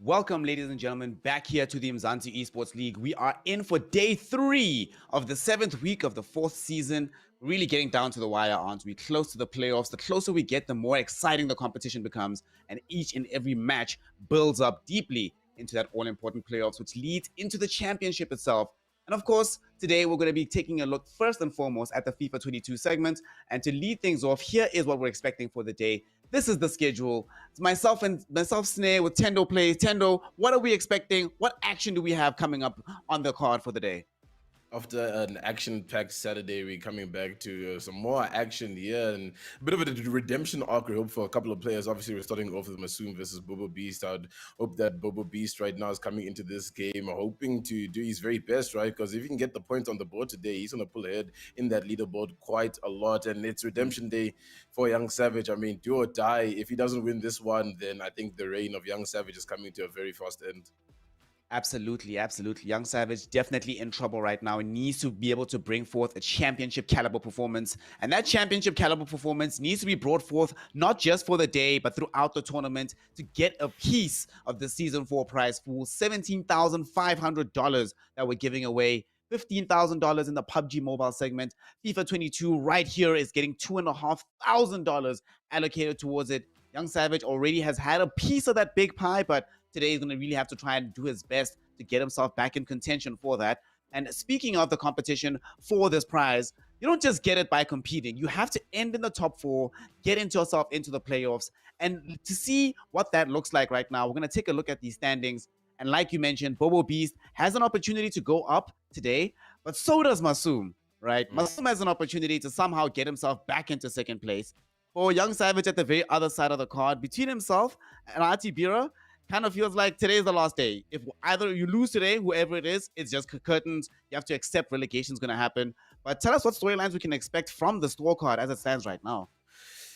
Welcome, ladies and gentlemen, back here to the Umzansi Esports League. We are in for day 3 of the 7th week of the 4th season. Really getting down to the wire, aren't we? Close to the playoffs. The closer we get, the more exciting the competition becomes, and each and every match builds up deeply into that all-important playoffs, which leads into the championship itself. And of course, today we're going to be taking a look first and foremost at the FIFA 22 segment. And to lead things off, here is what we're expecting for the day. This is the schedule. It's myself, Snare with Tendo plays. Tendo, what are we expecting? What action do we have coming up on the card for the day? After an action-packed Saturday, we're coming back to some more action here and a bit of a redemption arc. We hope for a couple of players. Obviously, we're starting off with Masoom versus Bobo Beast. I'd hope that Bobo Beast right now is coming into this game hoping to do his very best, right? Because if he can get the points on the board today, he's going to pull ahead in that leaderboard quite a lot. And it's redemption day for Young Savage. I mean, do or die. If he doesn't win this one, then I think the reign of Young Savage is coming to a very fast end. Absolutely, absolutely. Young Savage definitely in trouble right now. He needs to be able to bring forth a championship caliber performance. And that championship caliber performance needs to be brought forth not just for the day, but throughout the tournament to get a piece of the Season 4 prize pool. $17,500 that we're giving away. $15,000 in the PUBG mobile segment. FIFA 22 right here is getting $2,500 allocated towards it. Young Savage already has had a piece of that big pie, but today he's going to really have to try and do his best to get himself back in contention for that. And speaking of the competition for this prize, you don't just get it by competing. You have to end in the top 4, get into yourself into the playoffs. And to see what that looks like right now, we're going to take a look at these standings. And like you mentioned, Bobo Beast has an opportunity to go up today, but so does Masoom, right? Masoom has an opportunity to somehow get himself back into second place. For Young Savage at the very other side of the card, between himself and Ati Bira, kind of feels like today's the last day. If either you lose today, whoever it is, it's just curtains. You have to accept relegation is going to happen. But tell us what storylines we can expect from the scorecard as it stands right now.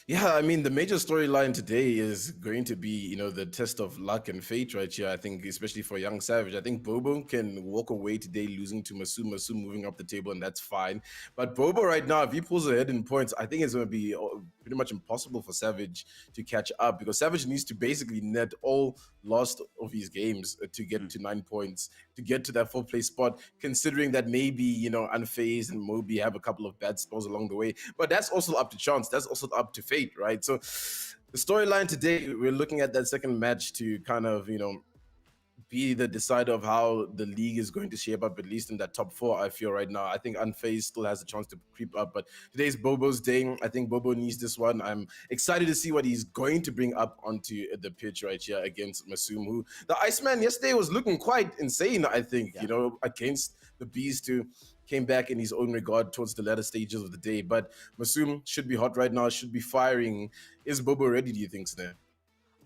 Yeah, I mean, the major storyline today is going to be, the test of luck and fate right here. I think, especially for Young Savage, I think Bobo can walk away today losing to Masoom, Masoom moving up the table, and that's fine. But Bobo right now, if he pulls ahead in points, I think it's going to be pretty much impossible for Savage to catch up because Savage needs to basically net all lost of his games to get to 9 points, to get to that 4th place spot, considering that maybe, Unfazed and Moby have a couple of bad spells along the way. But that's also up to chance. That's also up to fate, right? So the storyline today, we're looking at that second match to kind of, be the decider of how the league is going to shape up, at least in that top 4, I feel right now. I think Unfazed still has a chance to creep up, but today's Bobo's day. I think Bobo needs this one. I'm excited to see what he's going to bring up onto the pitch right here against Masoom, who the Iceman yesterday was looking quite insane, I think, against the Beast, who came back in his own regard towards the latter stages of the day. But Masoom should be hot right now, should be firing. Is Bobo ready, do you think, Snare?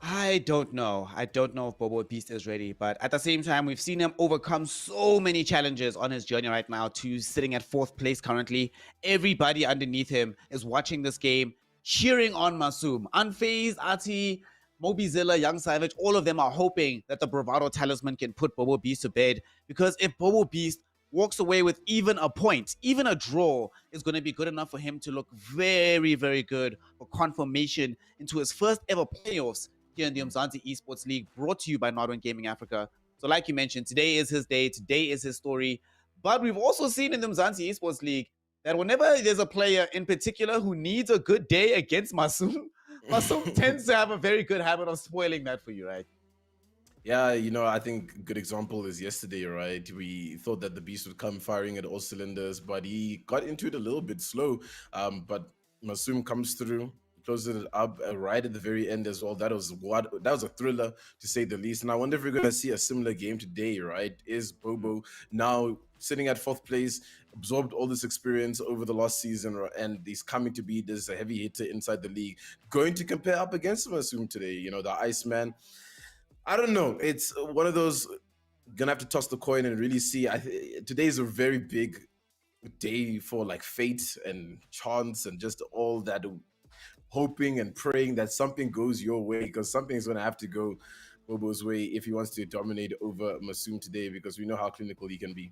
I don't know. I don't know if Bobo Beast is ready, but at the same time, we've seen him overcome so many challenges on his journey right now to sitting at 4th place currently. Everybody underneath him is watching this game, cheering on Masoom. Unfazed, Ati, Mobizilla, Young Savage, all of them are hoping that the Bravado Talisman can put Bobo Beast to bed, because if Bobo Beast walks away with even a point, even a draw, is going to be good enough for him to look very, very good for confirmation into his first ever playoffs here in the Umzansi Esports League, brought to you by Nodwin Gaming Africa. So like you mentioned, today is his day, today is his story. But we've also seen in the Umzansi Esports League that whenever there's a player in particular who needs a good day against Masoom, Masoom tends to have a very good habit of spoiling that for you, right? Yeah, I think a good example is yesterday, right? We thought that the Beast would come firing at all cylinders, but he got into it a little bit slow. But Masoom comes through, closes it up right at the very end as well. That was a thriller, to say the least. And I wonder if we're going to see a similar game today, right? Is Bobo now sitting at 4th place, absorbed all this experience over the last season, and he's coming to be this heavy hitter inside the league, going to compare up against Masoom today, the Iceman? I don't know. It's one of those, gonna have to toss the coin and really see. Today is a very big day for like fate and chance and just all that, hoping and praying that something goes your way, because something's gonna have to go Bobo's way if he wants to dominate over Masoom today, because we know how clinical he can be.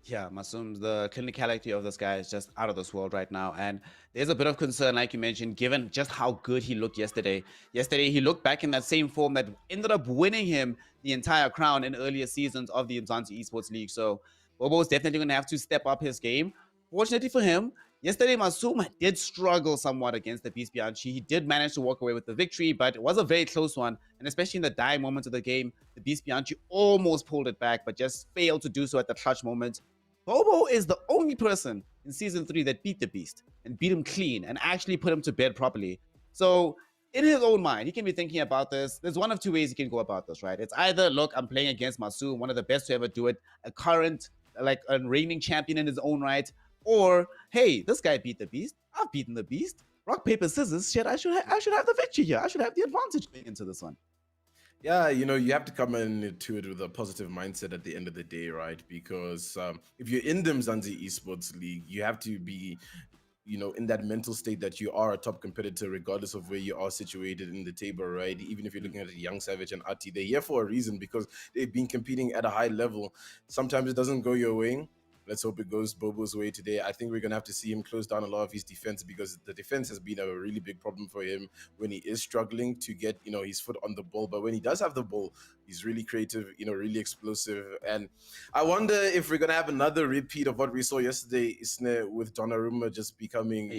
Yeah, Masoom, the clinicality of this guy is just out of this world right now. And there's a bit of concern, like you mentioned, given just how good he looked yesterday. Yesterday, he looked back in that same form that ended up winning him the entire crown in earlier seasons of the Umzansi Esports League. So Bobo's definitely going to have to step up his game. Fortunately for him, yesterday Masoom did struggle somewhat against the Beast Bianchi. He did manage to walk away with the victory, but it was a very close one. And especially in the dying moments of the game, the Beast Bianchi almost pulled it back, but just failed to do so at the clutch moment. Bobo is the only person in season 3 that beat the Beast and beat him clean and actually put him to bed properly. So, in his own mind, he can be thinking about this. There's one of two ways he can go about this, right? It's either, look, I'm playing against Masoom, one of the best to ever do it, a current, like a reigning champion in his own right, or hey, this guy beat the Beast. I've beaten the Beast. Rock, paper, scissors. Shit, I should have the victory here. I should have the advantage going into this one. Yeah, you have to come into it with a positive mindset at the end of the day, right? Because if you're in the Umzansi Esports League, you have to be, in that mental state that you are a top competitor, regardless of where you are situated in the table, right? Even if you're looking at Young Savage and Ati, they're here for a reason because they've been competing at a high level. Sometimes it doesn't go your way. Let's hope it goes Bobo's way today. I think we're going to have to see him close down a lot of his defense because the defense has been a really big problem for him when he is struggling to get, his foot on the ball. But when he does have the ball, he's really creative, really explosive. And I wonder if we're going to have another repeat of what we saw yesterday, Isne, with Donnarumma just becoming,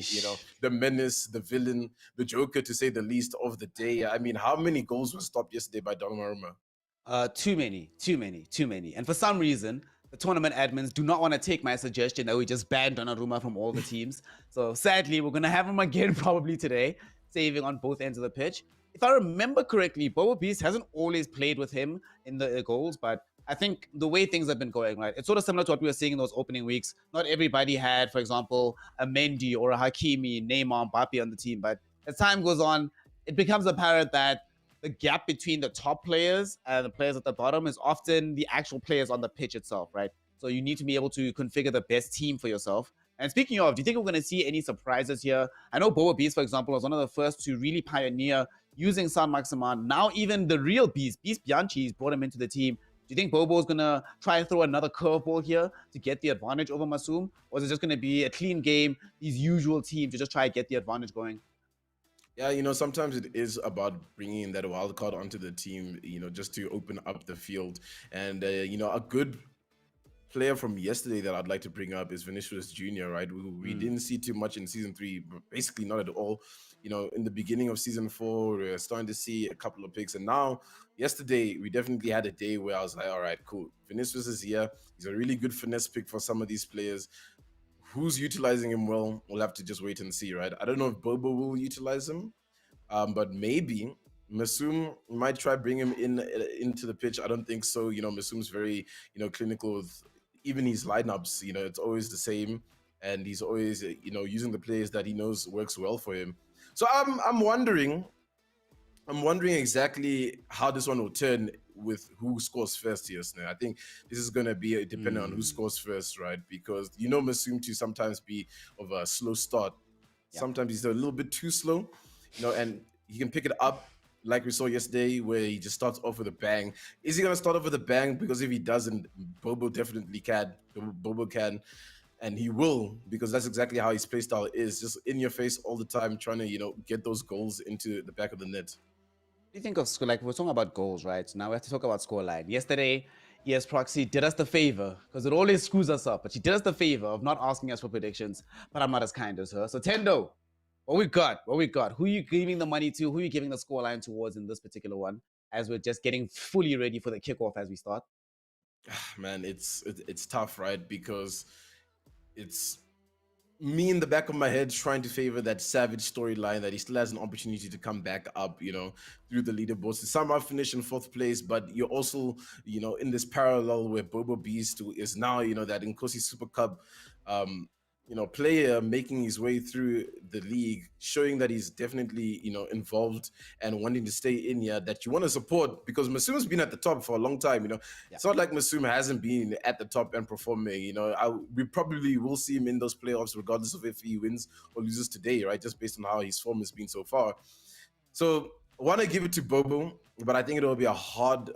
the menace, the villain, the Joker, to say the least, of the day. I mean, how many goals were stopped yesterday by Donnarumma? Too many. And for some reason, the tournament admins do not want to take my suggestion that we just ban Donnarumma from all the teams. So sadly, we're going to have him again probably today, saving on both ends of the pitch. If I remember correctly, Bobo Beast hasn't always played with him in the goals, but I think the way things have been going, right, it's sort of similar to what we were seeing in those opening weeks. Not everybody had, for example, a Mendy or a Hakimi, Neymar, Mbappe on the team, but as time goes on, it becomes apparent that the gap between the top players and the players at the bottom is often the actual players on the pitch itself, right? So you need to be able to configure the best team for yourself. And speaking of, do you think we're going to see any surprises here? I know Boba Beast, for example, was one of the first to really pioneer using San Maximan. Now even the real Beast, Beast Bianchi's brought him into the team. Do you think Bobo is going to try and throw another curveball here to get the advantage over Masoom? Or is it just going to be a clean game, these usual teams to just try and get the advantage going? Yeah, sometimes it is about bringing that wild card onto the team, just to open up the field. And, a good player from yesterday that I'd like to bring up is Vinicius Jr., right? We didn't see too much in season 3, basically not at all. In the beginning of season 4, we were starting to see a couple of picks. And now, yesterday, we definitely had a day where I was like, all right, cool. Vinicius is here. He's a really good finesse pick for some of these players. Who's utilizing him well? We'll have to just wait and see, right? I don't know if Bobo will utilize him, but maybe Masoom might try bring him into the pitch. I don't think so. Masoom's very clinical with even his lineups. It's always the same, and he's always using the players that he knows works well for him. So I'm wondering exactly how this one will turn with who scores first here, Snare. I think this is going to be dependent on who scores first, right? Because Masoom to sometimes be of a slow start. Yeah. Sometimes he's a little bit too slow, and he can pick it up like we saw yesterday where he just starts off with a bang. Is he going to start off with a bang? Because if he doesn't, Bobo definitely can. Bobo can. And he will, because that's exactly how his playstyle is. Just in your face all the time, trying to, get those goals into the back of the net. You think of like we're talking about goals, right? Now we have to talk about scoreline. Yesterday, ES Proxy did us the favor because it always screws us up, but she did us the favor of not asking us for predictions. But I'm not as kind as her. So Tendo, what we got? Who are you giving the money to? Who are you giving the scoreline towards in this particular one? As we're just getting fully ready for the kickoff as we start. Man, it's tough, right? Because it's me in the back of my head trying to favor that Savage storyline that he still has an opportunity to come back up, through the leaderboards to somehow finish in 4th place. But you're also, in this parallel where Bobo Beast is now, that Nkosi Super Cup, player making his way through the league, showing that he's definitely, involved and wanting to stay in here, that you want to support, because Masoom's been at the top for a long time, Yeah. It's not like Masoom hasn't been at the top and performing, we probably will see him in those playoffs regardless of if he wins or loses today, right? Just based on how his form has been so far. So I want to give it to Bobo, but I think it'll be a hard,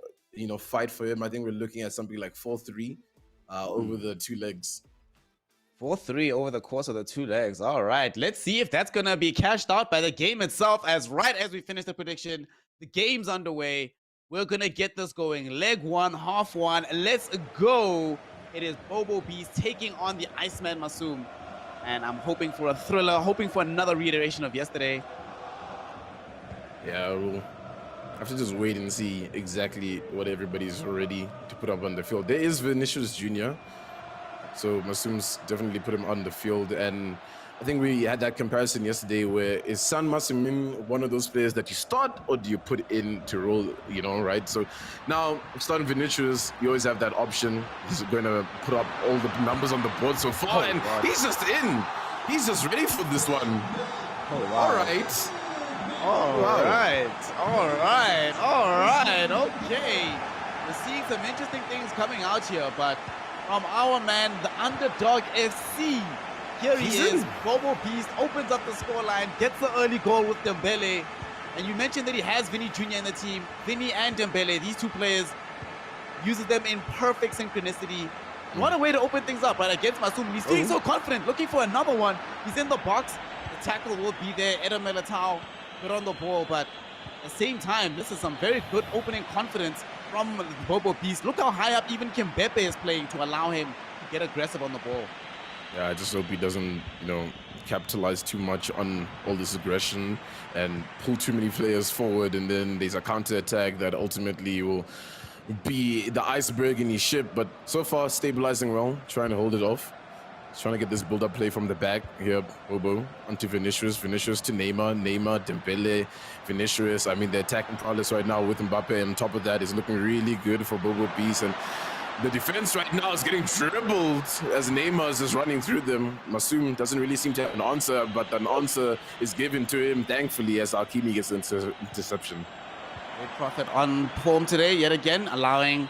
fight for him. I think we're looking at something like 4-3 over the 2 legs. 4-3 over the course of the 2 legs. All right, let's see if that's going to be cashed out by the game itself. As right as we finish the prediction, the game's underway. We're going to get this going. Leg 1, half 1. Let's go. It is Bobo Beast taking on the Iceman Masoom. And I'm hoping for a thriller, hoping for another reiteration of yesterday. Yeah, we'll have to just wait and see exactly what everybody's ready to put up on the field. There is Vinicius Jr., so Masoom's definitely put him on the field. And I think we had that comparison yesterday where is San Masoom one of those players that you start or do you put in to roll, you know, right? So now starting Vinicius, you always have that option. He's going to put up all the numbers on the board so far, and he's just in. He's just ready for this one. Oh, wow. All right. All right. Okay. We're seeing some interesting things coming out here, but from our man, the underdog FC. Here he is. Bobo Beast opens up the scoreline, gets the early goal with Dembele. And you mentioned that he has Vinny Jr. in the team. Vinny and Dembele, these two players, uses them in perfect synchronicity. What a way to open things up, right? Against Masoom. He's feeling so confident, looking for another one. He's in the box. The tackle will be there. Erangel good on the ball, but at the same time, this is some very good opening confidence from Bobo Beast. Look how high up even Kimbepe is playing to allow him to get aggressive on the ball. Yeah, I just hope he doesn't, you know, capitalize too much on all this aggression and pull too many players forward, and then there's a counter attack that ultimately will be the iceberg in his ship. But so far, stabilizing well, trying to hold it off. He's trying to get this build-up play from the back here. Bobo onto Vinicius to Neymar, Dembele, Vinicius. I mean, the attacking prowess right now with Mbappe on top of that is looking really good for Bobo Beast. And the defense right now is getting dribbled as Neymar is just running through them. Masoom doesn't really seem to have an answer, but an answer is given to him, thankfully, as Alkimi gets the interception. Great profit on form today, yet again, allowing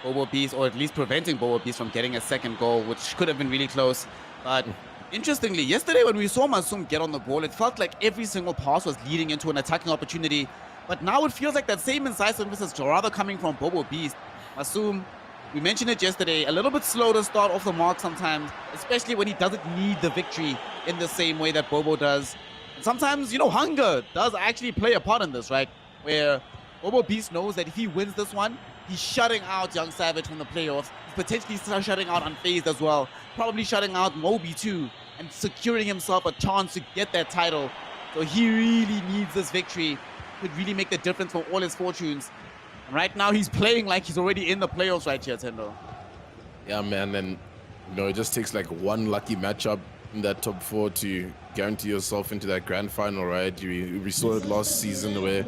Bobo Beast, or at least preventing Bobo Beast from getting a second goal, which could have been really close. But interestingly, yesterday when we saw Masoom get on the ball, it felt like every single pass was leading into an attacking opportunity. But now it feels like that same incisiveness is rather coming from Bobo Beast. Masoom, we mentioned it yesterday, a little bit slow to start off the mark sometimes, especially when he doesn't need the victory in the same way that Bobo does. And sometimes, you know, hunger does actually play a part in this, right? Where Bobo Beast knows that if he wins this one, he's shutting out Young Savage from the playoffs. He's potentially shutting out Unfazed as well. Probably shutting out Moby too, and securing himself a chance to get that title. So he really needs this victory. Could really make the difference for all his fortunes. And right now he's playing like he's already in the playoffs right here, Tendo. Yeah, man, and you know, it just takes like one lucky matchup in that top 4 to guarantee yourself into that grand final, right? We saw it last season where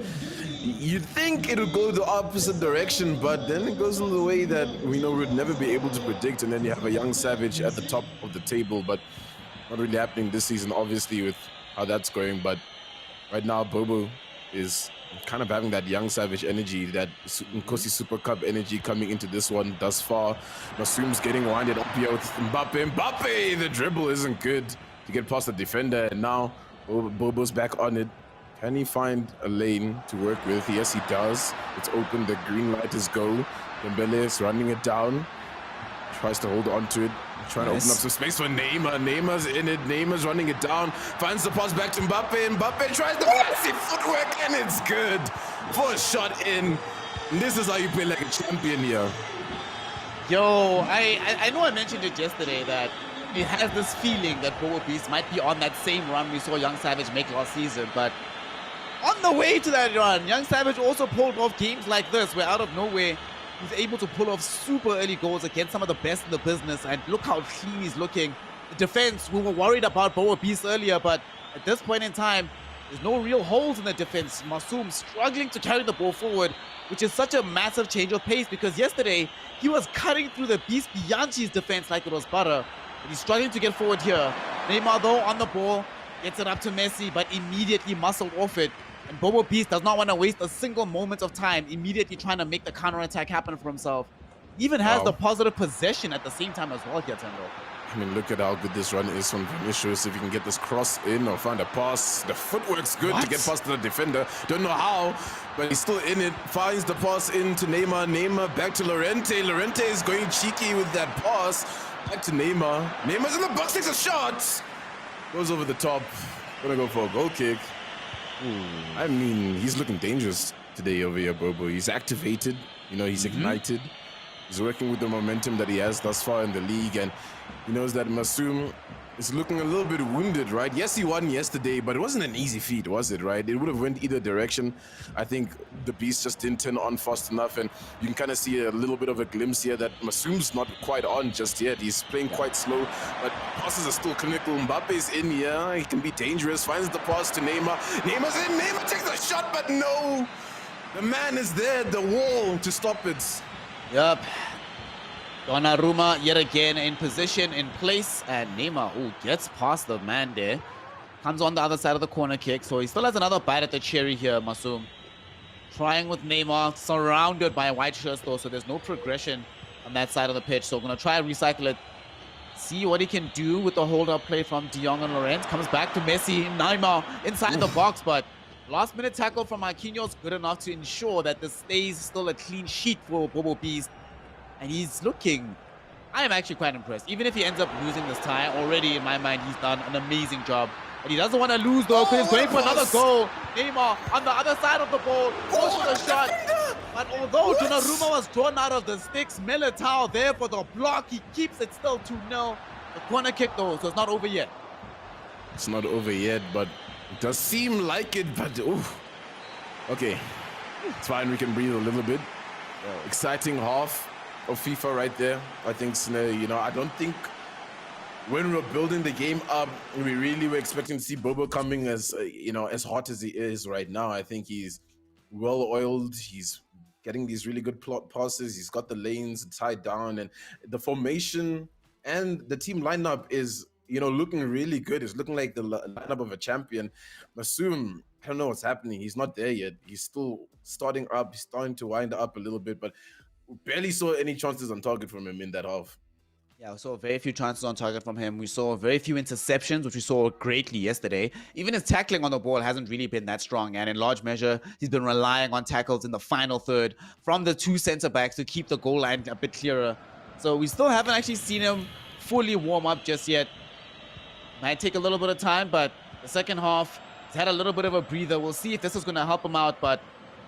you'd think it would go the opposite direction, but then it goes in the way that we know we'd never be able to predict, and then you have a Young Savage at the top of the table, but not really happening this season, obviously, with how that's going. But right now, Bobo is kind of having that Young Savage energy, that Nkosi Super Cup energy coming into this one thus far. Masoom's getting winded up here with Mbappe, the dribble isn't good to get past the defender, and now Bobo's back on it. Can he find a lane to work with? Yes, he does. It's open, the green light is go. Dembele is running it down, tries to hold on to it, trying to open up some space for Neymar. Neymar's in it, Neymar's running it down, finds the pass back to Mbappe. Mbappe tries the fancy footwork, and it's good for a shot in. And this is how you play like a champion here. Yo, I know I mentioned it yesterday that it has this feeling that Bobo Beast might be on that same run we saw Young Savage make last season, but on the way to that run, Young Savage also pulled off games like this, where out of nowhere, he's able to pull off super early goals against some of the best in the business, and look how clean he's looking. The defense, we were worried about Bobo Beast earlier, but at this point in time, there's no real holes in the defense. Masoom struggling to carry the ball forward, which is such a massive change of pace, because yesterday, he was cutting through the Beast Bianchi's defense like it was butter. But he's struggling to get forward here. Neymar, though, on the ball, gets it up to Messi, but immediately muscled off it. And Bobo Beast does not want to waste a single moment of time, immediately trying to make the counterattack happen for himself. He even has the positive possession at the same time as well here, Tendo. I mean, look at how good this run is from Vinicius. If you can get this cross in or find a pass, the footwork's good to get past the defender. Don't know how, but he's still in it. Finds the pass into Neymar. Neymar back to Llorente. Llorente is going cheeky with that pass. Back to Neymar. Neymar's in the box, takes a shot. Goes over the top. Gonna go for a goal kick. I mean, he's looking dangerous today over here, Bobo. He's activated. You know, he's ignited. He's working with the momentum that he has thus far in the league, and he knows that Masoom is looking a little bit wounded, right? Yes, he won yesterday, but it wasn't an easy feat, was it, right? It would have went either direction. I think the beast just didn't turn on fast enough, and you can kind of see a little bit of a glimpse here that Masoom's not quite on just yet. He's playing quite slow, but passes are still clinical. Mbappe's in here. He can be dangerous. Finds the pass to Neymar. Neymar's in. Neymar takes the shot, but no. The man is there, the wall to stop it. Yep. Donnarumma yet again in position, in place, and Neymar gets past the man there. Comes on the other side of the corner kick, so he still has another bite at the cherry here, Masoom. Trying with Neymar, surrounded by white shirts though, so there's no progression on that side of the pitch. So going to try and recycle it. See what he can do with the hold-up play from De Jong and Laurent. Comes back to Messi, Neymar inside the box, but last-minute tackle from Marquinhos good enough to ensure that this stays still a clean sheet for Bobo Beast. And he's looking, I am actually quite impressed. Even if he ends up losing this tie, already in my mind, he's done an amazing job. But he doesn't want to lose though, because he's going for another goal. Neymar on the other side of the ball, goes for the shot. But although Donnarumma was drawn out of the sticks, Militao there for the block. He keeps it still 2-0. The corner kick though, so it's not over yet. It's not over yet, but it does seem like it, but okay. It's fine, we can breathe a little bit. Exciting half of FIFA right there. I think, you know, I don't think when we were building the game up, we really were expecting to see Bobo coming as, you know, as hot as he is right now. I think he's well-oiled. He's getting these really good plot passes. He's got the lanes tied down, and the formation and the team lineup is, you know, looking really good. It's looking like the lineup of a champion. Masoom, I don't know what's happening. He's not there yet. He's still starting up. He's starting to wind up a little bit, but we barely saw any chances on target from him in that half. Yeah, we saw very few chances on target from him. We saw very few interceptions, which we saw greatly yesterday. Even his tackling on the ball hasn't really been that strong. And in large measure, he's been relying on tackles in the final third from the two center-backs to keep the goal line a bit clearer. So we still haven't actually seen him fully warm up just yet. Might take a little bit of time, but the second half, he's had a little bit of a breather. We'll see if this is going to help him out, but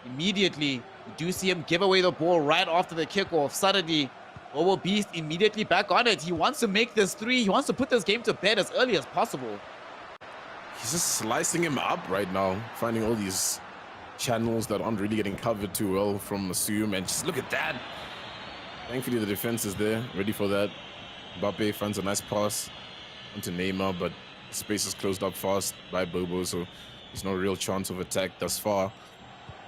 immediately, you do see him give away the ball right after the kickoff. Suddenly, Bobo Beast immediately back on it. He wants to make this 3. He wants to put this game to bed as early as possible. He's just slicing him up right now, finding all these channels that aren't really getting covered too well from Masoom. And just look at that. Thankfully, the defense is there, ready for that. Mbappe finds a nice pass onto Neymar, but space is closed up fast by Bobo, so there's no real chance of attack thus far.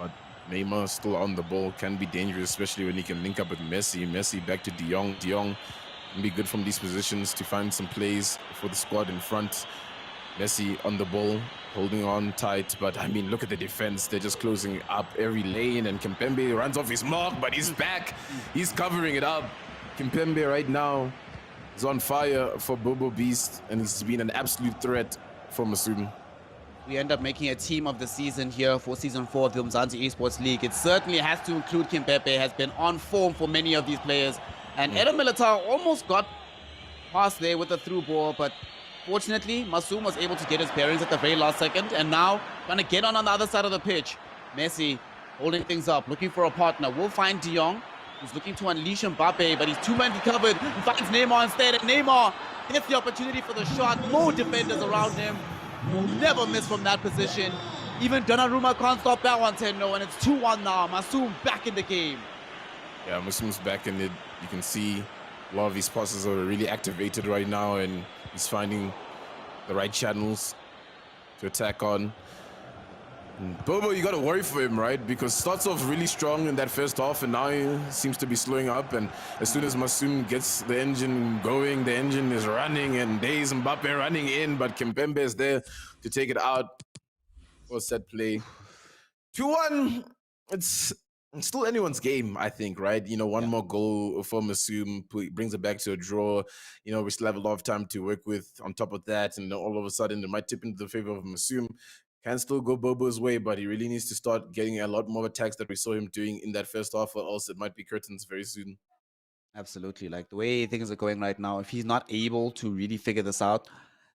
But Neymar still on the ball, can be dangerous, especially when he can link up with Messi. Messi back to De Jong. De Jong can be good from these positions to find some plays for the squad in front. Messi on the ball, holding on tight, but I mean, look at the defense. They're just closing up every lane, and Kimpembe runs off his mark, but he's back. He's covering it up. Kimpembe right now is on fire for Bobo Beast, and he's been an absolute threat for Masoom. We end up making a team of the season here for season 4 of the Umzansi Esports League. It certainly has to include Kimpembe, has been on form for many of these players. And Eder Militao almost got past there with the through ball, but fortunately, Masoom was able to get his bearings at the very last second, and now trying to get on the other side of the pitch. Messi holding things up, looking for a partner. We'll find De Jong, who's looking to unleash Mbappe, but he's two-man covered. He finds Neymar instead, and Neymar gets the opportunity for the shot. More defenders around him. Never miss from that position. Even Donnarumma can't stop that one, 10-0, and it's 2-1 now. Masoom back in the game. Yeah, Masoom's back in it. You can see a lot of these passes are really activated right now, and he's finding the right channels to attack on. And Bobo, you got to worry for him, right? Because starts off really strong in that first half, and now he seems to be slowing up. And as soon as Masoom gets the engine going, the engine is running, and there's Mbappe running in, but Kimpembe is there to take it out for set play. 2-1. It's Still anyone's game, I think, right? One Yeah. more goal for Masoom brings it back to a draw. We still have a lot of time to work with on top of that, and all of a sudden it might tip into the favor of Masoom. Can still go Bobo's way, but he really needs to start getting a lot more attacks that we saw him doing in that first half, or else it might be curtains very soon. Absolutely. Like the way things are going right now, if he's not able to really figure this out,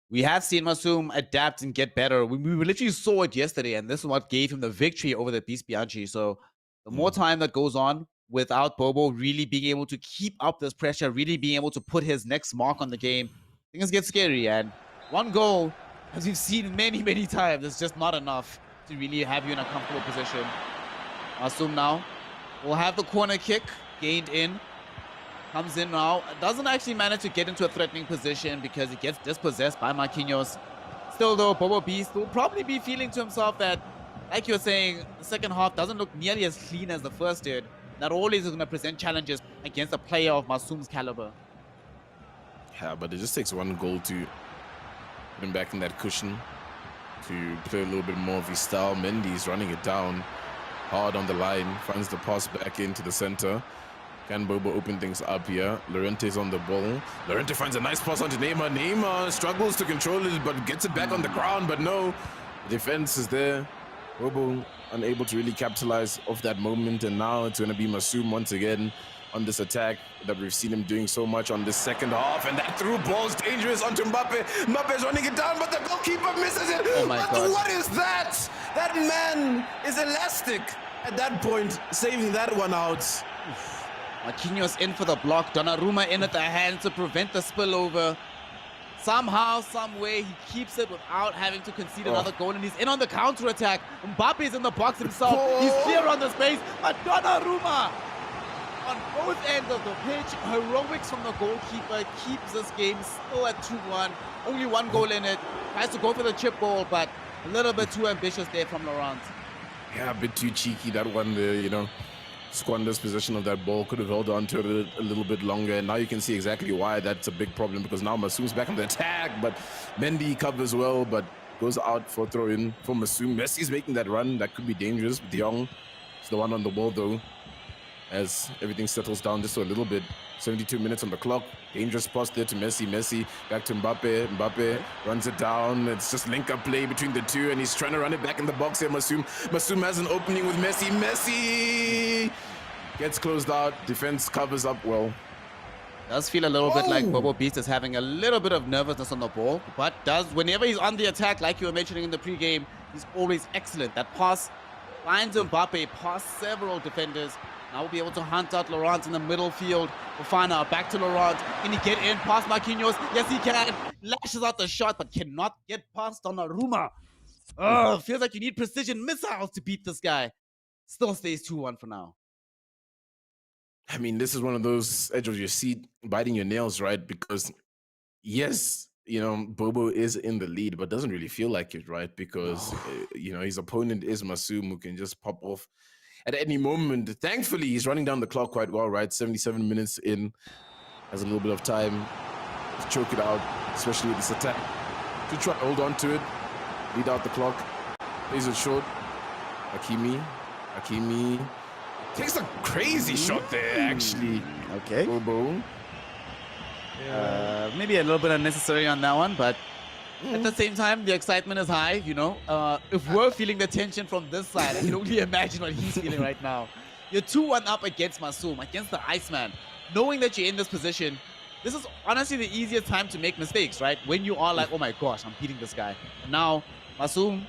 we have seen Masoom adapt and get better. We literally saw it yesterday, and this is what gave him the victory over the Beast Bianchi. So the more time that goes on without Bobo really being able to keep up this pressure, really being able to put his next mark on the game, things get scary. And one goal, as we've seen many, many times, is just not enough to really have you in a comfortable position. Masoom now will have the corner kick gained in. Comes in now, doesn't actually manage to get into a threatening position because he gets dispossessed by Marquinhos. Still though, Bobo Beast will probably be feeling to himself that, like you were saying, the second half doesn't look nearly as clean as the first did. That always is going to present challenges against a player of Masoom's caliber. Yeah, but it just takes one goal to put him back in that cushion, to play a little bit more of his style. Mendy's running it down hard on the line, finds the pass back into the center. Can Bobo open things up here? Llorente's on the ball. Llorente finds a nice pass onto Neymar. Neymar struggles to control it, but gets it back on the ground. But no, the defense is there. Bobo unable to really capitalize off that moment. And now it's going to be Masoom once again on this attack that we've seen him doing so much on this second half. And that through ball's dangerous onto Mbappe. Mbappe's running it down, but the goalkeeper misses it. Oh my God. What is that? That man is elastic at that point, saving that one out. Marquinhos in for the block. Donnarumma in at the hand to prevent the spillover. Somehow, some way, he keeps it without having to concede another goal, and he's in on the counter-attack. Mbappe's in the box himself. He's clear on the space, but Donnarumma on both ends of the pitch. Heroics from the goalkeeper keeps this game still at 2-1. Only one goal in it. Tries to go for the chip ball, but a little bit too ambitious there from Laurent. Yeah, a bit too cheeky, that one there, Squanders possession of that ball, could have held on to it a little bit longer, and now you can see exactly why that's a big problem, because now Masoom's back on the attack, but Mendy covers well, but goes out for throw-in for Masoom. Messi's making that run, that could be dangerous. De Jong is the one on the ball though, as everything settles down just a little bit. 72 minutes on the clock. Dangerous pass there to Messi. Messi back to Mbappe. Mbappe runs it down. It's just link-up play between the two, and he's trying to run it back in the box here. Masoom has an opening with Messi. Messi gets closed out. Defense covers up well. Does feel a little bit like Bobo Beast is having a little bit of nervousness on the ball, but whenever he's on the attack, like you were mentioning in the pregame, he's always excellent. That pass finds Mbappe past several defenders. Now we'll be able to hunt out Laurent in the middle field. Fofana back to Laurent. Can he get in past Marquinhos? Yes, he can. Lashes out the shot, but cannot get past Donnarumma. Oh, feels like you need precision missiles to beat this guy. Still stays 2-1 for now. I mean, this is one of those edge of your seat, biting your nails, right? Because, yes, Bobo is in the lead, but doesn't really feel like it, right? Because, his opponent is Masoom, who can just pop off at any moment. Thankfully, he's running down the clock quite well, right? 77 minutes in, has a little bit of time to choke it out, especially with this attack. To try to hold on to it, lead out the clock, plays it short. Hakimi takes a crazy shot there, actually. Okay. Bobo. Maybe a little bit unnecessary on that one, but at the same time, the excitement is high, If we're feeling the tension from this side, I can only imagine what he's feeling right now. You're 2-1 up against Masoom, against the Iceman. Knowing that you're in this position, this is honestly the easiest time to make mistakes, right? When you are like, oh my gosh, I'm beating this guy. And now, Masoom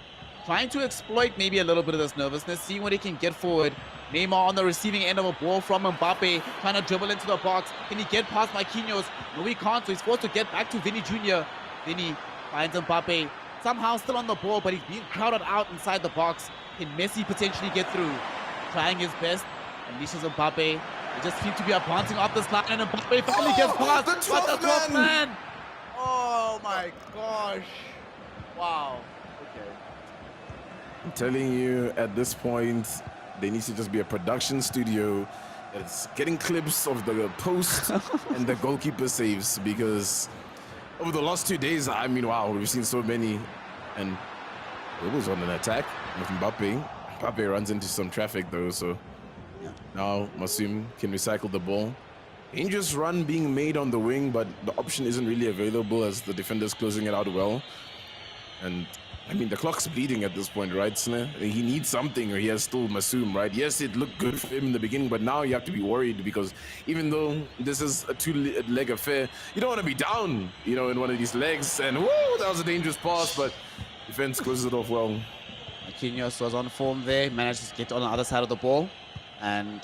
trying to exploit maybe a little bit of this nervousness, seeing what he can get forward. Neymar on the receiving end of a ball from Mbappe, trying to dribble into the box. Can he get past Marquinhos? No, he can't, so he's forced to get back to Vinny Jr. Vinny finds Mbappe, somehow still on the ball, but he's being crowded out inside the box. Can Messi potentially get through? Trying his best, unleashes Mbappe. They just seem to be advancing off this line, and Mbappe finally gets past. The 12th man! Oh my gosh. Wow. Okay. I'm telling you, at this point, there needs to just be a production studio that's getting clips of the post and the goalkeeper saves, because over the last 2 days, I mean, wow, we've seen so many. And it was on an attack with Mbappe. Mbappe runs into some traffic though, so Now Masoom can recycle the ball. Dangerous run being made on the wing, but the option isn't really available as the defender's closing it out well. And I mean, the clock's bleeding at this point, right, Sne? He needs something, or he has still Masoom, right? Yes, it looked good for him in the beginning, but now you have to be worried because even though this is a two-leg affair, you don't want to be down, you know, in one of these legs. And whoa, that was a dangerous pass, but defense closes it off well. Marquinhos was on form there, managed to get on the other side of the ball. And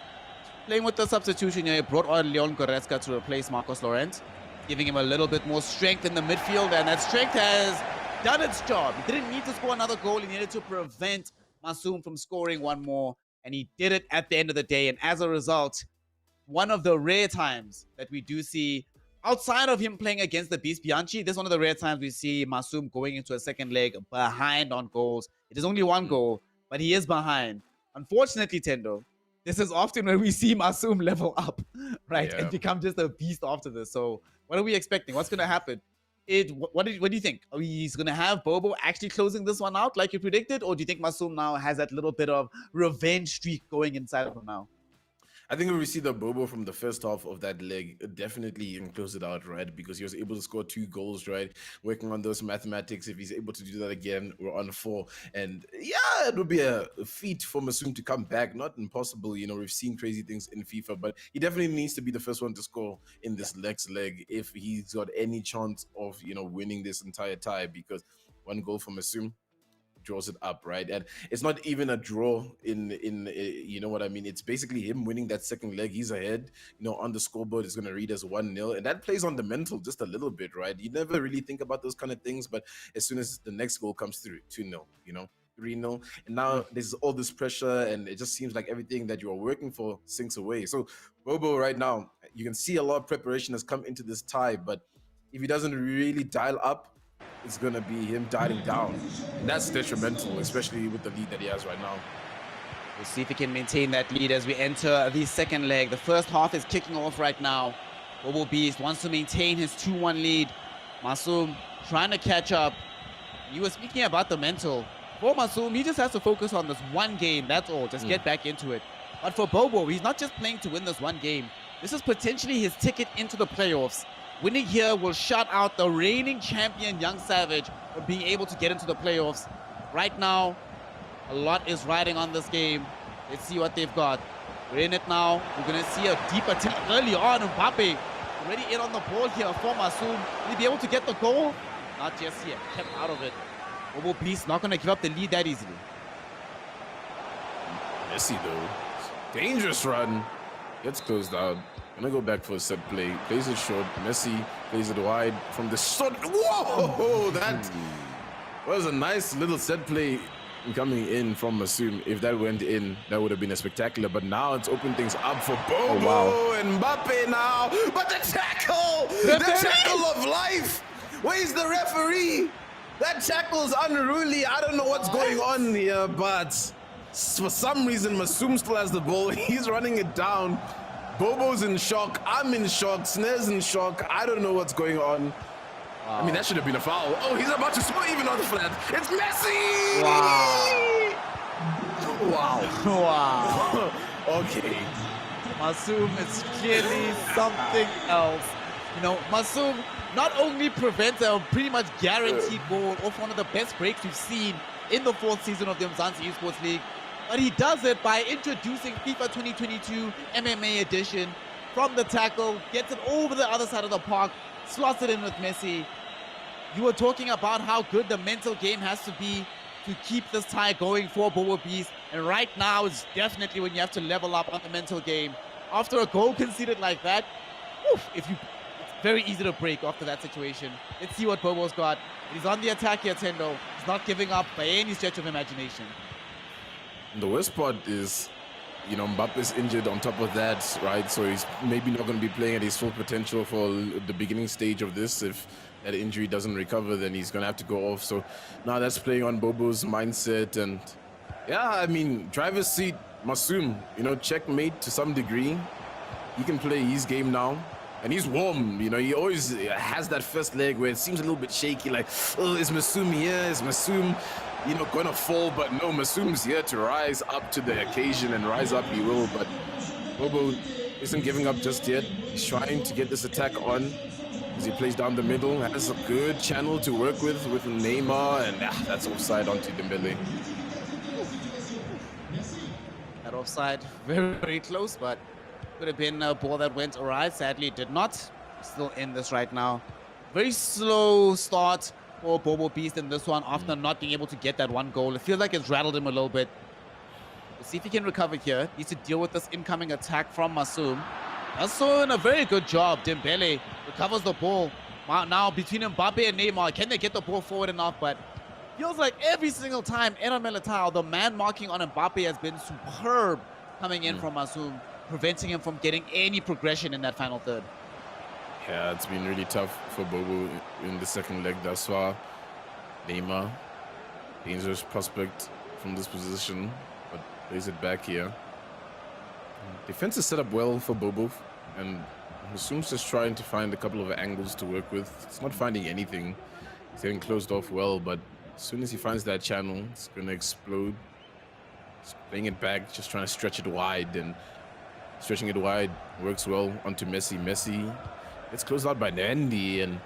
playing with the substitution here, he brought on Leon Goretzka to replace Marcos Llorente, giving him a little bit more strength in the midfield, and that strength has done its job. He didn't need to score another goal. He needed to prevent Masoom from scoring one more, and he did it at the end of the day. And as a result, one of the rare times that we do see, outside of him playing against the Beast Bianchi, this is one of the rare times we see Masoom going into a second leg behind on goals. It is only one goal, but he is behind. Unfortunately, Tendo, this is often where we see Masoom level up, right? Yeah. And become just a beast after this. So what are we expecting? What's going to happen? What do you think? Are he's going to have Bobo actually closing this one out like you predicted? Or do you think Masoom now has that little bit of revenge streak going inside of him now? I think when we see the Bobo from the first half of that leg, definitely you can close it out, right? Because he was able to score 2 goals, right? Working on those mathematics, if he's able to do that again, we're on 4. And yeah, it would be a feat for Masoom to come back. Not impossible, you know, we've seen crazy things in FIFA, but he definitely needs to be the first one to score in this next leg if he's got any chance of, you know, winning this entire tie, because 1 goal for Masoom draws it up, right? And it's not even a draw in you know what I mean, it's basically him winning that second leg. He's ahead, you know, on the scoreboard. It's going to read as 1-0, and that plays on the mental just a little bit, right? You never really think about those kind of things, but as soon as the next goal comes through, 2-0, you know, 3-0, and now there's all this pressure, and it just seems like everything that you are working for sinks away. So Bobo right now, you can see a lot of preparation has come into this tie, but if he doesn't really dial up, it's going to be him dialing down. And that's detrimental, especially with the lead that he has right now. We'll see if he can maintain that lead as we enter the second leg. The first half is kicking off right now. Bobo Beast wants to maintain his 2-1 lead. Masoom trying to catch up. You were speaking about the mental. For Masoom, he just has to focus on this one game. That's all. Just get back into it. But for Bobo, he's not just playing to win this one game. This is potentially his ticket into the playoffs. Winning here will shut out the reigning champion, Young Savage, from being able to get into the playoffs. Right now, a lot is riding on this game. Let's see what they've got. We're in it now. We're going to see a deep attack early on. Mbappe already in on the ball here for Masoom. Will he be able to get the goal? Not just yet. Kept out of it. Bobo Beast not going to give up the lead that easily. Messi, though. Dangerous run. Gets closed out. Gonna go back for a set play. Plays it short. Messi plays it wide from the shot. Whoa! That was a nice little set play coming in from Masoom. If that went in, that would have been a spectacular. But now it's opened things up for Bobo and Mbappe now. But the tackle! The tackle of life! Where's the referee? That tackle's unruly. I don't know what's going on here, but for some reason, Masoom still has the ball. He's running it down. Bobo's in shock. I'm in shock. Snare's in shock. I don't know what's going on. Wow. I mean, that should have been a foul. Oh, he's about to score even on the flat. It's Messi! Wow. Wow. Okay. Masoom is clearly something else. You know, Masoom not only prevents a pretty much guaranteed goal off one of the best breaks we've seen in the 4th season of the Umzansi Esports League, but he does it by introducing FIFA 2022 MMA edition from the tackle, gets it over the other side of the park, slots it in with Messi. You were talking about how good the mental game has to be to keep this tie going for Bobo Beast, and right now is definitely when you have to level up on the mental game. After a goal conceded like that, it's very easy to break after that situation. Let's see what Bobo's got. He's on the attack here, Tendo. He's not giving up by any stretch of imagination. The worst part is, you know, Mbappe's injured on top of that, right? So he's maybe not going to be playing at his full potential for the beginning stage of this. If that injury doesn't recover, then he's going to have to go off. So now that's playing on Bobo's mindset. And yeah, I mean, driver's seat, Masoom, you know, checkmate to some degree. He can play his game now. And he's warm, you know, he always has that first leg where it seems a little bit shaky, like, oh, is Masoom here? Is Masoom going to fall, but no, Masoom's here to rise up to the occasion, and rise up he will, but Bobo isn't giving up just yet. He's trying to get this attack on as he plays down the middle, has a good channel to work with Neymar, and that's offside onto Dembele. That offside, very, very close, but could have been a ball that went awry. Sadly, it did not. Still in this right now. Very slow start for Bobo Beast in this one after not being able to get that one goal. It feels like it's rattled him a little bit. We'll see if he can recover here. Needs to deal with this incoming attack from Masoom. Also in a very good job. Dembele recovers the ball. Now between Mbappe and Neymar, can they get the ball forward enough? But feels like every single time Erangel, the man marking on Mbappe, has been superb coming in from Masoom, preventing him from getting any progression in that final third. Yeah, it's been really tough for Bobo in the second leg thus far. Neymar, dangerous prospect from this position, but plays it back here. Defense is set up well for Bobo, and Masoom's just trying to find a couple of angles to work with. It's not finding anything. He's getting closed off well, but as soon as he finds that channel, it's going to explode. He's playing it back, just trying to stretch it wide, and stretching it wide works well onto Messi. Messi gets closed out by Nandy, and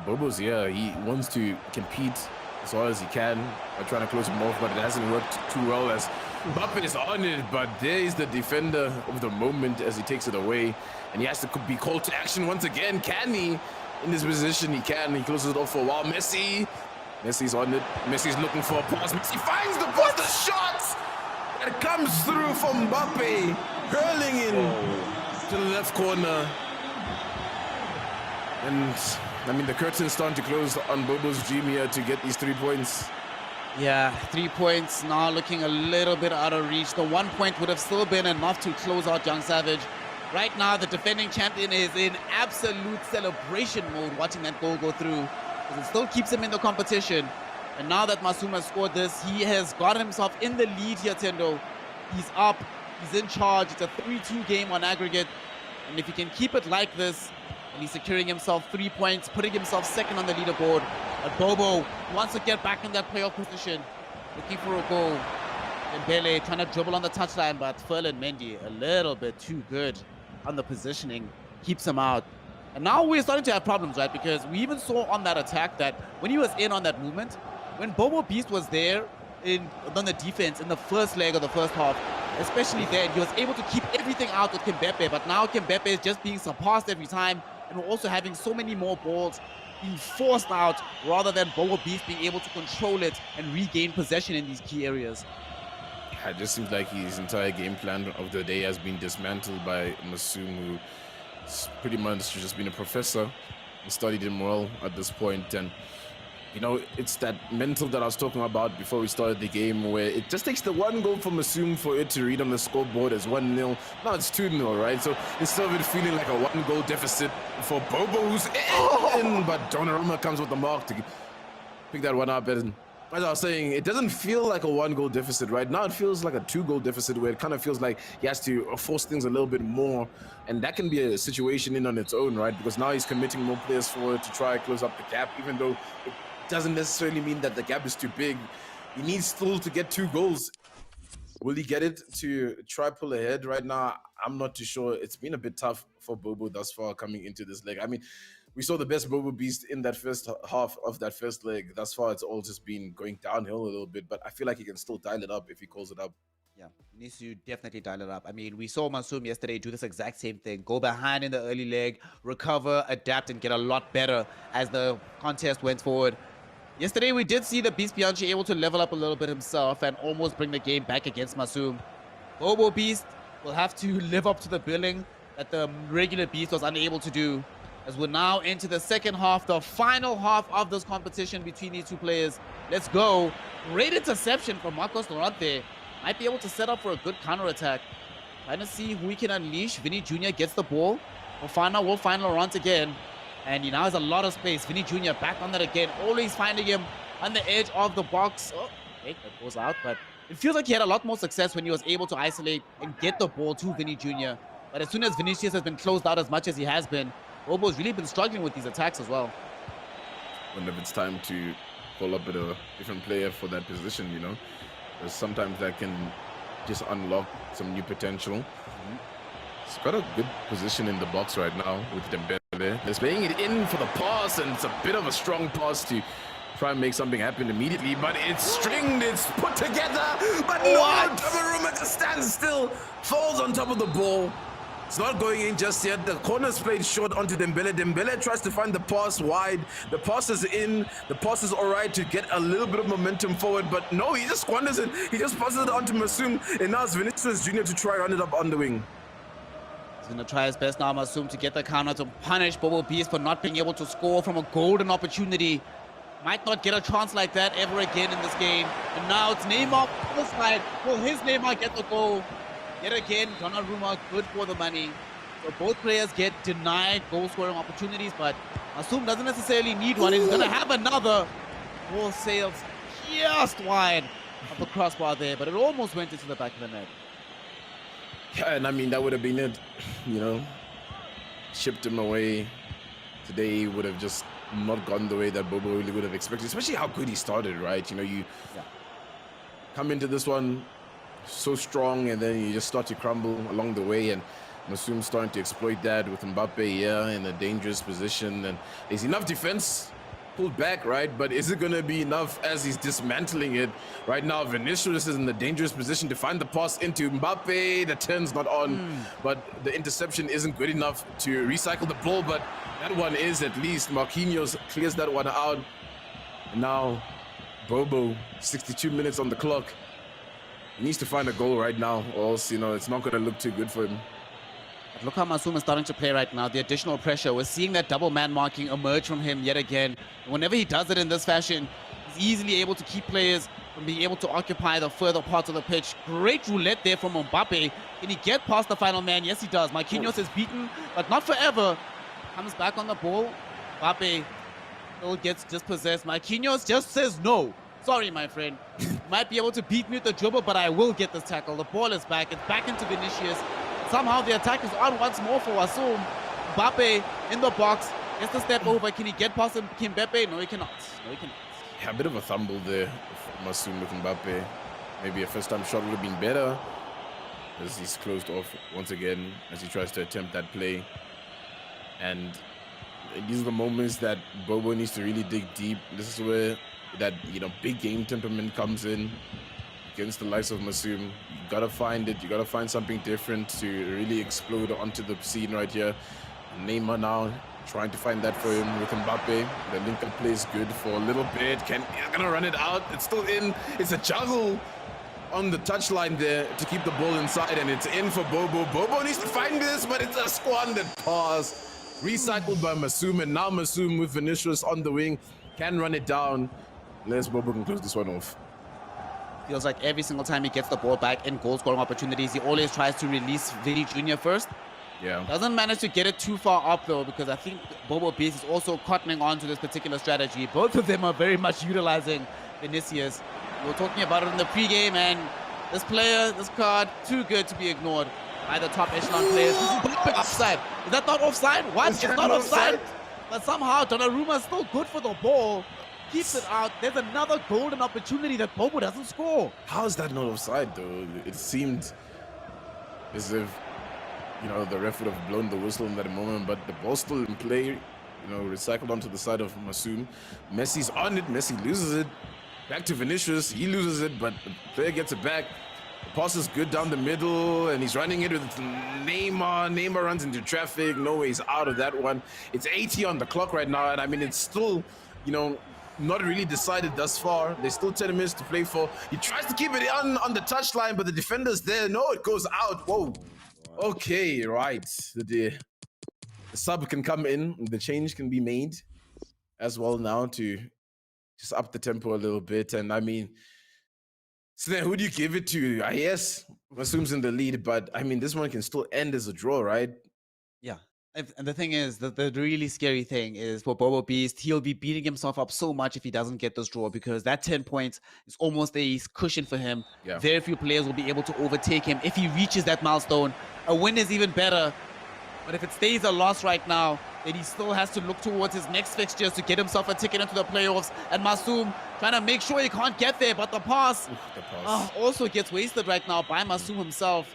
Bobo's here. He wants to compete as hard as he can by trying to close him off, but it hasn't worked too well as Mbappe is on it, but there is the defender of the moment as he takes it away, and he has to be called to action once again. Can he? In this position, he can. He closes it off for a while. Messi's on it. Messi's looking for a pass. Messi finds the pass, the shot! It comes through from Mbappe, hurling in to the left corner. And I mean, the curtain's starting to close on Bobo's dream here to get these 3 points. Yeah, 3 points now looking a little bit out of reach. The 1 point would have still been enough to close out Young Savage. Right now, the defending champion is in absolute celebration mode watching that goal go through, because it still keeps him in the competition. And now that Masoom has scored this, he has got himself in the lead here, Tendo. He's up, he's in charge. It's a 3-2 game on aggregate. And if he can keep it like this, and he's securing himself 3 points, putting himself second on the leaderboard. But Bobo wants to get back in that playoff position, looking for a goal. Dembele trying to dribble on the touchline, but Ferland Mendy a little bit too good on the positioning, keeps him out. And now we're starting to have problems, right? Because we even saw on that attack that when he was in on that movement, when Bobo Beast was there on the defense in the first leg of the first half, especially then, he was able to keep everything out with Kimbepe. But now Kimbepe is just being surpassed every time, and we're also having so many more balls being forced out rather than Bobo Beast being able to control it and regain possession in these key areas. It just seems like his entire game plan of the day has been dismantled by Masoom, who's pretty much just been a professor and studied him well at this point. And you know, it's that mental that I was talking about before we started the game, where it just takes the one goal from Masoom for it to read on the scoreboard as 1-0. Now it's 2-0, right? So instead of it feeling like a 1-goal deficit for Bobo, who's in, but Donnarumma comes with the mark to pick that one up. And as I was saying, it doesn't feel like a 1-goal deficit right now. It feels like a 2-goal deficit, where it kind of feels like he has to force things a little bit more, and that can be a situation in on its own, right? Because now he's committing more players forward to try and close up the gap, even though it doesn't necessarily mean that the gap is too big. He needs still to get 2 goals. Will he get it to try pull ahead right now? I'm not too sure. It's been a bit tough for Bobo thus far coming into this leg. I mean, we saw the best Bobo Beast in that first half of that first leg. Thus far, it's all just been going downhill a little bit, but I feel like he can still dial it up if he calls it up. Yeah, he needs to definitely dial it up. I mean, we saw Masoom yesterday do this exact same thing. Go behind in the early leg, recover, adapt, and get a lot better as the contest went forward. Yesterday, we did see the Beast Bianchi able to level up a little bit himself and almost bring the game back against Masoom. Bobo Beast will have to live up to the billing that the regular Beast was unable to do, as we're now into the second half, the final half of this competition between these two players. Let's go. Great interception from Marcos Durante. Might be able to set up for a good counter-attack. Trying to see who he can unleash. Vinny Jr. gets the ball. We'll find Laurent again. And he now has a lot of space. Vinny Jr. back on that again. Always finding him on the edge of the box. Oh, okay, that goes out. But it feels like he had a lot more success when he was able to isolate and get the ball to Vinny Jr. But as soon as Vinicius has been closed out as much as he has been, Bobo's really been struggling with these attacks as well. Whenever it's time to call up with a different player for that position, you know. Because sometimes that can just unlock some new potential. He's got a good position in the box right now with Dembele. He's playing it in for the pass, and it's a bit of a strong pass to try and make something happen immediately, but it's stringed, it's put together, but no, Donnarumma just stands still, falls on top of the ball. It's not going in just yet. The corner's played short onto Dembele. Dembele tries to find the pass wide. The pass is in. The pass is all right to get a little bit of momentum forward, but no, he just squanders it. He just passes it onto Masoom, and now it's Vinicius Jr. to try run it up on the wing. He's going to try his best now, Masoom, to get the counter to punish Bobo Beast for not being able to score from a golden opportunity. Might not get a chance like that ever again in this game. And now it's Neymar on the side. Will his Neymar get the goal? Yet again, Donnarumma good for the money. So both players get denied goal-scoring opportunities, but Masoom doesn't necessarily need one. He's going to have another. Ball sails just wide of the crossbar there, but it almost went into the back of the net. Yeah, and I mean, that would have been it, you know. Shipped him away. Today he would have just not gone the way that Bobo really would have expected, especially how good he started, right? You know, you come into this one so strong, and then you just start to crumble along the way, and Masoom's starting to exploit that with Mbappe in a dangerous position, and there's enough defense pulled back, right? But is it going to be enough as he's dismantling it? Right now, Vinicius is in the dangerous position to find the pass into Mbappe. The turn's not on, but the interception isn't good enough to recycle the ball, but that one is at least. Marquinhos clears that one out. And now, Bobo, 62 minutes on the clock. He needs to find a goal right now, or else, you know, it's not going to look too good for him. But look how Masoom is starting to play right now. The additional pressure. We're seeing that double man marking emerge from him yet again. Whenever he does it in this fashion, he's easily able to keep players from being able to occupy the further parts of the pitch. Great roulette there from Mbappe. Can he get past the final man? Yes, he does. Marquinhos is beaten, but not forever. Comes back on the ball. Mbappe still gets dispossessed. Marquinhos just says no. Sorry, my friend. You might be able to beat me with the dribble, but I will get this tackle. The ball is back. It's back into Vinicius. Somehow the attack is on once more for Masoom. Mbappe in the box. Gets the step over. Can he get past Mbappe? No, he cannot. No, he cannot. Yeah, a bit of a fumble there for Masoom with Mbappe. Maybe a first-time shot would have been better, as he's closed off once again as he tries to attempt that play. And these are the moments that Bobo needs to really dig deep. This is where that, you know, big game temperament comes in against the likes of Masoom. You gotta find it. You gotta find something different to really explode onto the scene right here. Neymar now trying to find that for him with Mbappe. The link-up play is good for a little bit. He's gonna run it out. It's still in. It's a juggle on the touchline there to keep the ball inside, and it's in for Bobo. Bobo needs to find this, but it's a squandered pass. Recycled by Masoom, and now Masoom with Vinicius on the wing can run it down. Unless Bobo can close this one off. Feels like every single time he gets the ball back in goal-scoring opportunities, he always tries to release Vinny Jr. first. Yeah. Doesn't manage to get it too far up, though, because I think Bobo Beast is also cottoning on to this particular strategy. Both of them are very much utilizing Vinicius. We were talking about it in the pregame, and this player, this card, too good to be ignored by the top echelon players. This is offside. Is that not offside? What? It's not offside. But somehow Donnarumma is still good for the ball. Keeps it out. There's another golden opportunity that Bobo doesn't score. How is that not offside, though? It seemed as if, you know, the ref would have blown the whistle in that moment, but the ball's still in play, you know, recycled onto the side of Masoom. Messi's on it. Messi loses it. Back to Vinicius. He loses it, but the player gets it back. The pass is good down the middle, and he's running it with Neymar. Neymar runs into traffic. No way he's out of that one. It's 80 on the clock right now, and I mean, it's still, you know, not really decided thus far. There's still 10 minutes to play for. He tries to keep it on the touchline, but the defender's there. No, it goes out. Whoa. Okay, right. The sub can come in. The change can be made as well now to just up the tempo a little bit. And I mean, so then who do you give it to? Yes, Masoom's in the lead, but I mean, this one can still end as a draw, right? Yeah. And the thing is, the really scary thing is for Bobo Beast, he'll be beating himself up so much if he doesn't get this draw, because that 10 points is almost a cushion for him. Yeah. Very few players will be able to overtake him if he reaches that milestone. A win is even better. But if it stays a loss right now, then he still has to look towards his next fixtures to get himself a ticket into the playoffs. And Masoom trying to make sure he can't get there, but the pass, also gets wasted right now by Masoom himself.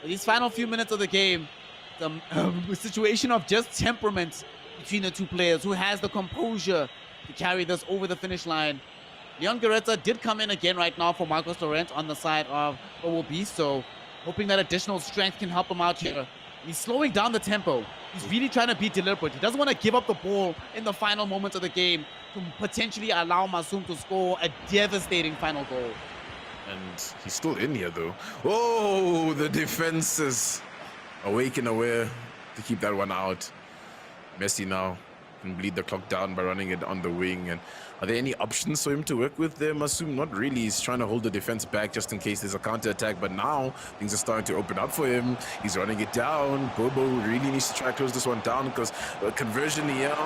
In these final few minutes of the game, the situation of just temperament between the two players. Who has the composure to carry this over the finish line? Leon Goretzka did come in again right now for Marcos Laurent on the side of Bobo Beast, so hoping that additional strength can help him out here. He's slowing down the tempo. He's really trying to be deliberate. He doesn't want to give up the ball in the final moments of the game to potentially allow Masoom to score a devastating final goal. And he's still in here, though. Oh, the defense is awake and aware to keep that one out. Messi now can bleed the clock down by running it on the wing. And are there any options for him to work with there, Masoom? Not really. He's trying to hold the defense back just in case there's a counter-attack. But now things are starting to open up for him. He's running it down. Bobo really needs to try to close this one down because conversion here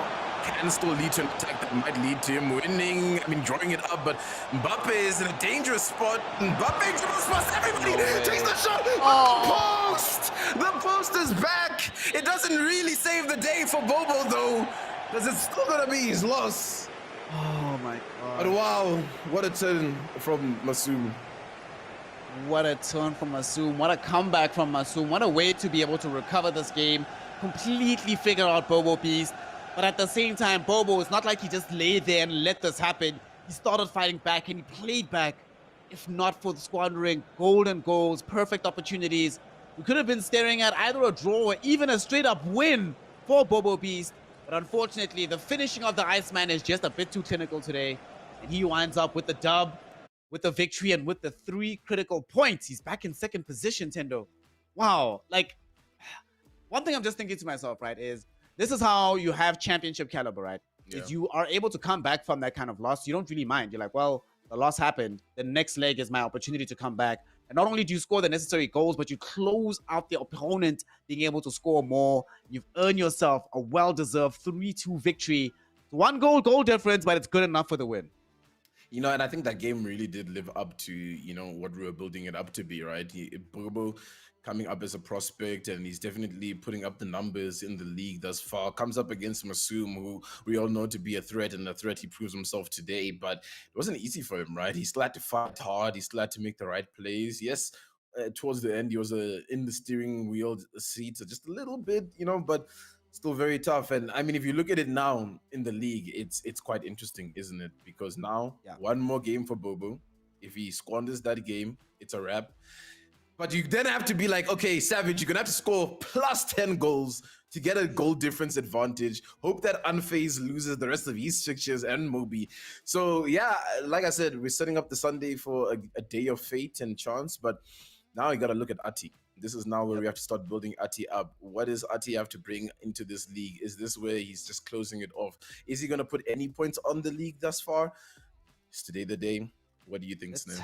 can still lead to an attack that might lead to him winning. I mean, drawing it up. But Mbappe is in a dangerous spot. Mbappe dribbles past everybody. Takes the shot. Oh. Post! The post is back. It doesn't really save the day for Bobo, though, because it's still going to be his loss. Oh my god. But wow, what a turn from Masoom. What a turn from Masoom. What a comeback from Masoom. What a way to be able to recover this game. Completely figure out Bobo Beast. But at the same time, Bobo, it's not like he just lay there and let this happen. He started fighting back and he played back. If not for the squandering golden goals, perfect opportunities, we could have been staring at either a draw or even a straight up win for Bobo Beast. But unfortunately, the finishing of the Iceman is just a bit too clinical today. And he winds up with the dub, with the victory, and with the 3 critical points. He's back in second position, Tendo. Wow. Like, one thing I'm just thinking to myself, right, is this is how you have championship caliber, right? Yeah. Is you are able to come back from that kind of loss. You don't really mind. You're like, well, the loss happened. The next leg is my opportunity to come back. And not only do you score the necessary goals, but you close out the opponent being able to score more. You've earned yourself a well-deserved 3-2 victory. 1 goal difference, but it's good enough for the win. You know, and I think that game really did live up to, you know, what we were building it up to be, right? Bobo coming up as a prospect, and he's definitely putting up the numbers in the league thus far. Comes up against Masoom, who we all know to be a threat, and a threat he proves himself today. But it wasn't easy for him, right? He still had to fight hard. He still had to make the right plays. Yes, towards the end, he was in the steering wheel seat, so just a little bit, you know, but still very tough. And I mean, if you look at it now in the league, it's quite interesting, isn't it? Because now, one more game for Bobo. If he squanders that game, it's a wrap. But you then have to be like, okay, Savage, you're going to have to score plus 10 goals to get a goal difference advantage. Hope that Unfazed loses the rest of his fixtures and Moby. So, yeah, like I said, we're setting up the Sunday for a day of fate and chance. But now you got to look at Ati. This is now where we have to start building Ati up. What does Ati have to bring into this league? Is this where he's just closing it off? Is he going to put any points on the league thus far? Is today the day? What do you think, Snell?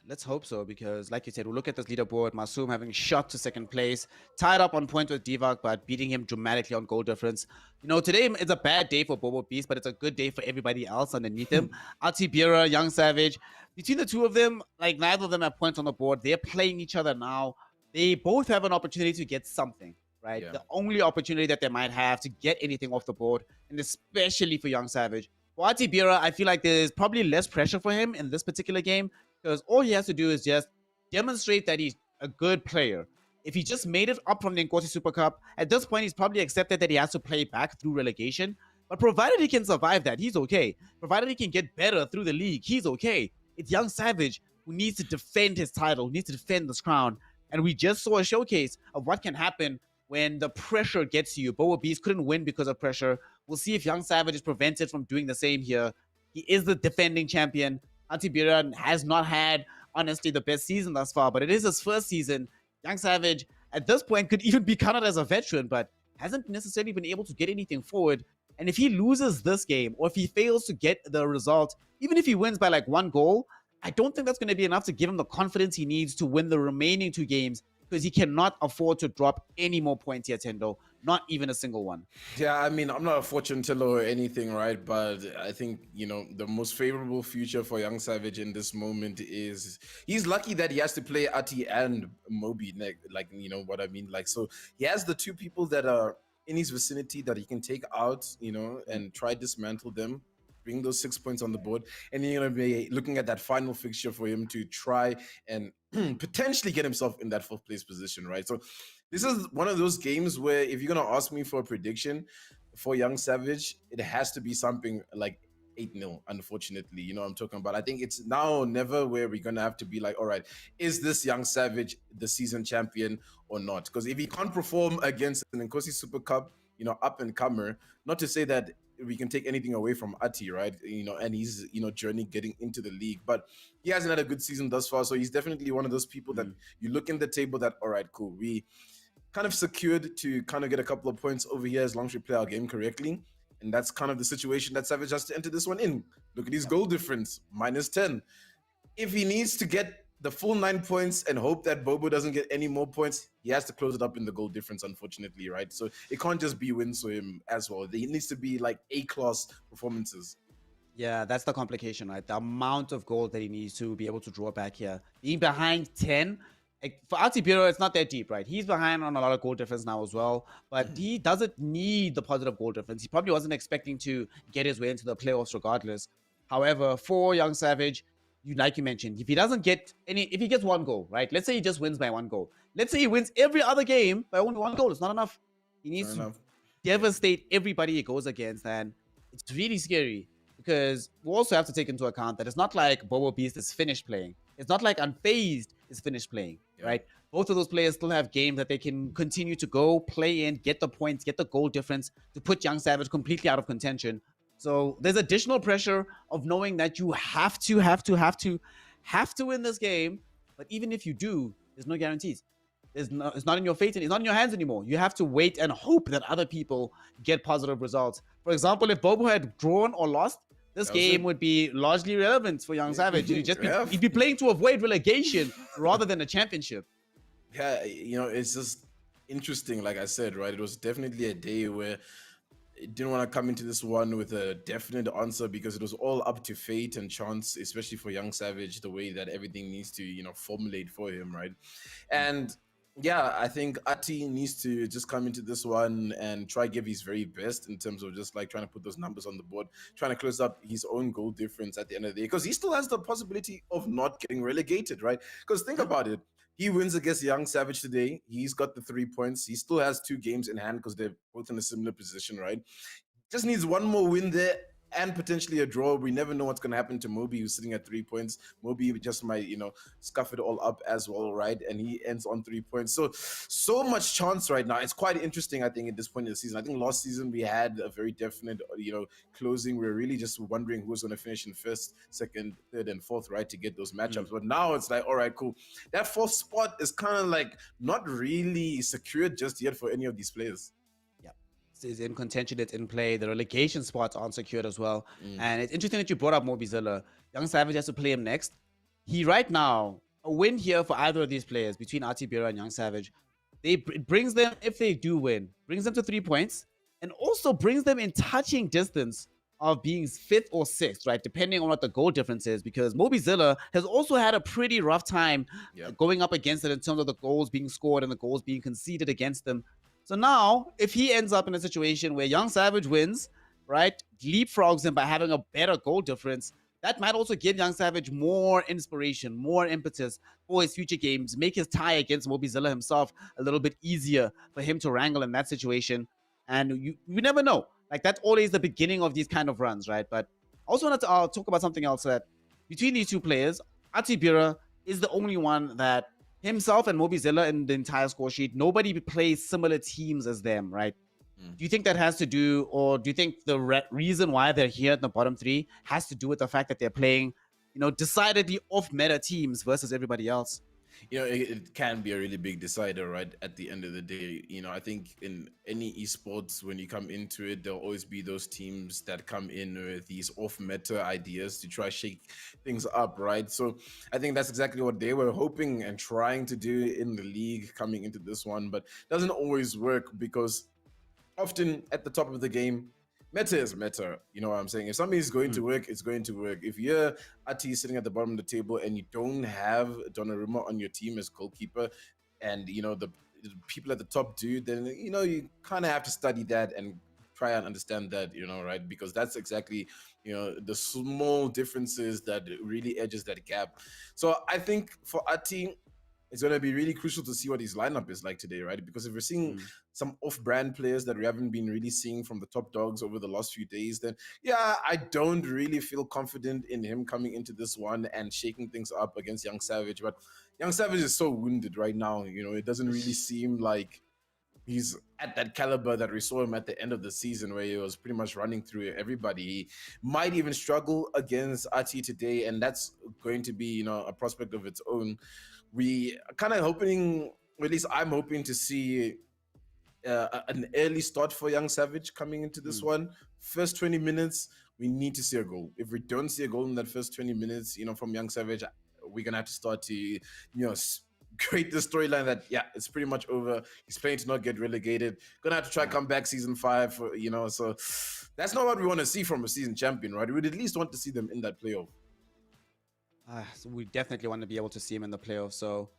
Let's hope so, because like you said, we'll look at this leaderboard. Masoom having shot to second place, tied up on point with Divac, but beating him dramatically on goal difference. You know, today is a bad day for Bobo Beast, but it's a good day for everybody else underneath him. Ati Bira, Young Savage. Between the two of them, like, neither of them have points on the board. They're playing each other now. They both have an opportunity to get something, right? Yeah. The only opportunity that they might have to get anything off the board, and especially for Young Savage. For Ati Bira, I feel like there's probably less pressure for him in this particular game, because all he has to do is just demonstrate that he's a good player. If he just made it up from the Nkosi Super Cup, at this point, he's probably accepted that he has to play back through relegation. But provided he can survive that, he's okay. Provided he can get better through the league, he's okay. It's Young Savage who needs to defend his title, who needs to defend this crown. And we just saw a showcase of what can happen when the pressure gets to you. Bobo Beast couldn't win because of pressure. We'll see if Young Savage is prevented from doing the same here. He is the defending champion. Ati Bira has not had, honestly, the best season thus far, but it is his first season. Young Savage, at this point, could even be counted as a veteran, but hasn't necessarily been able to get anything forward. And if he loses this game, or if he fails to get the result, even if he wins by like 1 goal, I don't think that's going to be enough to give him the confidence he needs to win the remaining 2 games, because he cannot afford to drop any more points here, Tendo. Not even a single one. Yeah, I mean, I'm not a fortune teller or anything, right? But I think, you know, the most favorable future for Young Savage in this moment is he's lucky that he has to play Ati and Moby, like, you know what I mean? Like, so he has the 2 people that are in his vicinity that he can take out, and try dismantle them, bring those 6 points on the board, and you're gonna be looking at that final fixture for him to try and potentially get himself in that fourth place position, right? So this is one of those games where if you're gonna ask me for a prediction for Young Savage, it has to be something like 8-0, unfortunately. You know what I'm talking about? I think it's now or never where we're gonna have to be like, all right, is this Young Savage the season champion or not? Because if he can't perform against an Nkosi Super Cup, up and comer, not to say that we can take anything away from Ati, right? And his journey getting into the league, but he hasn't had a good season thus far. So he's definitely one of those people that you look in the table that, all right, cool, we kind of secured to kind of get a couple of points over here as long as we play our game correctly. And that's kind of the situation that Savage has to enter this one in. Look at his goal difference, -10. If he needs to get the full 9 points and hope that Bobo doesn't get any more points, he has to close it up in the goal difference, unfortunately, right? So it can't just be wins for him as well. It needs to be like A-class performances. Yeah, that's the complication, right? The amount of goals that he needs to be able to draw back here. Being behind 10, for Altibiro, it's not that deep, right? He's behind on a lot of goal difference now as well, but he doesn't need the positive goal difference. He probably wasn't expecting to get his way into the playoffs regardless. However, for Young Savage, like you mentioned, if he doesn't get if he gets one goal, right? Let's say he just wins by one goal. Let's say he wins every other game by only one goal. It's not enough. He needs to devastate everybody he goes against, and it's really scary. Because we also have to take into account that it's not like Bobo Beast is finished playing. It's not like Unfazed is finished playing, right? Both of those players still have games that they can continue to go play in, get the points, get the goal difference to put Young Savage completely out of contention. So there's additional pressure of knowing that you have to win this game. But even if you do, there's no guarantees. It's not in your fate and it's not in your hands anymore. You have to wait and hope that other people get positive results. For example, if Bobo had drawn or lost, this game would be largely relevant for Young Savage. He'd be playing to avoid relegation rather than a championship. Yeah, it's just interesting. Like I said, right? It was definitely a day where it didn't want to come into this one with a definite answer because it was all up to fate and chance, especially for Young Savage, the way that everything needs to, formulate for him, right? And yeah, I think Ati needs to just come into this one and try give his very best in terms of just like trying to put those numbers on the board, trying to close up his own goal difference at the end of the day, because he still has the possibility of not getting relegated, right? Because think about it. He wins against Young Savage today. He's got the 3 points. He still has 2 games in hand because they're both in a similar position, right? Just needs one more win there and potentially a draw. We never know what's going to happen to Moby, who's sitting at 3 points. Moby just might, scuff it all up as well, right? And he ends on 3 points. So much chance right now. It's quite interesting, I think, at this point in the season. I think last season we had a very definite, closing. We were really just wondering who's going to finish in first, second, third, and fourth, right, to get those matchups. But now it's like, all right, cool. That fourth spot is kind of like not really secured just yet for any of these players. Is in contention, it's in play. The relegation spots aren't secured as well. And it's interesting that you brought up Mobizilla. Young Savage has to play him next. He right now, a win here for either of these players between Atibira and Young Savage, it brings them, if they do win, brings them to 3 points and also brings them in touching distance of being 5th or 6th, right? Depending on what the goal difference is, because Mobizilla has also had a pretty rough time going up against it in terms of the goals being scored and the goals being conceded against them. So now, if he ends up in a situation where Young Savage wins, right, leapfrogs him by having a better goal difference, that might also give Young Savage more inspiration, more impetus for his future games, make his tie against Mobizilla himself a little bit easier for him to wrangle in that situation. And you never know. Like, that's always the beginning of these kind of runs, right? But I also wanted to talk about something else, that between these two players, Atibira is the only one that himself and Mobizilla in the entire score sheet, nobody plays similar teams as them, right? Do you think that has to do, or do you think the reason why they're here in the bottom 3 has to do with the fact that they're playing, decidedly off-meta teams versus everybody else? It can be a really big decider, right? At the end of the day, I think in any esports, when you come into it, there'll always be those teams that come in with these off-meta ideas to try shake things up, right? So I think that's exactly what they were hoping and trying to do in the league coming into this one, but doesn't always work because often at the top of the game, meta is meta. You know what I'm saying? If something is going to work, it's going to work. If you're Ati sitting at the bottom of the table and you don't have Donnarumma on your team as goalkeeper, and people at the top do, then you kind of have to study that and try and understand that, right? Because that's exactly the small differences that really edges that gap. So I think for Ati, it's going to be really crucial to see what his lineup is like today, right? Because if we're seeing Mm, some off-brand players that we haven't been really seeing from the top dogs over the last few days, then yeah, I don't really feel confident in him coming into this one and shaking things up against Young Savage. But Young Savage is so wounded right now. It doesn't really seem like he's at that caliber that we saw him at the end of the season, where he was pretty much running through everybody. He might even struggle against Ati today, and that's going to be a prospect of its own. We are kind of hoping, or at least I'm hoping, to see an early start for Young Savage coming into this mm. one. First 20 minutes, we need to see a goal. If we don't see a goal in that first 20 minutes, from Young Savage, we're gonna have to start to, create the storyline that it's pretty much over. He's playing to not get relegated. Gonna have to try Yeah. come back season 5 for, so that's not what we want to see from a season champion, right? We'd at least want to see them in that playoff. So we definitely want to be able to see him in the playoffs. So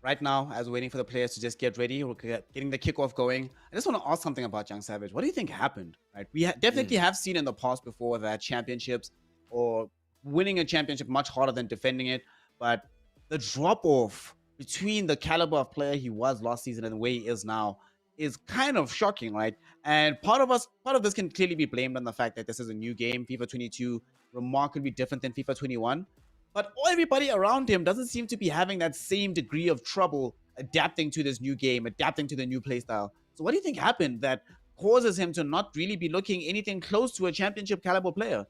right now, as we're waiting for the players to just get ready, we're getting the kickoff going. I just want to ask something about Young Savage. What do you think happened? Right, we definitely have seen in the past before that championships or winning a championship much harder than defending it, but the drop off between the caliber of player he was last season and where he is now is kind of shocking, right? And part of this can clearly be blamed on the fact that this is a new game, FIFA 22, remarkably different than FIFA 21. But everybody around him doesn't seem to be having that same degree of trouble adapting to this new game, adapting to the new playstyle. So, what do you think happened that causes him to not really be looking anything close to a championship caliber player?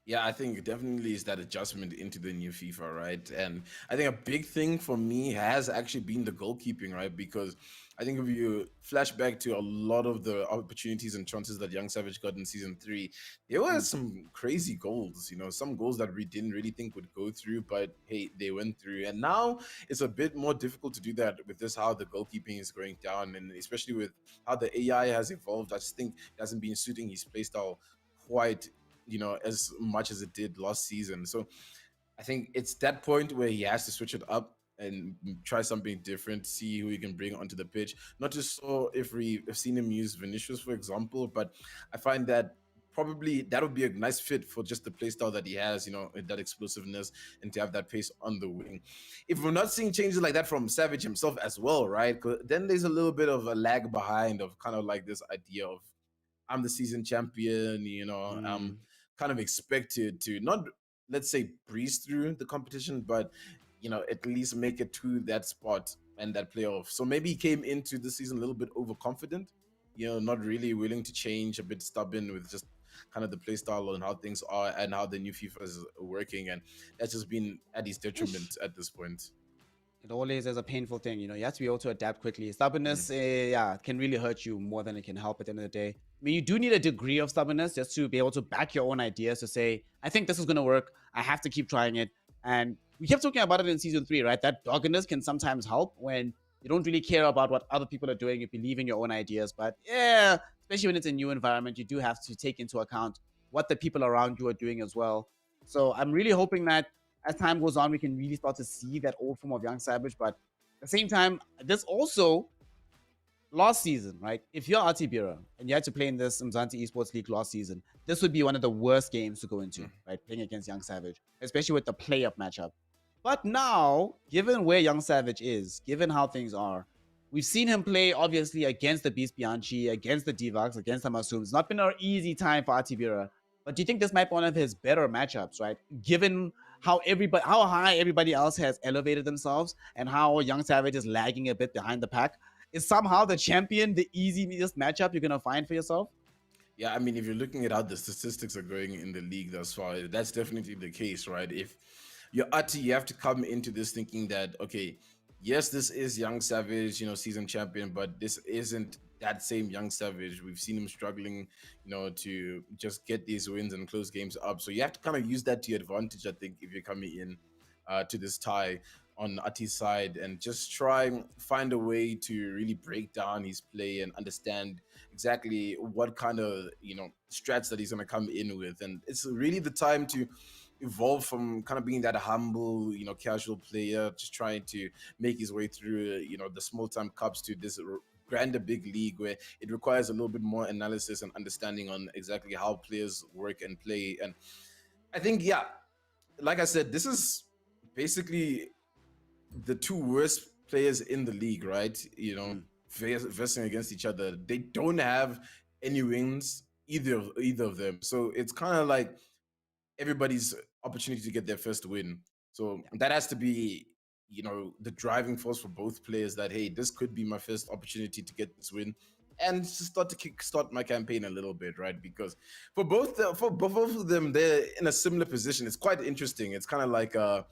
Yeah, I think it definitely is that adjustment into the new FIFA, right? And I think a big thing for me has actually been the goalkeeping, right? Because I think if you flash back to a lot of the opportunities and chances that Young Savage got in season 3, there were Mm, some crazy goals, some goals that we didn't really think would go through, but hey, they went through. And now it's a bit more difficult to do that with this, how the goalkeeping is going down, and especially with how the AI has evolved. I just think it hasn't been suiting his playstyle quite as much as it did last season. So I think it's that point where he has to switch it up and try something different, see who he can bring onto the pitch. Not just so if we've seen him use Vinicius, for example, but I find that probably that would be a nice fit for just the playstyle that he has, that explosiveness and to have that pace on the wing. If we're not seeing changes like that from Savage himself as well, right? 'Cause then there's a little bit of a lag behind of kind of like this idea of I'm the season champion, I'm mm. kind of expected to not, let's say, breeze through the competition, but at least make it to that spot and that playoff. So maybe he came into the season a little bit overconfident, not really willing to change, a bit stubborn with just kind of the play style and how things are and how the new FIFA is working, and that's just been at his detriment at this point. It always is a painful thing, you have to be able to adapt quickly. Mm. Stubbornness, yeah, can really hurt you more than it can help at the end of the day. I mean, you do need a degree of stubbornness just to be able to back your own ideas to say, I think this is going to work. I have to keep trying it. And we kept talking about it in season 3, right? That doggedness can sometimes help when you don't really care about what other people are doing. You believe in your own ideas. But yeah, especially when it's a new environment, you do have to take into account what the people around you are doing as well. So I'm really hoping that as time goes on, we can really start to see that old form of Young Savage. But at the same time, there's also last season, right? If you're Atibira and you had to play in this Umzansi Esports League last season, this would be one of the worst games to go into, Mm. right? Playing against Young Savage, especially with the play-up matchup. But now, given where Young Savage is, given how things are, we've seen him play obviously against the Beast Bianchi, against the Divox, against the Masoom. It's not been an easy time for Atibira. But do you think this might be one of his better matchups, right? Given how high everybody else has elevated themselves and how Young Savage is lagging a bit behind the pack, is somehow the champion the easiest matchup you're gonna find for yourself? Yeah, I mean, if you're looking at how the statistics are going in the league thus far, that's definitely the case, right? If you're Ati, you have to come into this thinking that, okay, yes, this is Young Savage, season champion, but this isn't that same Young Savage. We've seen him struggling, to just get these wins and close games up. So you have to kind of use that to your advantage, I think, if you're coming in to this tie on Ati's side and just try and find a way to really break down his play and understand exactly what kind of strats that he's going to come in with. And it's really the time to evolved from kind of being that humble, casual player, just trying to make his way through, the small time cups to this grander big league where it requires a little bit more analysis and understanding on exactly how players work and play. And I think, yeah, like I said, this is basically the two worst players in the league, right? Versing against each other. They don't have any wins, either of them. So it's kind of like everybody's opportunity to get their first win. So that has to be, the driving force for both players that, hey, this could be my first opportunity to get this win and to start to kickstart my campaign a little bit, right? Because for both of them, they're in a similar position. It's quite interesting. It's kind of like a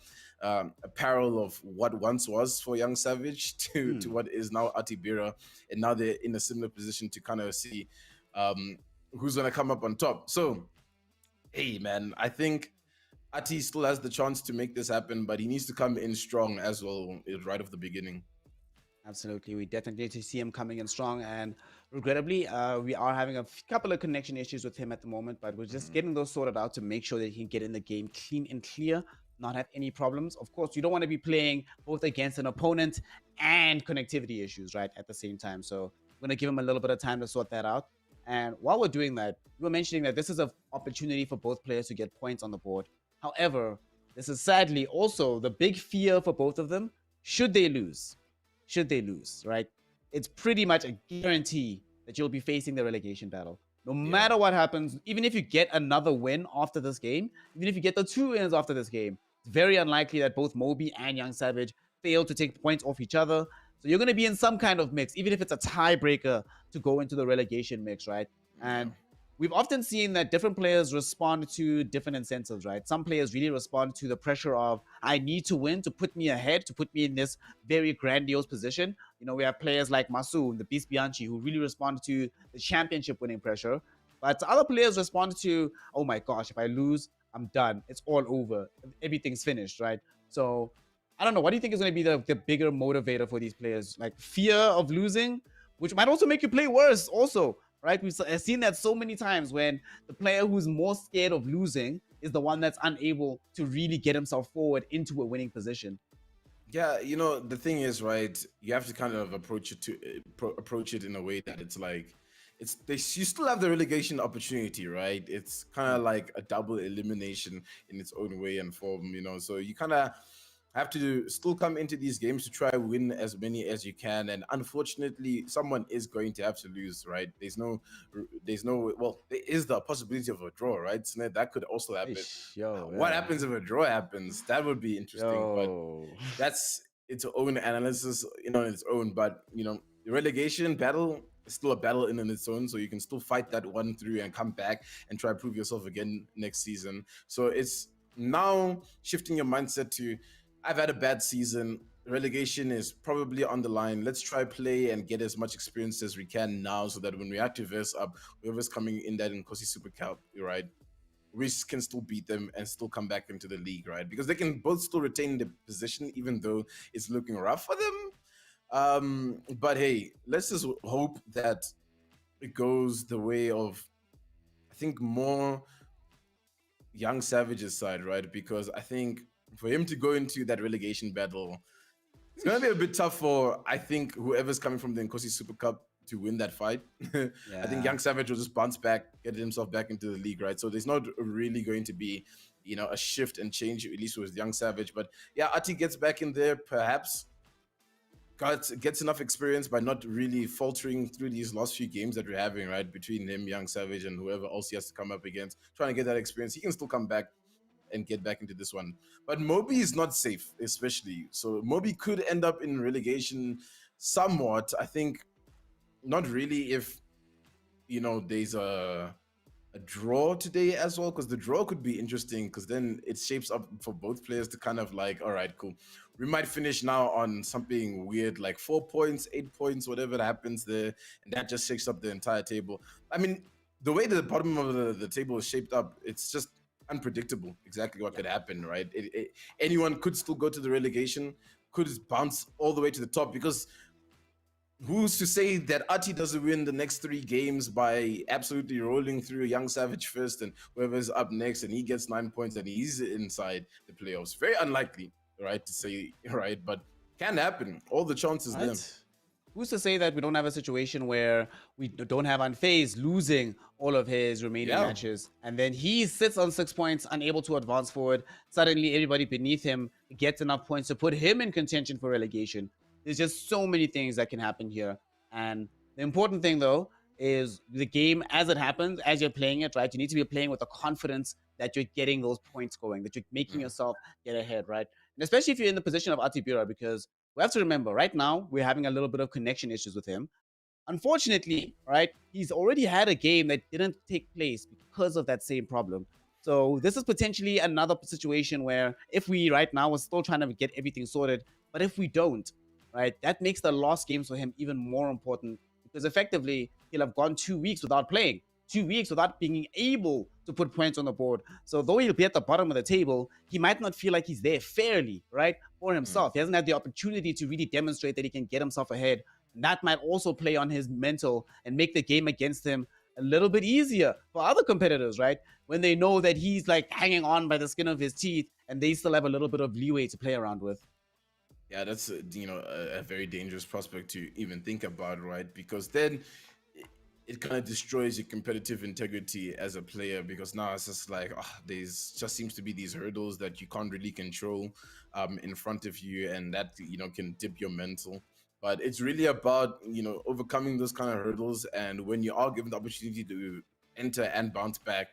parallel of what once was for Young Savage to what is now Atibira, and now they're in a similar position to kind of see who's gonna come up on top. So, hey, man, I think Ati still has the chance to make this happen, but he needs to come in strong as well right off the beginning. Absolutely. We definitely need to see him coming in strong. And regrettably, we are having a couple of connection issues with him at the moment, but we're just getting those sorted out to make sure that he can get in the game clean and clear, not have any problems. Of course, you don't want to be playing both against an opponent and connectivity issues, right, at the same time. So we're going to give him a little bit of time to sort that out. And while we're doing that, we were mentioning that this is an opportunity for both players to get points on the board. However, this is sadly also the big fear for both of them should they lose. Right? It's pretty much a guarantee that you'll be facing the relegation battle. No matter what happens, even if you get another win after this game, even if you get the 2 wins after this game, it's very unlikely that both Moby and Young Savage fail to take points off each other. So you're going to be in some kind of mix, even if it's a tiebreaker to go into the relegation mix, right? And we've often seen that different players respond to different incentives, right? Some players really respond to the pressure of, I need to win to put me ahead, to put me in this very grandiose position. We have players like Masoom, the Beast Bianchi, who really respond to the championship winning pressure. But other players respond to, oh my gosh, if I lose, I'm done. It's all over. Everything's finished, right? So I don't know. What do you think is going to be the bigger motivator for these players? Like fear of losing, which might also make you play worse also, right? We've seen that so many times when the player who's more scared of losing is the one that's unable to really get himself forward into a winning position. Yeah, the thing is, right, you have to kind of approach it in a way that it's like you still have the relegation opportunity, right? It's kind of like a double elimination in its own way and form, so you kind of have to still come into these games to try win as many as you can, and unfortunately someone is going to have to lose, right? Well, there is the possibility of a draw, right? So that could also happen. What happens if a draw happens? That would be interesting, but that's its own analysis in its own. But the relegation battle is still a battle in its own, so you can still fight that one through and come back and try to prove yourself again next season. So it's now shifting your mindset to, I've had a bad season. Relegation is probably on the line. Let's try play and get as much experience as we can now, so that when we have to verse up, whoever's coming in that Nkosi Super Cup, right, we can still beat them and still come back into the league, right? Because they can both still retain the position, even though it's looking rough for them. But hey, let's just hope that it goes the way of, I think, more Young Savage's side, right? Because I think for him to go into that relegation battle, it's going to be a bit tough for, I think, whoever's coming from the Nkosi Super Cup to win that fight. I think Young Savage will just bounce back, get himself back into the league, right? So there's not really going to be, a shift and change, at least with Young Savage. But yeah, Ati gets back in there, perhaps gets enough experience by not really faltering through these last few games that we're having, right? Between him, Young Savage, and whoever else he has to come up against, trying to get that experience. He can still come back and get back into this one. But Moby is not safe, especially. So Moby could end up in relegation somewhat. I think not really if, there's a draw today as well, because the draw could be interesting, because then it shapes up for both players to kind of like, all right, cool. We might finish now on something weird like 4 points, 8 points, whatever that happens there, and that just shakes up the entire table. I mean, the way the bottom of the table is shaped up, it's just unpredictable exactly what could happen, right? Anyone could still go to the relegation, could bounce all the way to the top, because who's to say that Ati doesn't win the next 3 games by absolutely rolling through Young Savage first and whoever's up next, and he gets 9 points and he's inside the playoffs? Very unlikely, right? To say, right, but can happen. All the chances there. Right? Who's to say that we don't have a situation where we don't have Unfazed losing all of his remaining Yeah. matches, and then he sits on 6 points, unable to advance forward. Suddenly, everybody beneath him gets enough points to put him in contention for relegation. There's just so many things that can happen here, and the important thing though is the game as it happens, as you're playing it, right? You need to be playing with the confidence that you're getting those points going, that you're making yourself get ahead, right? And especially if you're in the position of Atibira, because we have to remember right now we're having a little bit of connection issues with him. Unfortunately, right, he's already had a game that didn't take place because of that same problem. So this is potentially another situation where if we right now we're still trying to get everything sorted, but if we don't, right, that makes the lost games for him even more important because effectively he'll have gone 2 weeks without playing, 2 weeks without being able to put points on the board. So though he'll be at the bottom of the table, he might not feel like he's there fairly, right, for himself. He hasn't had the opportunity to really demonstrate that he can get himself ahead. And that might also play on his mental and make the game against him a little bit easier for other competitors, right? When they know that he's like hanging on by the skin of his teeth and they still have a little bit of leeway to play around with. Yeah, that's a very dangerous prospect to even think about, right? Because then it kind of destroys your competitive integrity as a player, because now it's just like there's just seems to be these hurdles that you can't really control in front of you, and that can dip your mental. But it's really about overcoming those kind of hurdles, and when you are given the opportunity to enter and bounce back,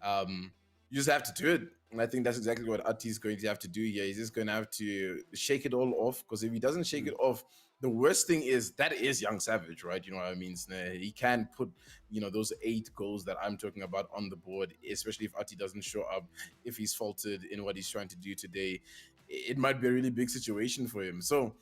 you just have to do it. And I think that's exactly what Ati is going to have to do here. He's just going to have to shake it all off, because if he doesn't shake it off, the worst thing is that is Young Savage, right? You know what I mean? He can put, those 8 goals that I'm talking about on the board, especially if Ati doesn't show up, if he's faltered in what he's trying to do today. It might be a really big situation for him. So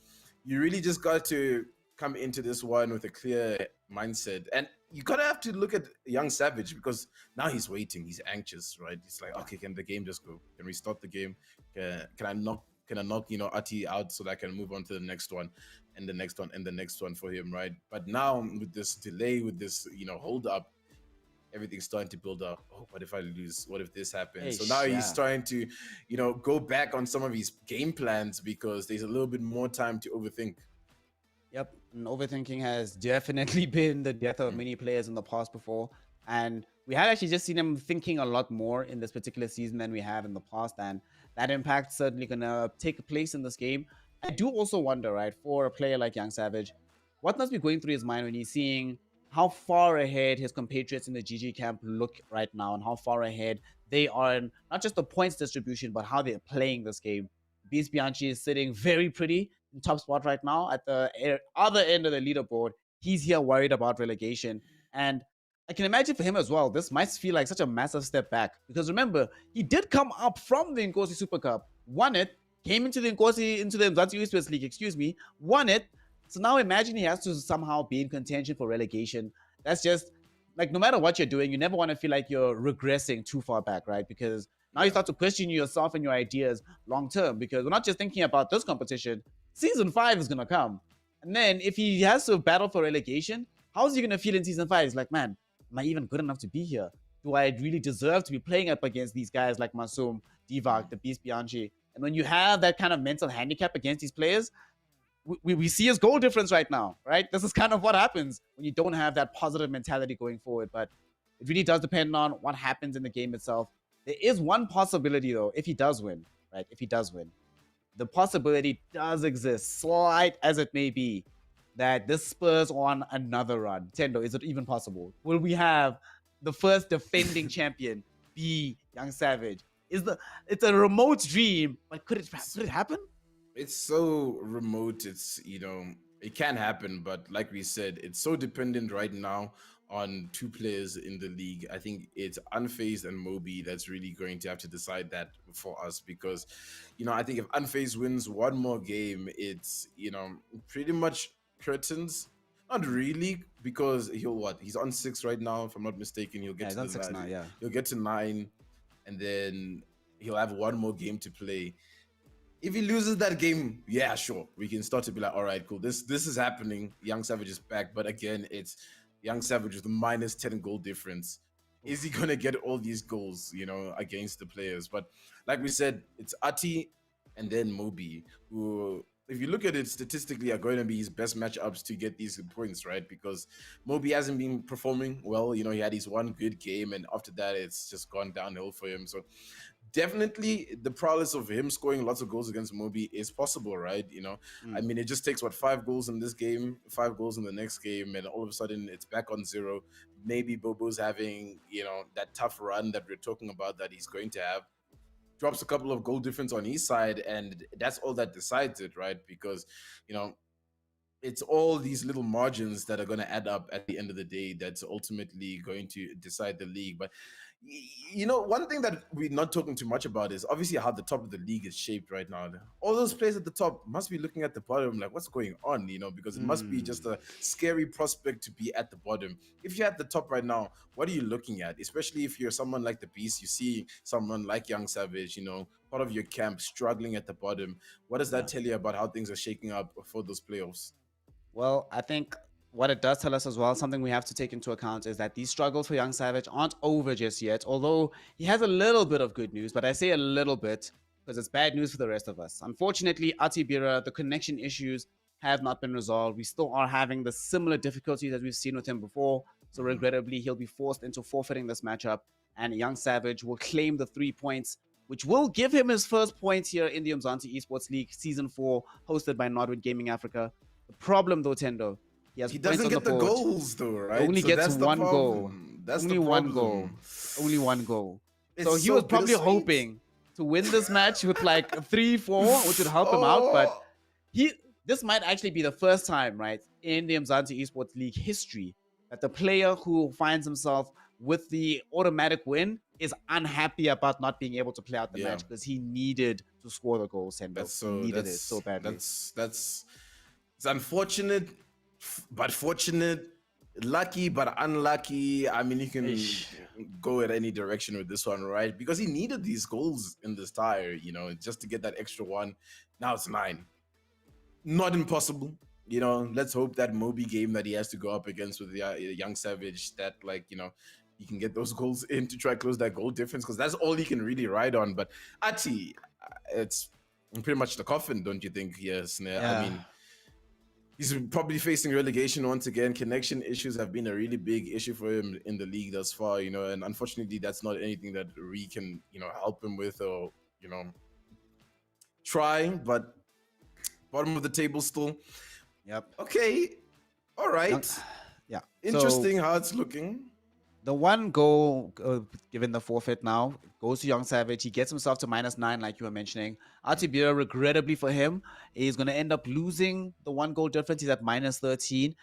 you really just got to come into this one with a clear mindset. And you gotta have to look at Young Savage, because now he's waiting, he's anxious, right? He's like, okay, can the game just go? Can we start the game? Can I knock Ati out so that I can move on to the next one and the next one and the next one for him, right? But now with this delay, with this hold up, everything's starting to build up. Oh, what if I lose? What if this happens? So now he's trying to go back on some of his game plans, because there's a little bit more time to overthink. Yep, and overthinking has definitely been the death of many players in the past before. And we have actually just seen him thinking a lot more in this particular season than we have in the past. And that impact certainly going to take place in this game. I do also wonder, right, for a player like Young Savage, what must be going through his mind when he's seeing how far ahead his compatriots in the GG camp look right now, and how far ahead they are in not just the points distribution, but how they're playing this game. Beast Bianchi is sitting very pretty in top spot right now at the other end of the leaderboard. He's here worried about relegation. And I can imagine for him as well, this might feel like such a massive step back. Because remember, he did come up from the Nkosi Super Cup, won it, came into the Umzansi Esports League, won it. So now imagine he has to somehow be in contention for relegation. That's just like, no matter what you're doing, you never want to feel like you're regressing too far back, right? Because now you start to question yourself and your ideas long term, because we're not just thinking about this competition. Season 5 is going to come. And then if he has to battle for relegation, how's he going to feel in season 5? He's like, man, am I even good enough to be here? Do I really deserve to be playing up against these guys like Masoom, Divac, the Beast Bianchi? And when you have that kind of mental handicap against these players, we see his goal difference right now, right? This is kind of what happens when you don't have that positive mentality going forward. But it really does depend on what happens in the game itself. There is one possibility, though, if he does win, right? If he does win, the possibility does exist, slight as it may be, that this spurs on another run. Tendo, is it even possible? Will we have the first defending champion be Young Savage? It's a remote dream, but could it happen? It's so remote. It's it can happen, but like we said, it's so dependent right now on 2 players in the league. I think it's Unfazed and Moby that's really going to have to decide that for us, because I think if Unfazed wins one more game, it's pretty much curtains. Not really, because he's on 6 right now, if I'm not mistaken. He'll get to 6 now, he'll get to 9, and then he'll have one more game to play. If he loses that game, yeah, sure, we can start to be like, all right, cool. This is happening. Young Savage is back, but again, it's Young Savage with a -10 goal difference. Is he Oof. gonna get all these goals, against the players? But like we said, it's Ati and then Moby, who, if you look at it statistically, are going to be his best matchups to get these points, right? Because Moby hasn't been performing well. He had his one good game, and after that, it's just gone downhill for him. So definitely the prowess of him scoring lots of goals against Moby is possible, right? I Mm. mean, it just takes 5 goals in this game, 5 goals in the next game, and all of a sudden it's back on zero. Maybe Bobo's having, that tough run that we're talking about that he's going to have. Drops a couple of goal difference on his side, and that's all that decides it, right? Because, you know, it's all these little margins that are going to add up at the end of the day that's ultimately going to decide the league. But one thing that we're not talking too much about is obviously how the top of the league is shaped right now. All those players at the top must be looking at the bottom like, what's going on? Because it must be just Mm. a scary prospect to be at the bottom. If you're at the top right now, what are you looking at? Especially if you're someone like the Beast, you see someone like Young Savage, part of your camp struggling at the bottom. What does that Yeah. tell you about how things are shaking up for those playoffs? Well, I think what it does tell us as well, something we have to take into account is that these struggles for Young Savage aren't over just yet. Although he has a little bit of good news, but I say a little bit because it's bad news for the rest of us. Unfortunately, Atibira, the connection issues have not been resolved. We still are having the similar difficulties as we've seen with him before. So Mhm. regrettably, he'll be forced into forfeiting this matchup, and Young Savage will claim the 3 points, which will give him his first points here in the Umzansi Esports League Season 4, hosted by Nodwood Gaming Africa. The problem, though, Tendo, he has He points doesn't on the get the board. goals though, He right? only So gets that's the one goal. problem. That's the Only one goal. problem. Only one goal. It's So he so was probably bittersweet. hoping to win this match with like a 3-4, which would help him out. But Oh, he this might actually be the first time, right, in the Mzansi Esports League history that the player who finds himself with the automatic win is unhappy about not being able to play out the yeah. match because he needed to score the goal, Sendo. That's He so. needed it so That's badly. that's that's. It's unfortunate, but fortunate. Lucky but unlucky. I mean, you can Ish. go at any direction with this one, right? Because he needed these goals in this tire, just to get that extra one. Now it's 9. Not impossible. Let's hope that Moby game that he has to go up against with the Young Savage, that he can get those goals in to try to close that goal difference, because that's all he can really ride on. But Ati, it's pretty much the coffin, don't you think? Yes. I Yeah. mean, he's probably facing relegation once again. Connection issues have been a really big issue for him in the league thus far, and unfortunately, that's not anything that we can, help him with or, try. But bottom of the table still. Yep. Okay. All Young, right. yeah. So Interesting how it's looking. the one goal given the forfeit now goes to Young Savage. He gets himself to -9, like you were mentioning. Atibira, regrettably for him, is going to end up losing the one goal difference. He's at -13.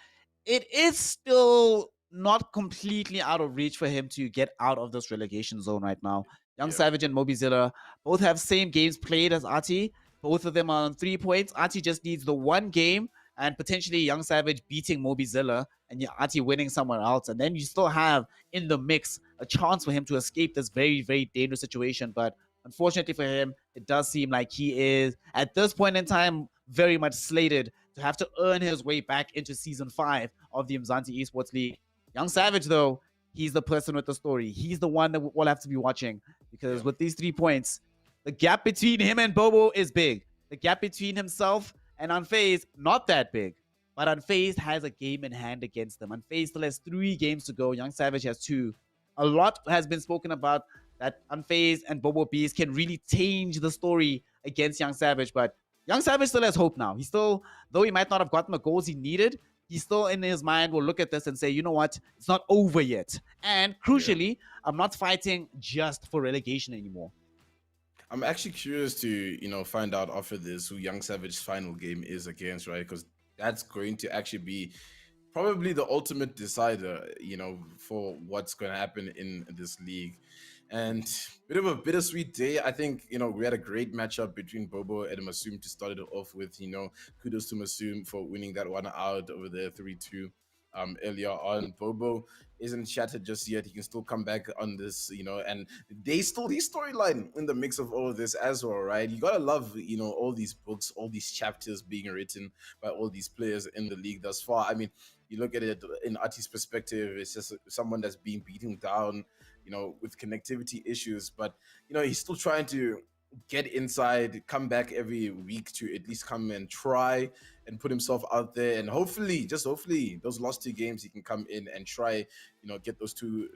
It is still not completely out of reach for him to get out of this relegation zone right now. Young Yeah. Savage and Mobizilla both have same games played as Ati. Both of them are on 3 points. Ati just needs the one game and potentially Young Savage beating Mobizilla and Ati winning somewhere else. And then you still have in the mix a chance for him to escape this very, very dangerous situation. But unfortunately for him, it does seem like he is, at this point in time, very much slated to have to earn his way back into season 5 of the Umzansi Esports League. Young Savage, though, he's the person with the story. He's the one that we'll have to be watching because Yeah. with these 3 points, the gap between him and Bobo is big. The gap between himself and Unfazed, not that big. But Unfazed has a game in hand against them. Unfazed still has 3 games to go. Young Savage has 2. A lot has been spoken about that Unfazed and Bobo Beast can really change the story against Young Savage. But Young Savage still has hope now. He still, though he might not have gotten the goals he needed, he still in his mind will look at this and say, you know what, it's not over yet. And Yeah. crucially, I'm not fighting just for relegation anymore. I'm actually curious to, find out after this who Young Savage's final game is against, right? Because that's going to actually be probably the ultimate decider, for what's going to happen in this league. And bit of a bittersweet day. I think, we had a great matchup between Bobo and Masoom to start it off with, kudos to Masoom for winning that one out over there 3-2. earlier on. Bobo isn't shattered just yet. He can still come back on this, and they still his storyline in the mix of all of this as well, right? You gotta love, all these books, all these chapters being written by all these players in the league thus far. I mean, you look at it in Ati's perspective, it's just someone that's being beaten down, with connectivity issues, but he's still trying to get inside, come back every week to at least come and try and put himself out there, and hopefully, just hopefully, those last 2 games he can come in and try, get those two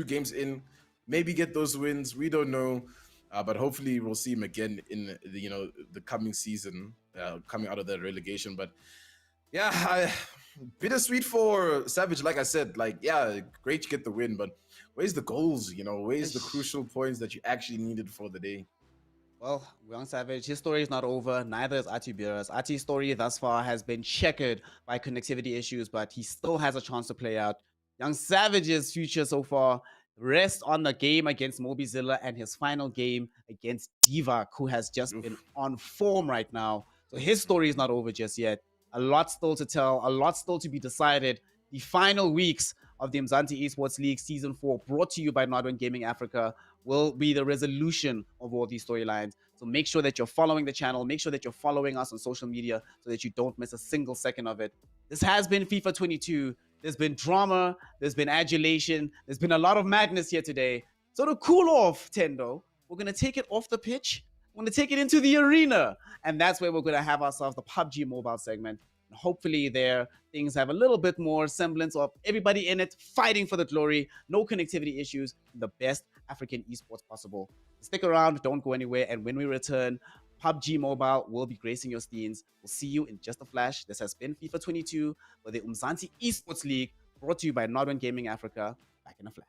games in, maybe get those wins. We don't know, but hopefully we'll see him again in the coming season, coming out of the relegation. But yeah, bittersweet for Savage. Like I said, yeah, great to get the win, but where's the goals? Where's the crucial points that you actually needed for the day? Well, Young Savage, his story is not over. Neither is Ati Bira's. Ati's story thus far has been checkered by connectivity issues, but he still has a chance to play out. Young Savage's future so far rests on the game against Mobizilla and his final game against Divac, who has just been on form right now. So his story is not over just yet. A lot still to tell, a lot still to be decided. The final weeks of the Umzansi Esports League Season 4, brought to you by Nodwen Gaming Africa, will be the resolution of all these storylines. So make sure that you're following the channel. Make sure that you're following us on social media so that you don't miss a single second of it. This has been FIFA 22. There's been drama. There's been adulation. There's been a lot of madness here today. So to cool off, Tendo, we're going to take it off the pitch. We're going to take it into the arena. And that's where we're going to have ourselves the PUBG mobile segment. And hopefully there, things have a little bit more semblance of everybody in it fighting for the glory, no connectivity issues, the best African esports possible. Stick around, don't go anywhere, and when we return, PUBG Mobile will be gracing your screens. We'll see you in just a flash. This has been FIFA 22 for the Umzansi Esports League, brought to you by Nodwen Gaming Africa. Back in a flash.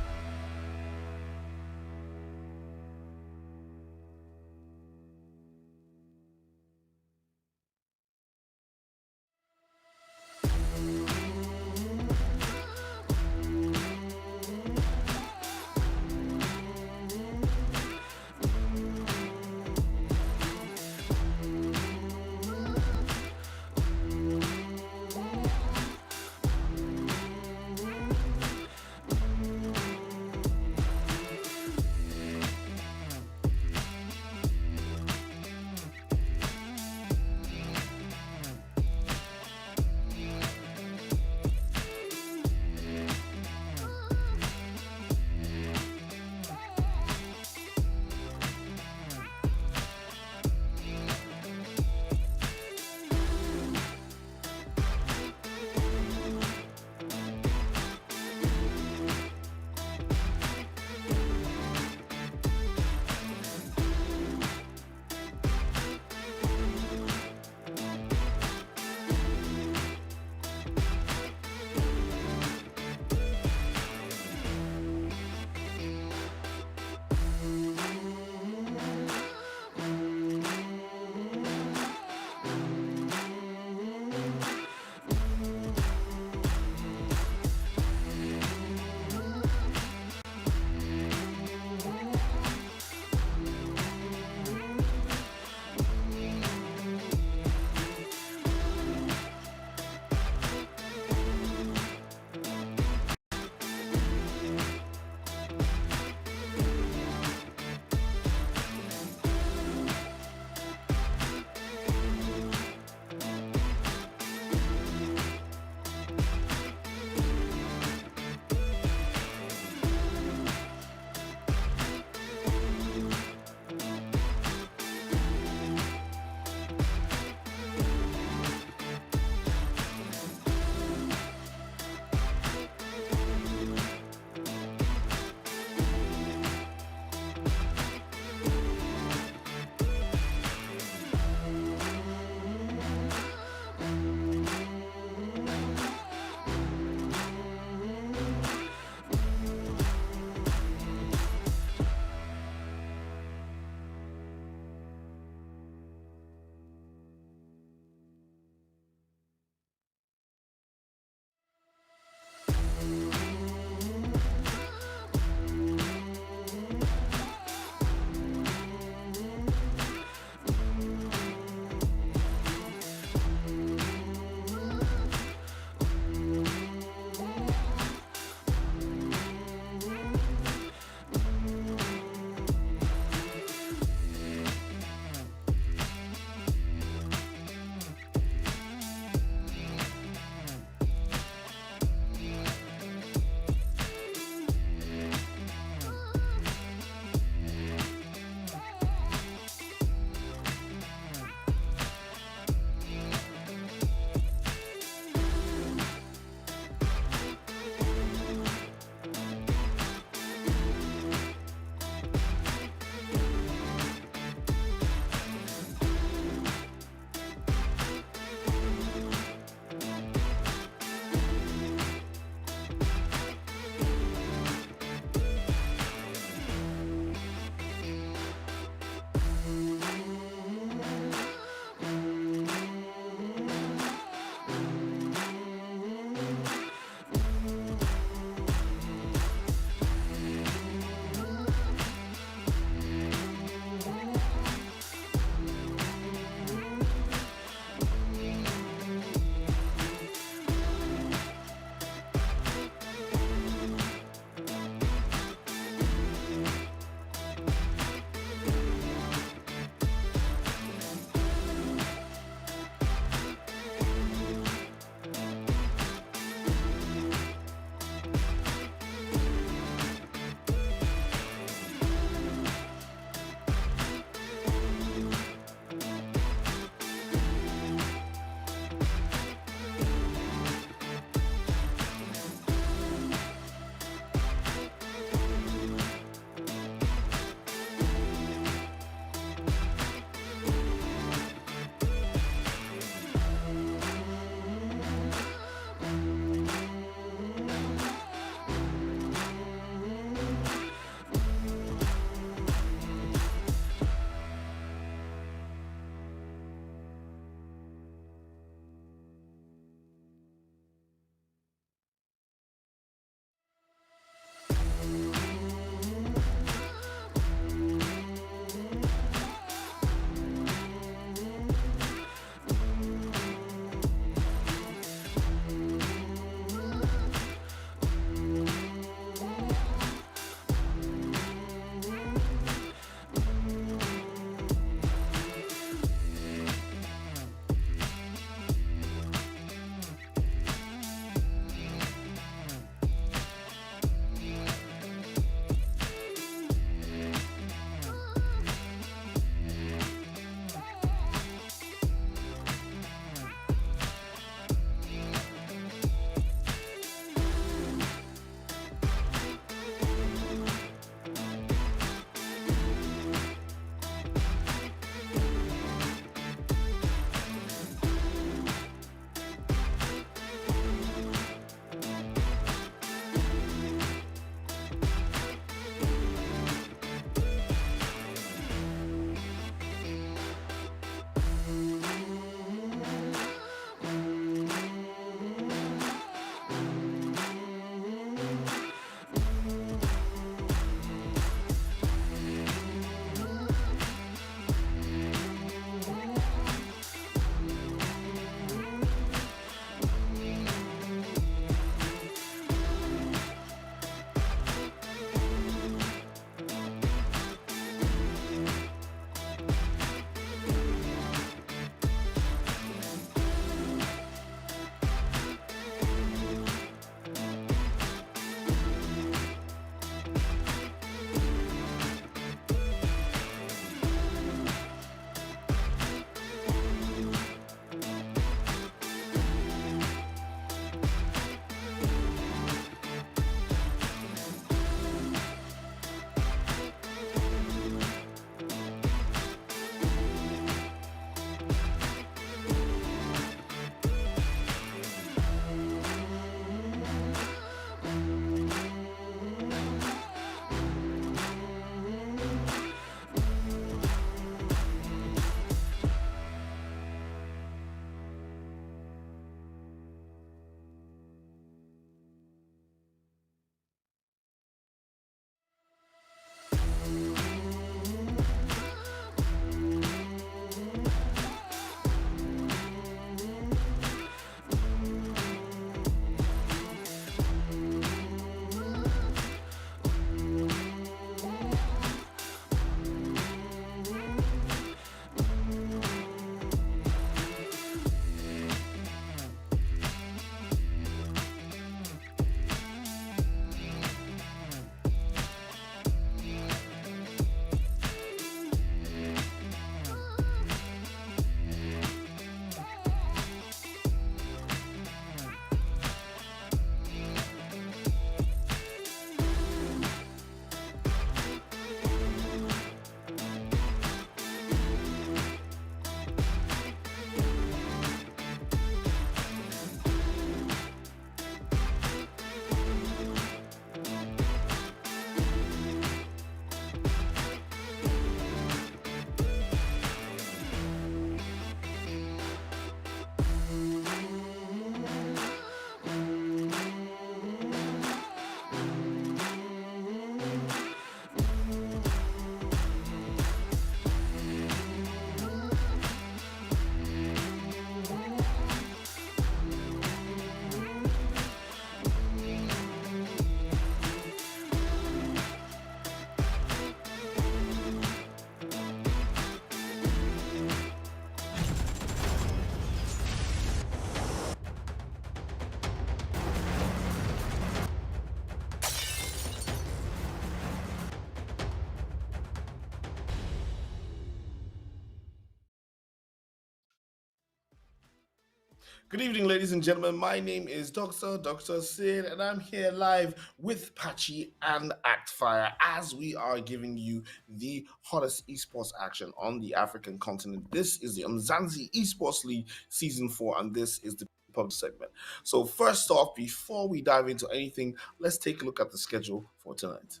Good evening, ladies and gentlemen. My name is Dr. Sid, and I'm here live with Patchy and Actfire as we are giving you the hottest esports action on the African continent. This is the Umzansi Esports League Season 4, and this is the PUBG segment. So, first off, before we dive into anything, let's take a look at the schedule for tonight.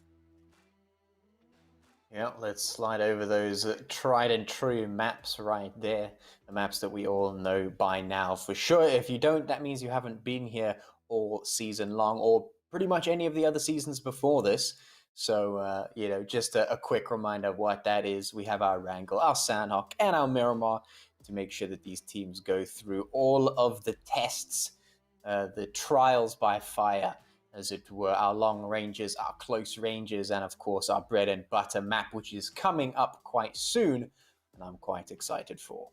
Yeah, let's slide over those tried and true maps right there. The maps that we all know by now for sure. If you don't, that means you haven't been here all season long or pretty much any of the other seasons before this. So, just a quick reminder of what that is. We have our Erangel, our Sanhok, and our Miramar to make sure that these teams go through all of the tests, the trials by fire, as it were, our long ranges, our close ranges, and of course our bread and butter map, which is coming up quite soon, and I'm quite excited for.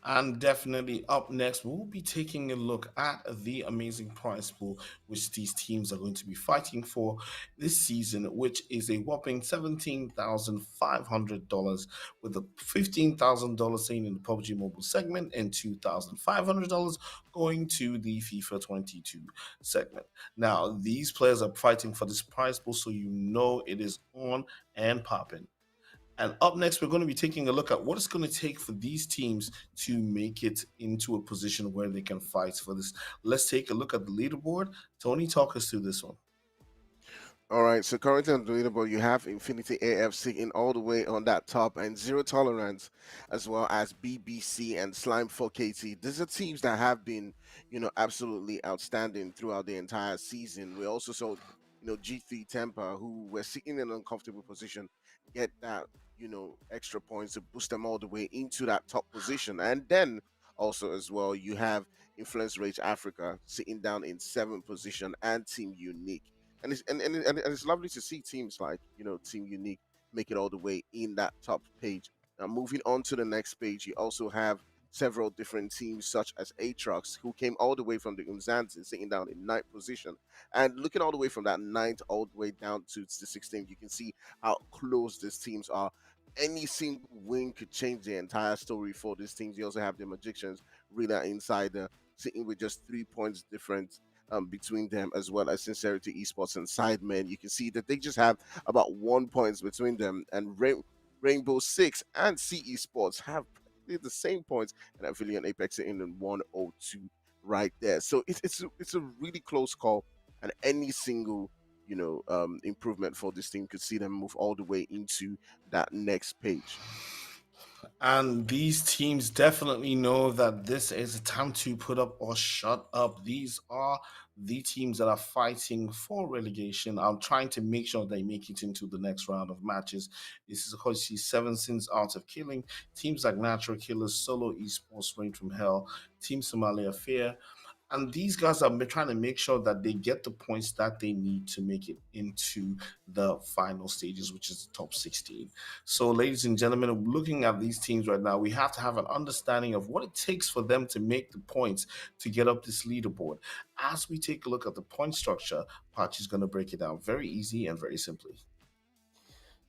And definitely up next, we'll be taking a look at the amazing prize pool which these teams are going to be fighting for this season, which is a whopping $17,500, with a $15,000 staying in the PUBG Mobile segment and $2,500 going to the FIFA 22 segment. Now, these players are fighting for this prize pool, so you know it is on and popping. And up next, we're going to be taking a look at what it's going to take for these teams to make it into a position where they can fight for this. Let's take a look at the leaderboard. Tony, talk us through this one. All right, so currently on the leaderboard, you have Infinity AFC in all the way on that top, and Zero Tolerance, as well as BBC and Slime 4KT. These are teams that have been, absolutely outstanding throughout the entire season. We also saw, G3 Temper, who were sitting in an uncomfortable position, get that, extra points to boost them all the way into that top position. And then also as well, you have Influence Rage Africa sitting down in 7th position, and Team Unique. And it's lovely to see teams like Team Unique make it all the way in that top page. Now moving on to the next page, you also have several different teams such as ATROX, who came all the way from the Umzansi, sitting down in 9th position. And looking all the way from that 9th all the way down to the 16th, you can see how close these teams are. Any single win could change the entire story for these teams. You also have the Magicians, Rila Insider, sitting with just 3 points difference between them, as well as Sincerity Esports and Sidemen. You can see that they just have about 1 point between them, and Rainbow Six and CE Sports have practically the same points, and Aphelion Apex in 102 right there. So it's a really close call, and any single improvement for this team could see them move all the way into that next page. And these teams definitely know that this is a time to put up or shut up. These are the teams that are fighting for relegation. I'm trying to make sure they make it into the next round of matches. This is, of course, 7 Sins Art of Killing. Teams like Natural Killers, Solo Esports, Rain from Hell, Team Somalia Fear. And these guys are trying to make sure that they get the points that they need to make it into the final stages, which is the top 16. So, ladies and gentlemen, looking at these teams right now, we have to have an understanding of what it takes for them to make the points to get up this leaderboard. As we take a look at the point structure, Patch is going to break it down very easy and very simply.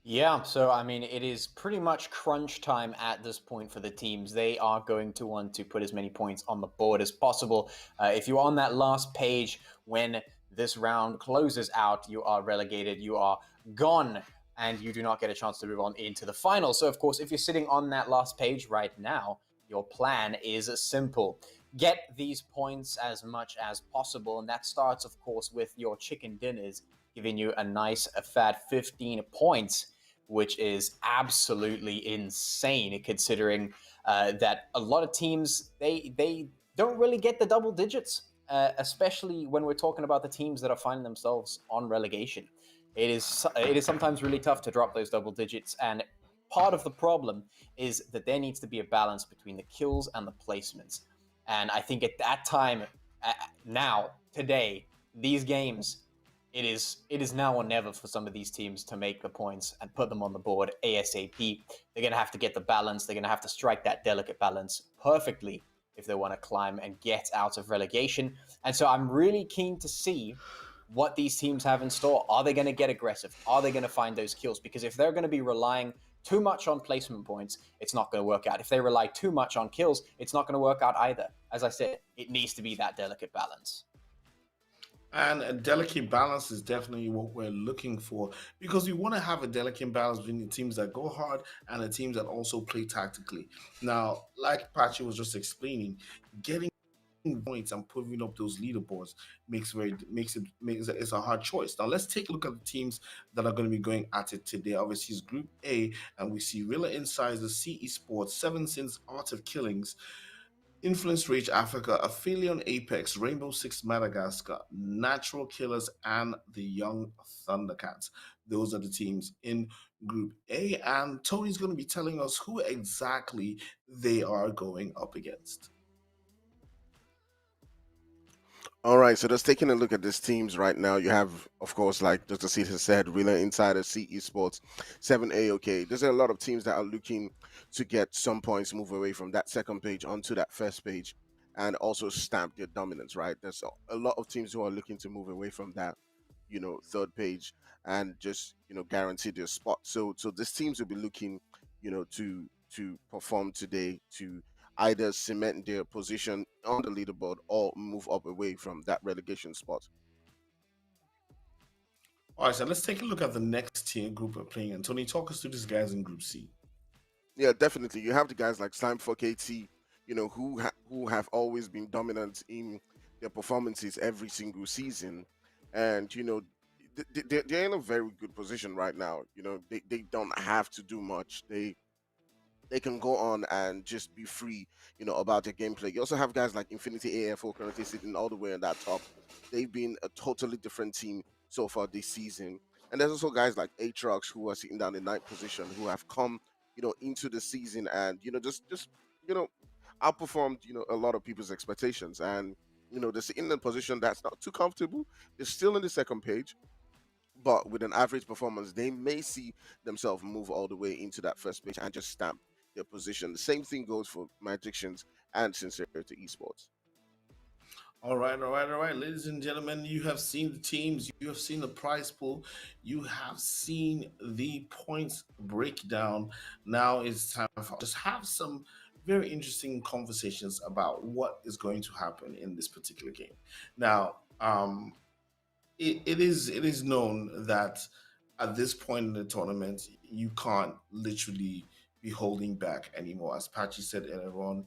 Yeah, so I mean, it is pretty much crunch time at this point for the teams. They are going to want to put as many points on the board as possible. If you're on that last page when this round closes out, you are relegated, you are gone, and you do not get a chance to move on into the final. So, of course, if you're sitting on that last page right now, your plan is simple. Get these points as much as possible, and that starts, of course, with your chicken dinners giving you a nice fat 15 points, which is absolutely insane considering that a lot of teams, they don't really get the double digits, especially when we're talking about the teams that are finding themselves on relegation. It is sometimes really tough to drop those double digits, and part of the problem is that there needs to be a balance between the kills and the placements. And I think at that time, now, today, these games, it is now or never for some of these teams to make the points and put them on the board ASAP. They're going to have to get the balance. They're going to have to strike that delicate balance perfectly if they want to climb and get out of relegation. And so I'm really keen to see what these teams have in store. Are they going to get aggressive? Are they going to find those kills? Because if they're going to be relying too much on placement points, it's not going to work out. If they rely too much on kills, it's not going to work out either. As I said, it needs to be that delicate balance. And a delicate balance is definitely what we're looking for, because we want to have a delicate balance between the teams that go hard and the teams that also play tactically. Now, like Pachi was just explaining, getting points and putting up those leaderboards makes it's a hard choice. Now let's take a look at the teams that are going to be going at it today. Obviously, it's Group A, and we see Rila Insiders, CE Sports, Seven Sins, Art of Killings, Influence Rage Africa, Aphelion Apex, Rainbow Six Madagascar, Natural Killers, and the Young Thundercats. Those are the teams in Group A, and Tony's going to be telling us who exactly they are going up against. All right, so just taking a look at these teams right now, you have, of course, like Dr. Seed has said, Rila Insider, CE Sports, 7A, okay. There's a lot of teams that are looking to get some points, move away from that second page onto that first page, and also stamp their dominance, right? There's a lot of teams who are looking to move away from that, third page and just, guarantee their spot. So these teams will be looking, to perform today, to either cement their position on the leaderboard or move up away from that relegation spot. All right, so let's take a look at the next tier group we're playing. And Tony, talk us through these guys in Group C. Yeah, definitely. You have the guys like Slime 4KT, who have always been dominant in their performances every single season, and they're in a very good position right now. They don't have to do much. They can go on and just be free, about their gameplay. You also have guys like Infinity AF currently sitting all the way on that top. They've been a totally different team so far this season. And there's also guys like ATROX who are sitting down in ninth position, who have come, into the season and, just outperformed, a lot of people's expectations. And, they're sitting in a position that's not too comfortable. They're still in the second page, but with an average performance, they may see themselves move all the way into that first page and just stamp their position. The same thing goes for Magicians and Sincerity Esports. All right. Ladies and gentlemen, you have seen the teams, you have seen the prize pool, you have seen the points breakdown. Now it's time for just have some very interesting conversations about what is going to happen in this particular game. Now, it is known that at this point in the tournament, you can't literally be holding back anymore. As Patchy said earlier on,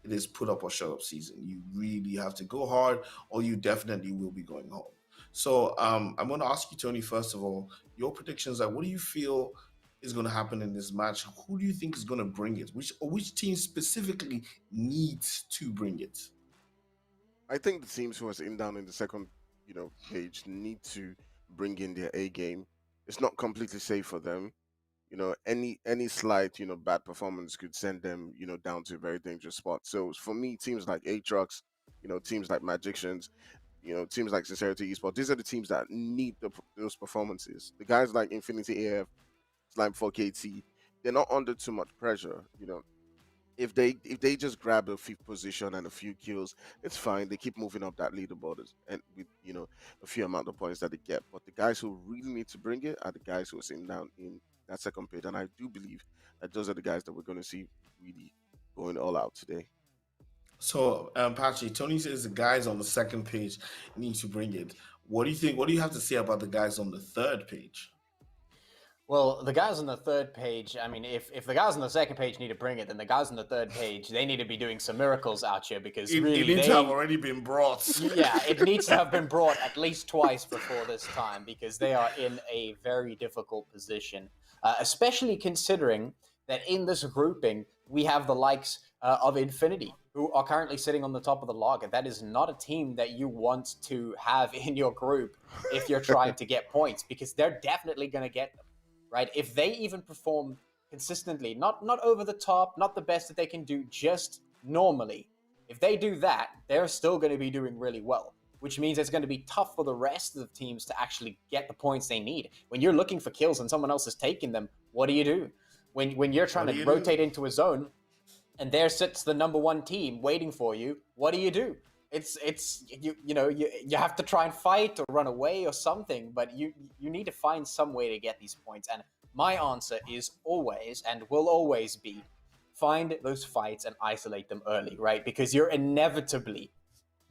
it is put up or shut up season. You really have to go hard, or you definitely will be going home. So I'm going to ask you, Tony, first of all, your predictions are: what do you feel is going to happen in this match? Who do you think is going to bring it? Which team specifically needs to bring it? I think the teams who are sitting down in the second, page need to bring in their A game. It's not completely safe for them. Any slight, bad performance could send them, down to a very dangerous spot. So for me, teams like Atrox, teams like Magicians, teams like Sincerity Esport, these are the teams that need those performances. The guys like Infinity AF, Slime 4KT, they're not under too much pressure. If they just grab a fifth position and a few kills, it's fine. They keep moving up that leaderboard and with a few amount of points that they get. But the guys who really need to bring it are the guys who are sitting down in that second page, and I do believe that those are the guys that we're going to see really going all out today. So, Patchy, Tony says the guys on the second page need to bring it. What do you think? What do you have to say about the guys on the third page? Well, the guys on the third page, I mean, if the guys on the second page need to bring it, then the guys on the third page, they need to be doing some miracles out here, because It needs to have already been brought. Yeah, it needs to have been brought at least twice before this time, because they are in a very difficult position, especially considering that in this grouping, we have the likes of Infinity, who are currently sitting on the top of the log. And that is not a team that you want to have in your group if you're trying to get points, because they're definitely going to get them. Right? If they even perform consistently, not over the top, not the best that they can do, just normally, if they do that, they're still going to be doing really well, which means it's going to be tough for the rest of the teams to actually get the points they need. When you're looking for kills and someone else is taking them, what do? When you're trying to rotate into a zone and there sits the number one team waiting for you, what do? You have to try and fight or run away or something, but you need to find some way to get these points. And my answer is always and will always be find those fights and isolate them early, right? Because you're inevitably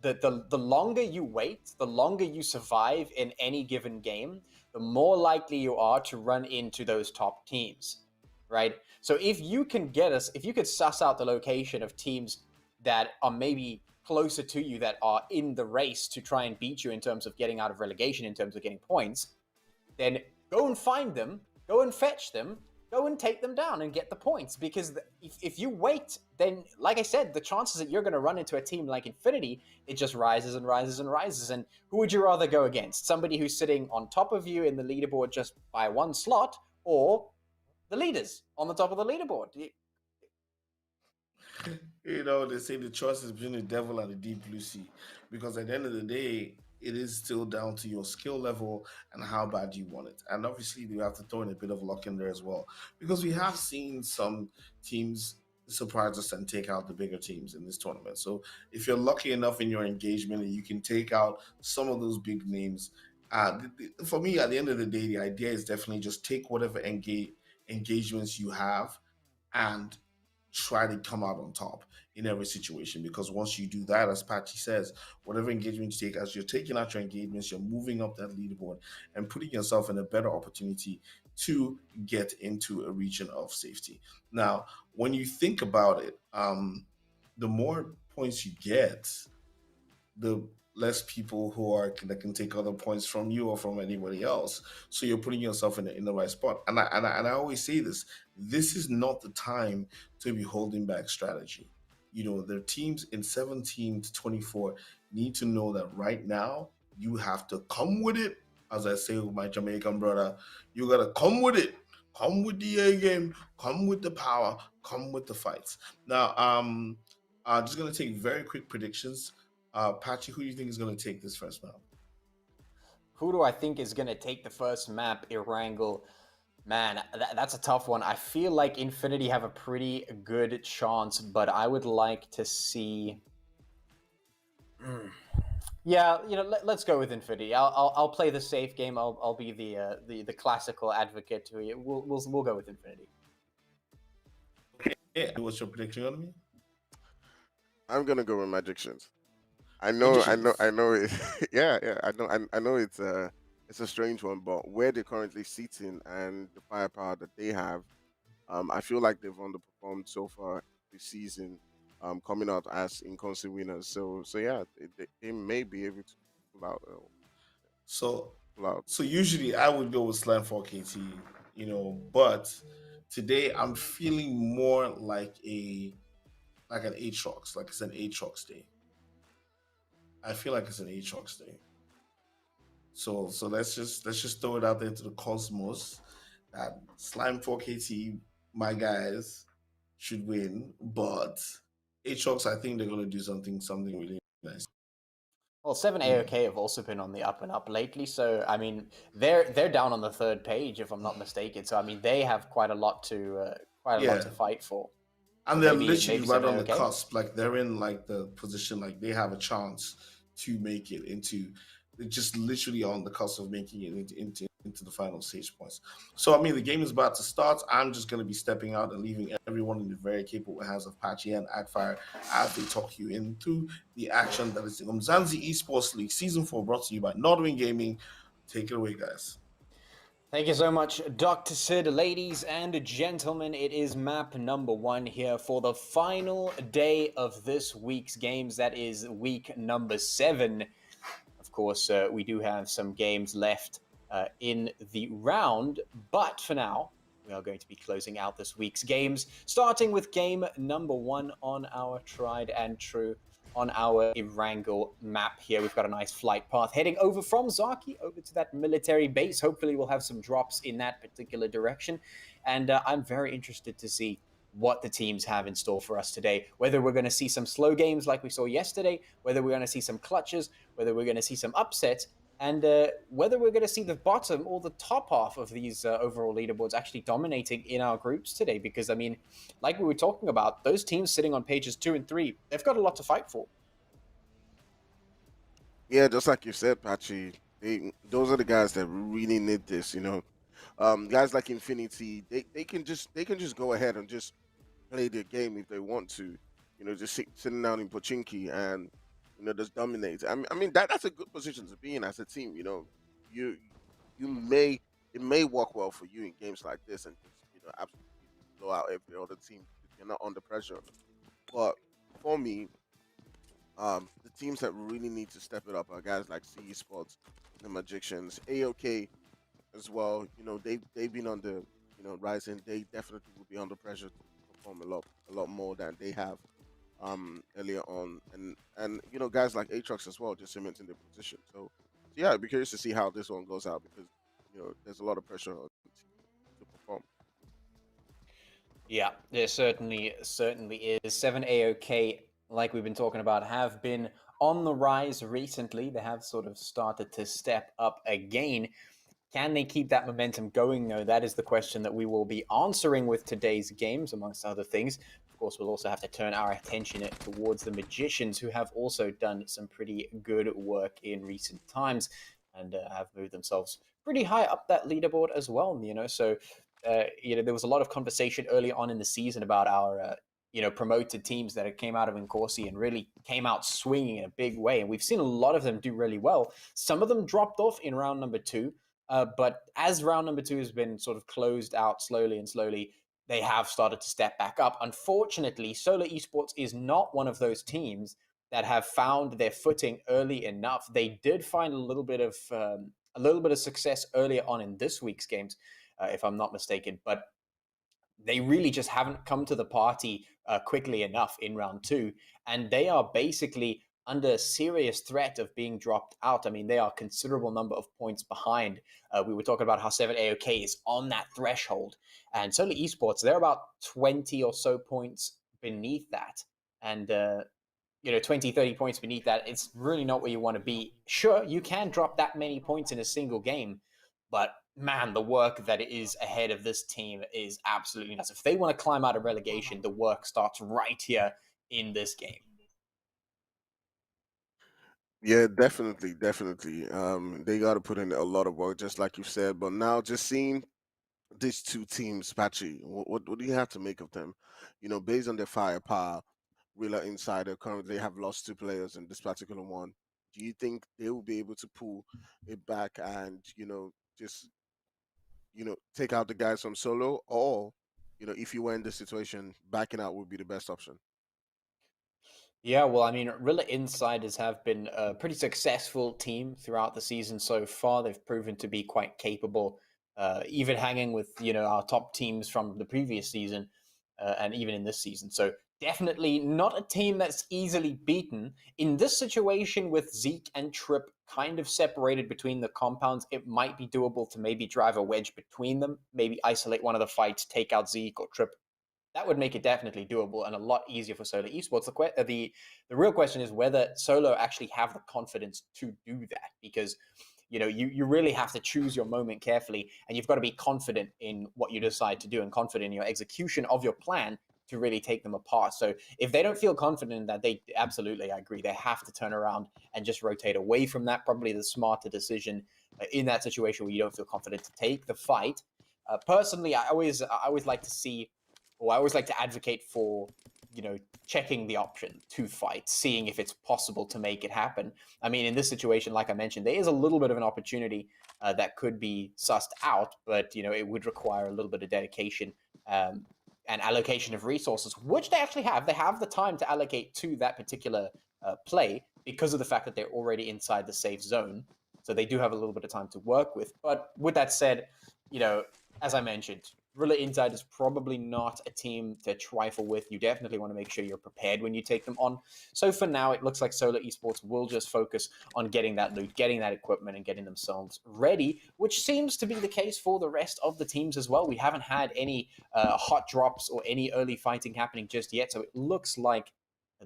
the longer you wait, the longer you survive in any given game, the more likely you are to run into those top teams, right? So if you could suss out the location of teams that are maybe closer to you, that are in the race to try and beat you in terms of getting out of relegation, in terms of getting points, then go and find them, go and fetch them, go and take them down and get the points. Because if you wait, then, like I said, the chances that you're going to run into a team like Infinity, it just rises and rises and rises. And who would you rather go against? Somebody who's sitting on top of you in the leaderboard just by one slot, or the leaders on the top of the leaderboard? You know, they say the choice is between the devil and the deep blue sea, because at the end of the day, it is still down to your skill level and how bad you want it. And obviously, you have to throw in a bit of luck in there as well, because we have seen some teams surprise us and take out the bigger teams in this tournament. So if you're lucky enough in your engagement and you can take out some of those big names, for me, at the end of the day, the idea is definitely just take whatever engagements you have and try to come out on top in every situation. Because once you do that, as Patchy says, whatever engagement you take, as you're taking out your engagements, you're moving up that leaderboard and putting yourself in a better opportunity to get into a region of safety. Now, when you think about it, the more points you get, the less people that can take other points from you or from anybody else. So you're putting yourself in the right spot. And I always say this: this is not the time to be holding back strategy. You know, the teams in 17 to 24 need to know that right now you have to come with it. As I say with my Jamaican brother, you gotta come with it. Come with the A game. Come with the power. Come with the fights. Now, I'm just gonna take very quick predictions. Patchy, who do you think is going to take this first map? Who do I think is going to take the first map, Erangel? Man, that's a tough one. I feel like Infinity have a pretty good chance, but I would like to see... Yeah, you know, let's go with Infinity. I'll play the safe game. I'll be the classical advocate to it. We'll go with Infinity. Okay, what's your prediction going to be? I'm gonna go with Magicians. I know. It, yeah. I know it's a strange one, but where they're currently sitting and the firepower that they have, I feel like they've underperformed so far this season, coming out as inconsistent winners. So yeah, they may be able to pull out. So usually I would go with Slam 4KT, you know, but today I'm feeling more like an ATROX, like it's an ATROX day. I feel like it's an ATROX day. So let's just throw it out there to the cosmos that Slime 4KT, my guys, should win, but ATROX, I think they're gonna do something really nice. Well, 7AOK have also been on the up and up lately, so I mean they're down on the third page if I'm not mistaken. So I mean they have quite a lot to fight for. And they're literally right on the cusp. Like they're in like the position, like they have a chance to make it into. They're just literally on the cusp of making it into the final stage points. So I mean, the game is about to start. I'm just going to be stepping out and leaving everyone in the very capable hands of Patchy and Agfire as they talk you into the action that is the Umzansi Esports League Season 4, brought to you by Nodwin Gaming. Take it away, guys. Thank you so much, Dr. Sid. Ladies and gentlemen, it is map number 1 here for the final day of this week's games. That is week number 7. Of course, we do have some games left in the round, but for now, we are going to be closing out this week's games, starting with game number 1 on our tried and true, on our Erangel map here. We've got a nice flight path heading over from Zaki over to that military base. Hopefully we'll have some drops in that particular direction. And I'm very interested to see what the teams have in store for us today. Whether we're going to see some slow games like we saw yesterday, whether we're going to see some clutches, whether we're going to see some upsets, and whether we're going to see the bottom or the top half of these overall leaderboards actually dominating in our groups today. Because, I mean, like we were talking about, those teams sitting on pages 2 and 3, they've got a lot to fight for. Yeah, just like you said, Patchy, those are the guys that really need this, you know. Guys like Infinity, they can just go ahead and just play their game if they want to. Just sitting down in Pochinki and just dominate. I mean that's a good position to be in as a team. You you may it may work well for you in games like this and just absolutely blow out every other team if you're not under pressure. But for me, the teams that really need to step it up are guys like CE Sports, the Magicians, AOK as well. They've been on the rising. They definitely will be under pressure to perform a lot more than they have earlier on, and guys like ATROX as well, just cementing their position. So yeah, I'd be curious to see how this one goes out because there's a lot of pressure on the team to perform. Yeah, there certainly is. 7 AOK, like we've been talking about, have been on the rise recently. They have sort of started to step up again. Can they keep that momentum going? No, that is the question that we will be answering with today's games, amongst other things. Of course, we'll also have to turn our attention towards the Magicians, who have also done some pretty good work in recent times and have moved themselves pretty high up that leaderboard as well. So there was a lot of conversation early on in the season about our promoted teams that came out of Nkosi and really came out swinging in a big way, and we've seen a lot of them do really well. Some of them dropped off in round number 2. But as round number 2 has been sort of closed out slowly, they have started to step back up. Unfortunately, Solar Esports is not one of those teams that have found their footing early enough. They did find a little bit of success earlier on in this week's games, if I'm not mistaken, but they really just haven't come to the party quickly enough in round 2, and they are basically under serious threat of being dropped out. I mean, they are a considerable number of points behind. We were talking about how 7 AOK is on that threshold, and Solar Esports, they're about 20 or so points beneath that. And 20, 30 points beneath that, it's really not where you want to be. Sure, you can drop that many points in a single game, but man, the work that is ahead of this team is absolutely nuts. If they want to climb out of relegation, the work starts right here in this game. Yeah, definitely. They got to put in a lot of work, just like you said. But now, just seeing these two teams, Patchy, what do you have to make of them? Based on their firepower, Rila Insider currently have lost 2 players in this particular one. Do you think they will be able to pull it back and just take out the guys from solo, or if you were in this situation, backing out would be the best option? Yeah, well, I mean, Rila Insiders have been a pretty successful team throughout the season so far. They've proven to be quite capable, even hanging with our top teams from the previous season, and even in this season. So definitely not a team that's easily beaten. In this situation with Zeke and Trip kind of separated between the compounds, it might be doable to maybe drive a wedge between them, maybe isolate one of the fights, take out Zeke or Trip. That would make it definitely doable and a lot easier for Solo Esports. The real question is whether Solo actually have the confidence to do that, because you really have to choose your moment carefully, and you've got to be confident in what you decide to do and confident in your execution of your plan to really take them apart. So if they don't feel confident in that, they absolutely, I agree, they have to turn around and just rotate away from that. Probably the smarter decision in that situation where you don't feel confident to take the fight. Personally, I always like to see, or I always like to advocate for, checking the option to fight, seeing if it's possible to make it happen. I mean, in this situation, like I mentioned, there is a little bit of an opportunity that could be sussed out, but it would require a little bit of dedication and allocation of resources, which they actually have. They have the time to allocate to that particular play because of the fact that they're already inside the safe zone. So they do have a little bit of time to work with. But with that said, as I mentioned, Rila Inside is probably not a team to trifle with. You definitely want to make sure you're prepared when you take them on. So for now, it looks like Solar Esports will just focus on getting that loot, getting that equipment, and getting themselves ready, which seems to be the case for the rest of the teams as well. We haven't had any hot drops or any early fighting happening just yet, so it looks like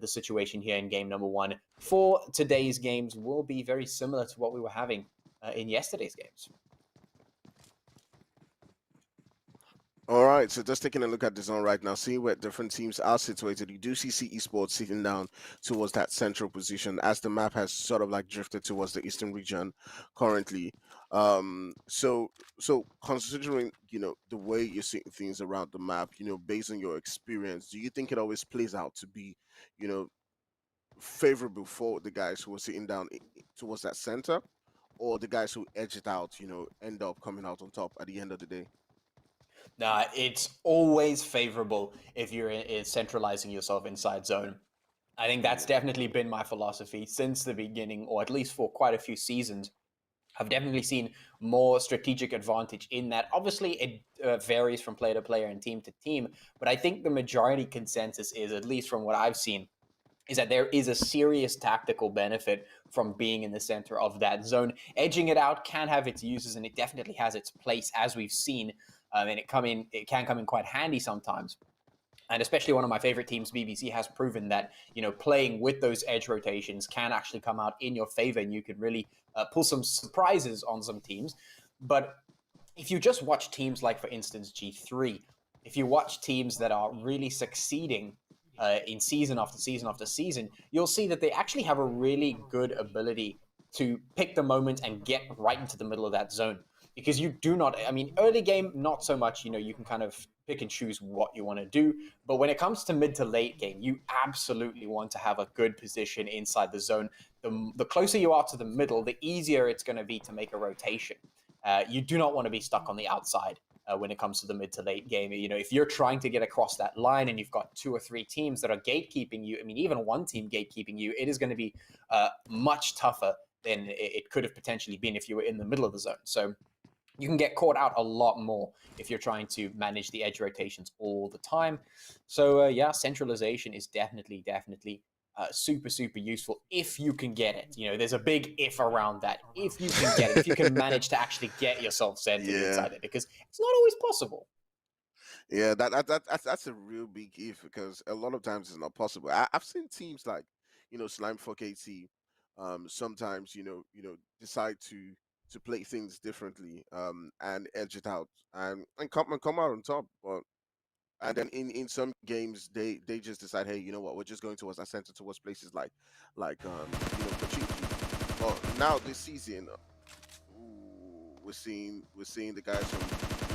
the situation here in game number 1 for today's games will be very similar to what we were having in yesterday's games. All right, so just taking a look at the zone right now, seeing where different teams are situated. You do see CE Sports sitting down towards that central position as the map has sort of like drifted towards the eastern region currently. So considering the way you're seeing things around the map, based on your experience, do you think it always plays out to be, you know, favorable for the guys who are sitting down towards that center, or the guys who edge it out, end up coming out on top at the end of the day? It's always favorable if you're in centralizing yourself inside zone. I think that's definitely been my philosophy since the beginning, or at least for quite a few seasons. I've definitely seen more strategic advantage in that. Obviously, it varies from player to player and team to team, but I think the majority consensus is, at least from what I've seen, is that there is a serious tactical benefit from being in the center of that zone. Edging it out can have its uses, and it definitely has its place, as we've seen, and it can come in quite handy sometimes. And especially one of my favorite teams, BBC, has proven that playing with those edge rotations can actually come out in your favor, and you can really pull some surprises on some teams. But if you just watch teams like, for instance, G3, if you watch teams that are really succeeding in season after season after season, you'll see that they actually have a really good ability to pick the moment and get right into the middle of that zone. Because you do not, I mean, early game, not so much, you can kind of pick and choose what you want to do. But when it comes to mid to late game, you absolutely want to have a good position inside the zone. The closer you are to the middle, the easier it's going to be to make a rotation. You do not want to be stuck on the outside when it comes to the mid to late game. If you're trying to get across that line and you've got two or three teams that are gatekeeping you, I mean, even one team gatekeeping you, it is going to be much tougher than it could have potentially been if you were in the middle of the zone. So you can get caught out a lot more if you're trying to manage the edge rotations all the time. So yeah, centralization is definitely super useful if you can get it. There's a big if around that. If you can get it, if you can manage to actually get yourself centered Yeah, inside it, because it's not always possible. yeah, that's a real big if, because a lot of times it's not possible. I've seen teams like Slime for KT, sometimes decide to play things differently, and edge it out, and come out on top. But and then in some games they just decide, hey, you know what, we're just going towards our center, towards places like Pachinki. But now this season, ooh, we're seeing the guys from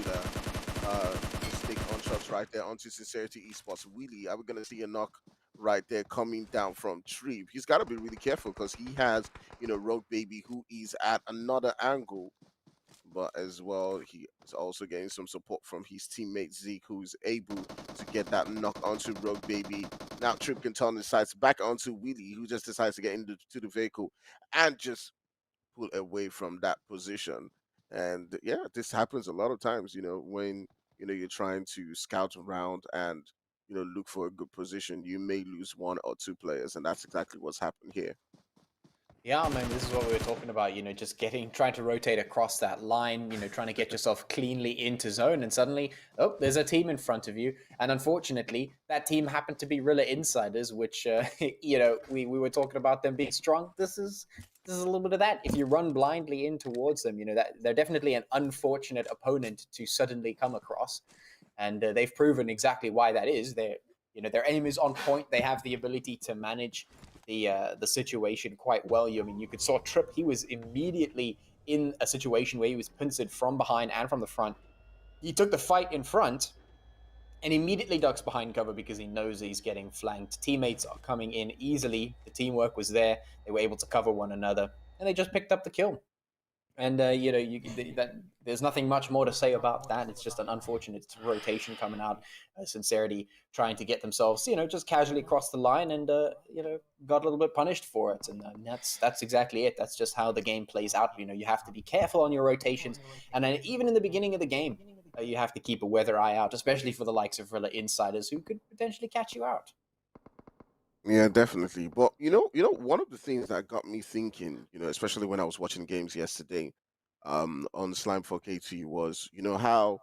Rila just stick on shots right there onto Sincerity Esports. Really, are we gonna see a knock right there coming down from Tree? He's got to be really careful, because he has Rogue Baby, who is at another angle, but as well, he is also getting some support from his teammate Zeke, who's able to get that knock onto Rogue Baby. Now Trip can turn his sights back onto Willie, who just decides to get into the vehicle and just pull away from that position. And yeah, this happens a lot of times, when you're trying to scout around and look for a good position, you may lose one or two players, and that's exactly what's happened here. Yeah, I mean, this is what we were talking about, just trying to rotate across that line, trying to get yourself cleanly into zone, and suddenly, oh, there's a team in front of you. And unfortunately, that team happened to be Rilla Insiders, which, we were talking about them being strong. This is a little bit of that. If you run blindly in towards them, that they're definitely an unfortunate opponent to suddenly come across. And they've proven exactly why that is. Their aim is on point. They have the ability to manage the situation quite well. I mean, you could saw Trip. He was immediately in a situation where he was pincered from behind and from the front. He took the fight in front and immediately ducks behind cover because he knows he's getting flanked. Teammates are coming in easily. The teamwork was there. They were able to cover one another, and they just picked up the kill. And there's nothing much more to say about that. It's just an unfortunate rotation coming out. Sincerity trying to get themselves, just casually across the line, and got a little bit punished for it. And that's exactly it. That's just how the game plays out. You have to be careful on your rotations, and then even in the beginning of the game, you have to keep a weather eye out, especially for the likes of Rilla Insiders, who could potentially catch you out. Yeah, definitely. But one of the things that got me thinking, especially when I was watching games yesterday, on Slime 4K2, was how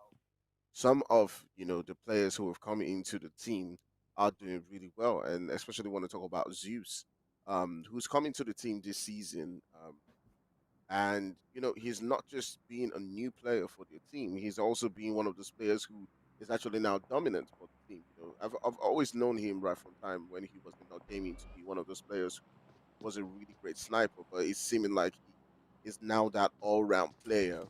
some of the players who have come into the team are doing really well, and especially want to talk about Zeus, who's coming to the team this season. And he's not just being a new player for the team, he's also being one of those players who is actually now dominant for the team. I've always known him right from time when he was not gaming, to be one of those players who was a really great sniper, but it's seeming like is now that all-round player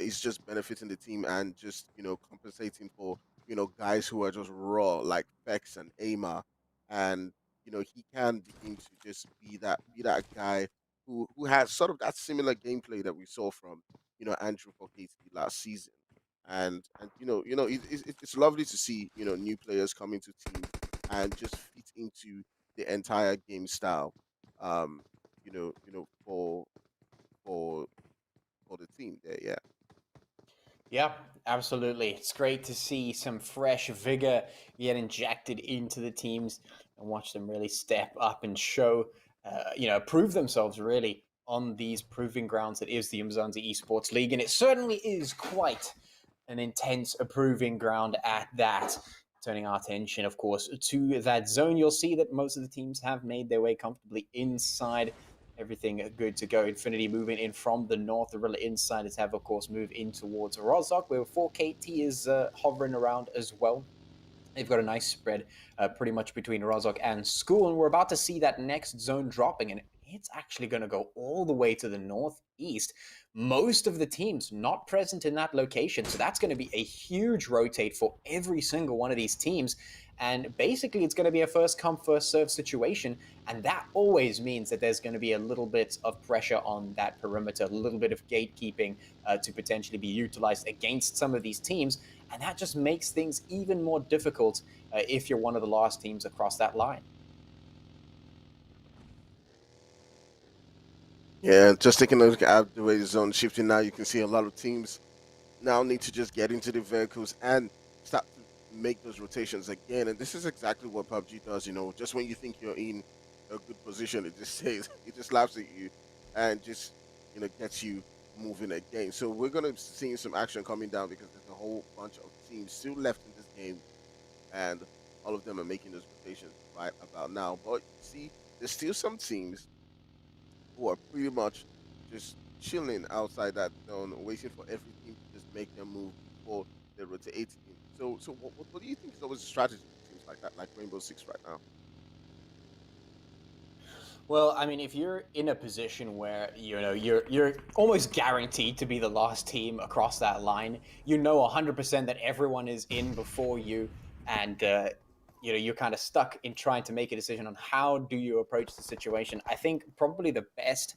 is just benefiting the team and just, compensating for, guys who are just raw like Fex and Ama. And, he can begin to just be that guy who has sort of that similar gameplay that we saw from, Andrew for KT last season. And it's lovely to see, new players come into teams and just fit into the entire game style. For for for the team there, yeah. Yeah, absolutely. It's great to see some fresh vigor get injected into the teams and watch them really step up and show, prove themselves really on these proving grounds that is the Umzansi Esports League. And it certainly is quite an intense proving ground at that. Turning our attention, of course, to that zone, you'll see that most of the teams have made their way comfortably inside. Everything good to go. Infinity moving in from the north. The Rila insiders have, of course, moved in towards Rozhok, where 4KT is hovering around as well. They've got a nice spread pretty much between Rozhok and School, and we're about to see that next zone dropping, and it's actually going to go all the way to the northeast. Most of the teams not present in that location, so that's going to be a huge rotate for every single one of these teams. And basically, it's going to be a first come, first serve situation. And that always means that there's going to be a little bit of pressure on that perimeter, a little bit of gatekeeping to potentially be utilized against some of these teams. And that just makes things even more difficult if you're one of the last teams across that line. Yeah, just taking a look at the way the zone shifting now, you can see a lot of teams now need to just get into the vehicles and start to make those rotations again. And this is exactly what PUBG does. Just when you think you're in a good position, it just says it just laughs at you and just gets you moving again. So we're gonna see some action coming down because there's a whole bunch of teams still left in this game, and all of them are making those rotations right about now. But see, there's still some teams who are pretty much just chilling outside that zone, waiting for every team to just make their move before they rotate in. So what do you think is always the strategy for teams like that, like Rainbow Six right now? Well, I mean, if you're in a position where you're almost guaranteed to be the last team across that line, 100% that everyone is in before you, and you're kind of stuck in trying to make a decision on how do you approach the situation. I think probably the best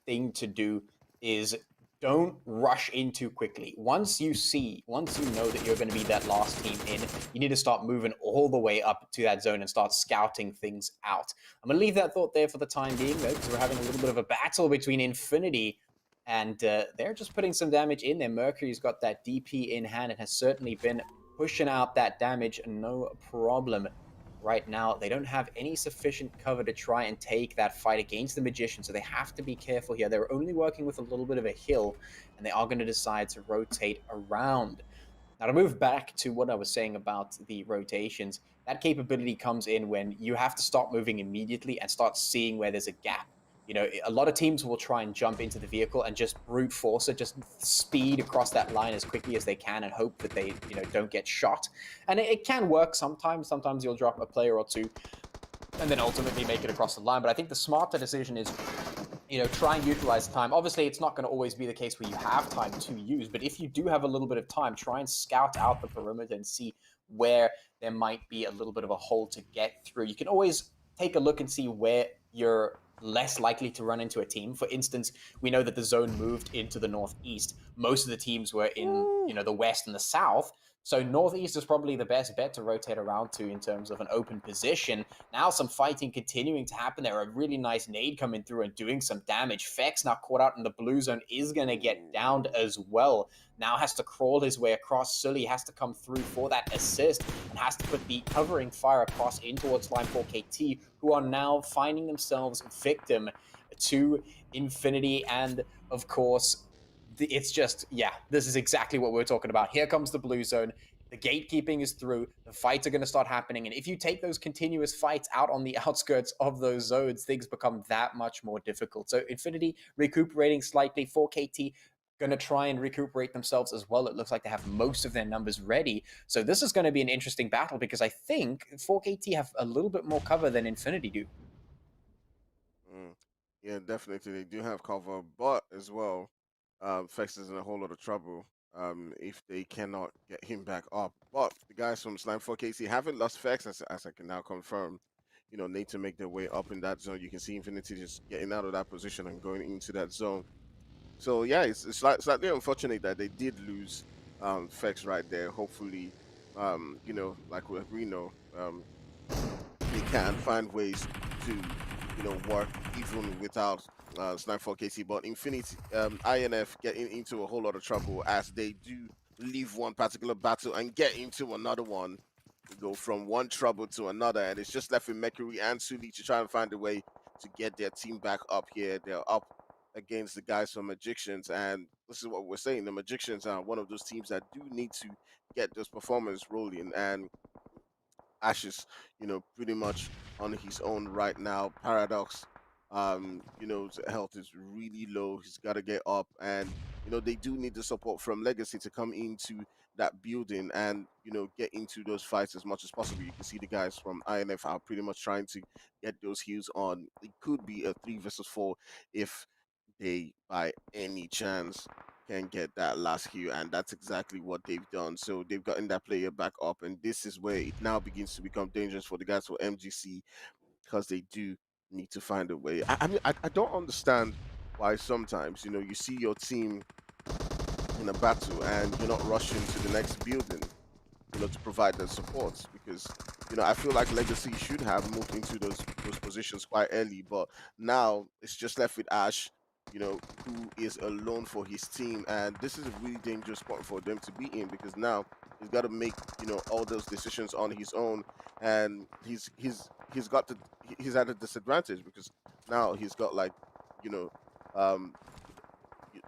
thing to do is don't rush in too quickly. Once you know that you're going to be that last team in, you need to start moving all the way up to that zone and start scouting things out. I'm going to leave that thought there for the time being, though, because we're having a little bit of a battle between Infinity and they're just putting some damage in there. Mercury's got that DP in hand and has certainly been pushing out that damage, no problem. Right now, they don't have any sufficient cover to try and take that fight against the Magician, so they have to be careful here. They're only working with a little bit of a hill, and they are going to decide to rotate around. Now, to move back to what I was saying about the rotations, that capability comes in when you have to stop moving immediately and start seeing where there's a gap. A lot of teams will try and jump into the vehicle and just brute force it, just speed across that line as quickly as they can and hope that they, don't get shot. And it can work sometimes. Sometimes you'll drop a player or two and then ultimately make it across the line. But I think the smarter decision is, try and utilize time. Obviously, it's not going to always be the case where you have time to use, but if you do have a little bit of time, try and scout out the perimeter and see where there might be a little bit of a hole to get through. You can always take a look and see where you're less likely to run into a team. For instance, we know that the zone moved into the northeast. Most of the teams were in, the west and the south. So northeast is probably the best bet to rotate around to in terms of an open position. Now some fighting continuing to happen there. A really nice nade coming through and doing some damage. Fex now caught out in the blue zone is going to get downed as well. Now has to crawl his way across. Sully has to come through for that assist and has to put the covering fire across in towards line 4KT, who are now finding themselves victim to Infinity. And of course, it's just, this is exactly what we're talking about. Here comes the blue zone. The gatekeeping is through. The fights are going to start happening. And if you take those continuous fights out on the outskirts of those zones, things become that much more difficult. So Infinity recuperating slightly. 4KT going to try and recuperate themselves as well. It looks like they have most of their numbers ready. So this is going to be an interesting battle because I think 4KT have a little bit more cover than Infinity do. Yeah, definitely they do have cover, but as well, Fex is in a whole lot of trouble. If they cannot get him back up, but the guys from Slime 4KC haven't lost Fex, as I can now confirm. Need to make their way up in that zone. You can see Infinity just getting out of that position and going into that zone. So yeah, it's slightly unfortunate that they did lose Fex right there. Hopefully, like we know, they can find ways to work even without Snipe 4KC. But Infinity INF getting into a whole lot of trouble as they do leave one particular battle and get into another one. We go from one trouble to another, and it's just left with Mercury and Suli to try and find a way to get their team back up here. They're up against the guys from Magicians, and this is what we're saying. The Magicians are one of those teams that do need to get those performers rolling, and Ashes, pretty much on his own right now. Paradox, his health is really low. He's got to get up, and they do need the support from Legacy to come into that building and get into those fights as much as possible. You can see the guys from INF are pretty much trying to get those heals on. It could be a 3 versus 4 if they, by any chance, can get that last heal, and that's exactly what they've done. So they've gotten that player back up, and this is where it now begins to become dangerous for the guys for MGC because they do need to find a way. I mean, I don't understand why sometimes you see your team in a battle and you're not rushing to the next building to provide the support because I feel like Legacy should have moved into those positions quite early, but now it's just left with Ash, who is alone for his team, and this is a really dangerous spot for them to be in because now he's got to make all those decisions on his own, and he's at a disadvantage because now he's got like you know um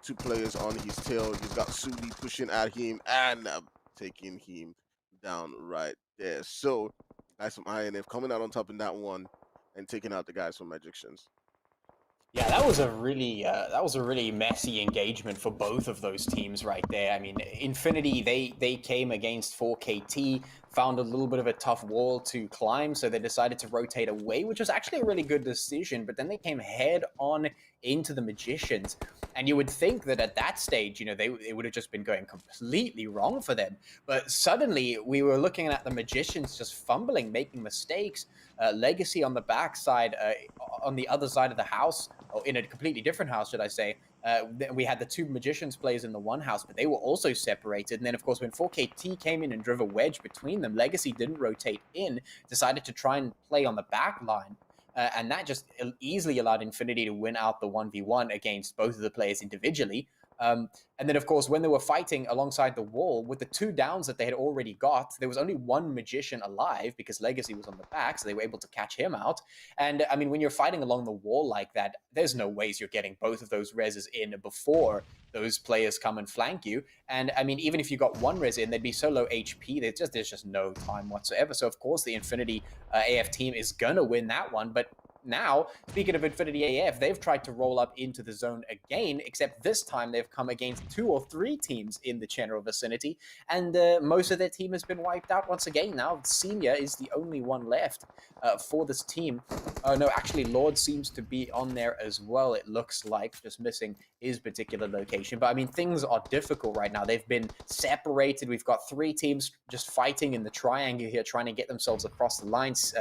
two players on his tail. He's got Suli pushing at him and taking him down right there. So, guys from INF coming out on top in that one and taking out the guys from Magicians. Yeah, that was a really messy engagement for both of those teams right there. I mean, Infinity they came against 4KT, found a little bit of a tough wall to climb, so they decided to rotate away, which was actually a really good decision. But then they came head on into the Magicians, and you would think that at that stage, it would have just been going completely wrong for them. But suddenly, we were looking at the Magicians just fumbling, making mistakes. Legacy on the backside, on the other side of the house, or in a completely different house, should I say. We had the two Magicians players in the one house, but they were also separated. And then, of course, when 4KT came in and drove a wedge between them, Legacy didn't rotate in, decided to try and play on the back line. And that just easily allowed Infinity to win out the 1v1 against both of the players individually. And then, of course, when they were fighting alongside the wall with the two downs that they had already got, there was only one Magician alive because Legacy was on the back, so they were able to catch him out. And I mean, when you're fighting along the wall like that, there's no ways you're getting both of those reses in before those players come and flank you. And I mean, even if you got one res in, they'd be so low HP, there's just no time whatsoever. So of course, the Infinity AF team is gonna win that one, but now, speaking of Infinity AF, they've tried to roll up into the zone again, except this time they've come against 2 or 3 teams in the general vicinity, and most of their team has been wiped out once again. Now, Senior is the only one left for this team. No, actually, Lord seems to be on there as well, it looks like, just missing his particular location. But I mean, things are difficult right now. They've been separated. We've got 3 teams just fighting in the triangle here, trying to get themselves across the lines.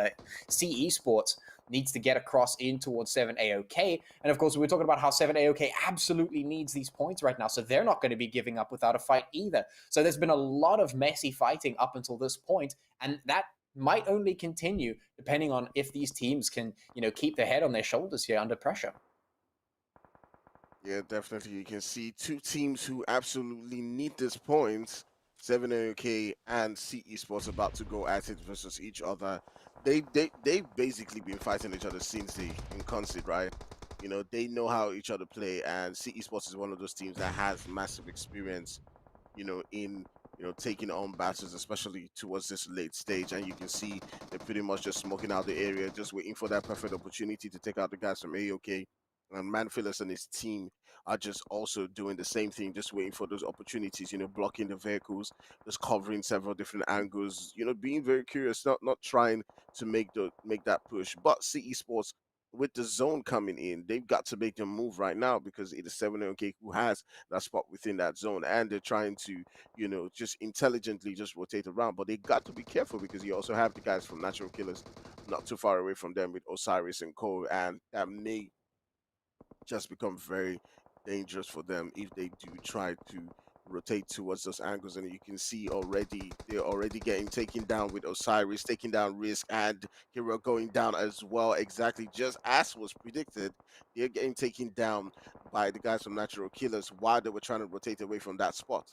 C Esports needs to get across in towards 7AOK. And of course, we're talking about how 7AOK absolutely needs these points right now. So they're not going to be giving up without a fight either. So there's been a lot of messy fighting up until this point, and that might only continue depending on if these teams can, keep their head on their shoulders here under pressure. Yeah, definitely. You can see two teams who absolutely need this points. 7AOK and C Esports about to go at it versus each other. They've basically been fighting each other since they in concert, right? They know how each other play, and C Esports is one of those teams that has massive experience, in taking on battles, especially towards this late stage. And you can see they're pretty much just smoking out the area, just waiting for that perfect opportunity to take out the guys from AOK. And Manfilas and his team are just also doing the same thing, just waiting for those opportunities, blocking the vehicles, just covering several different angles, being very curious, not trying to make that push. But CE Sports with the zone coming in, they've got to make them move right now because it is 7 who has that spot within that zone, and they're trying to, just intelligently just rotate around. But they got to be careful because you also have the guys from Natural Killers not too far away from them with Osiris and Co. And that may just become very dangerous for them if they do try to rotate towards those angles. And you can see already they're already getting taken down with Osiris taking down Risk and Hero going down as well, exactly just as was predicted. They're getting taken down by the guys from Natural Killers while they were trying to rotate away from that spot.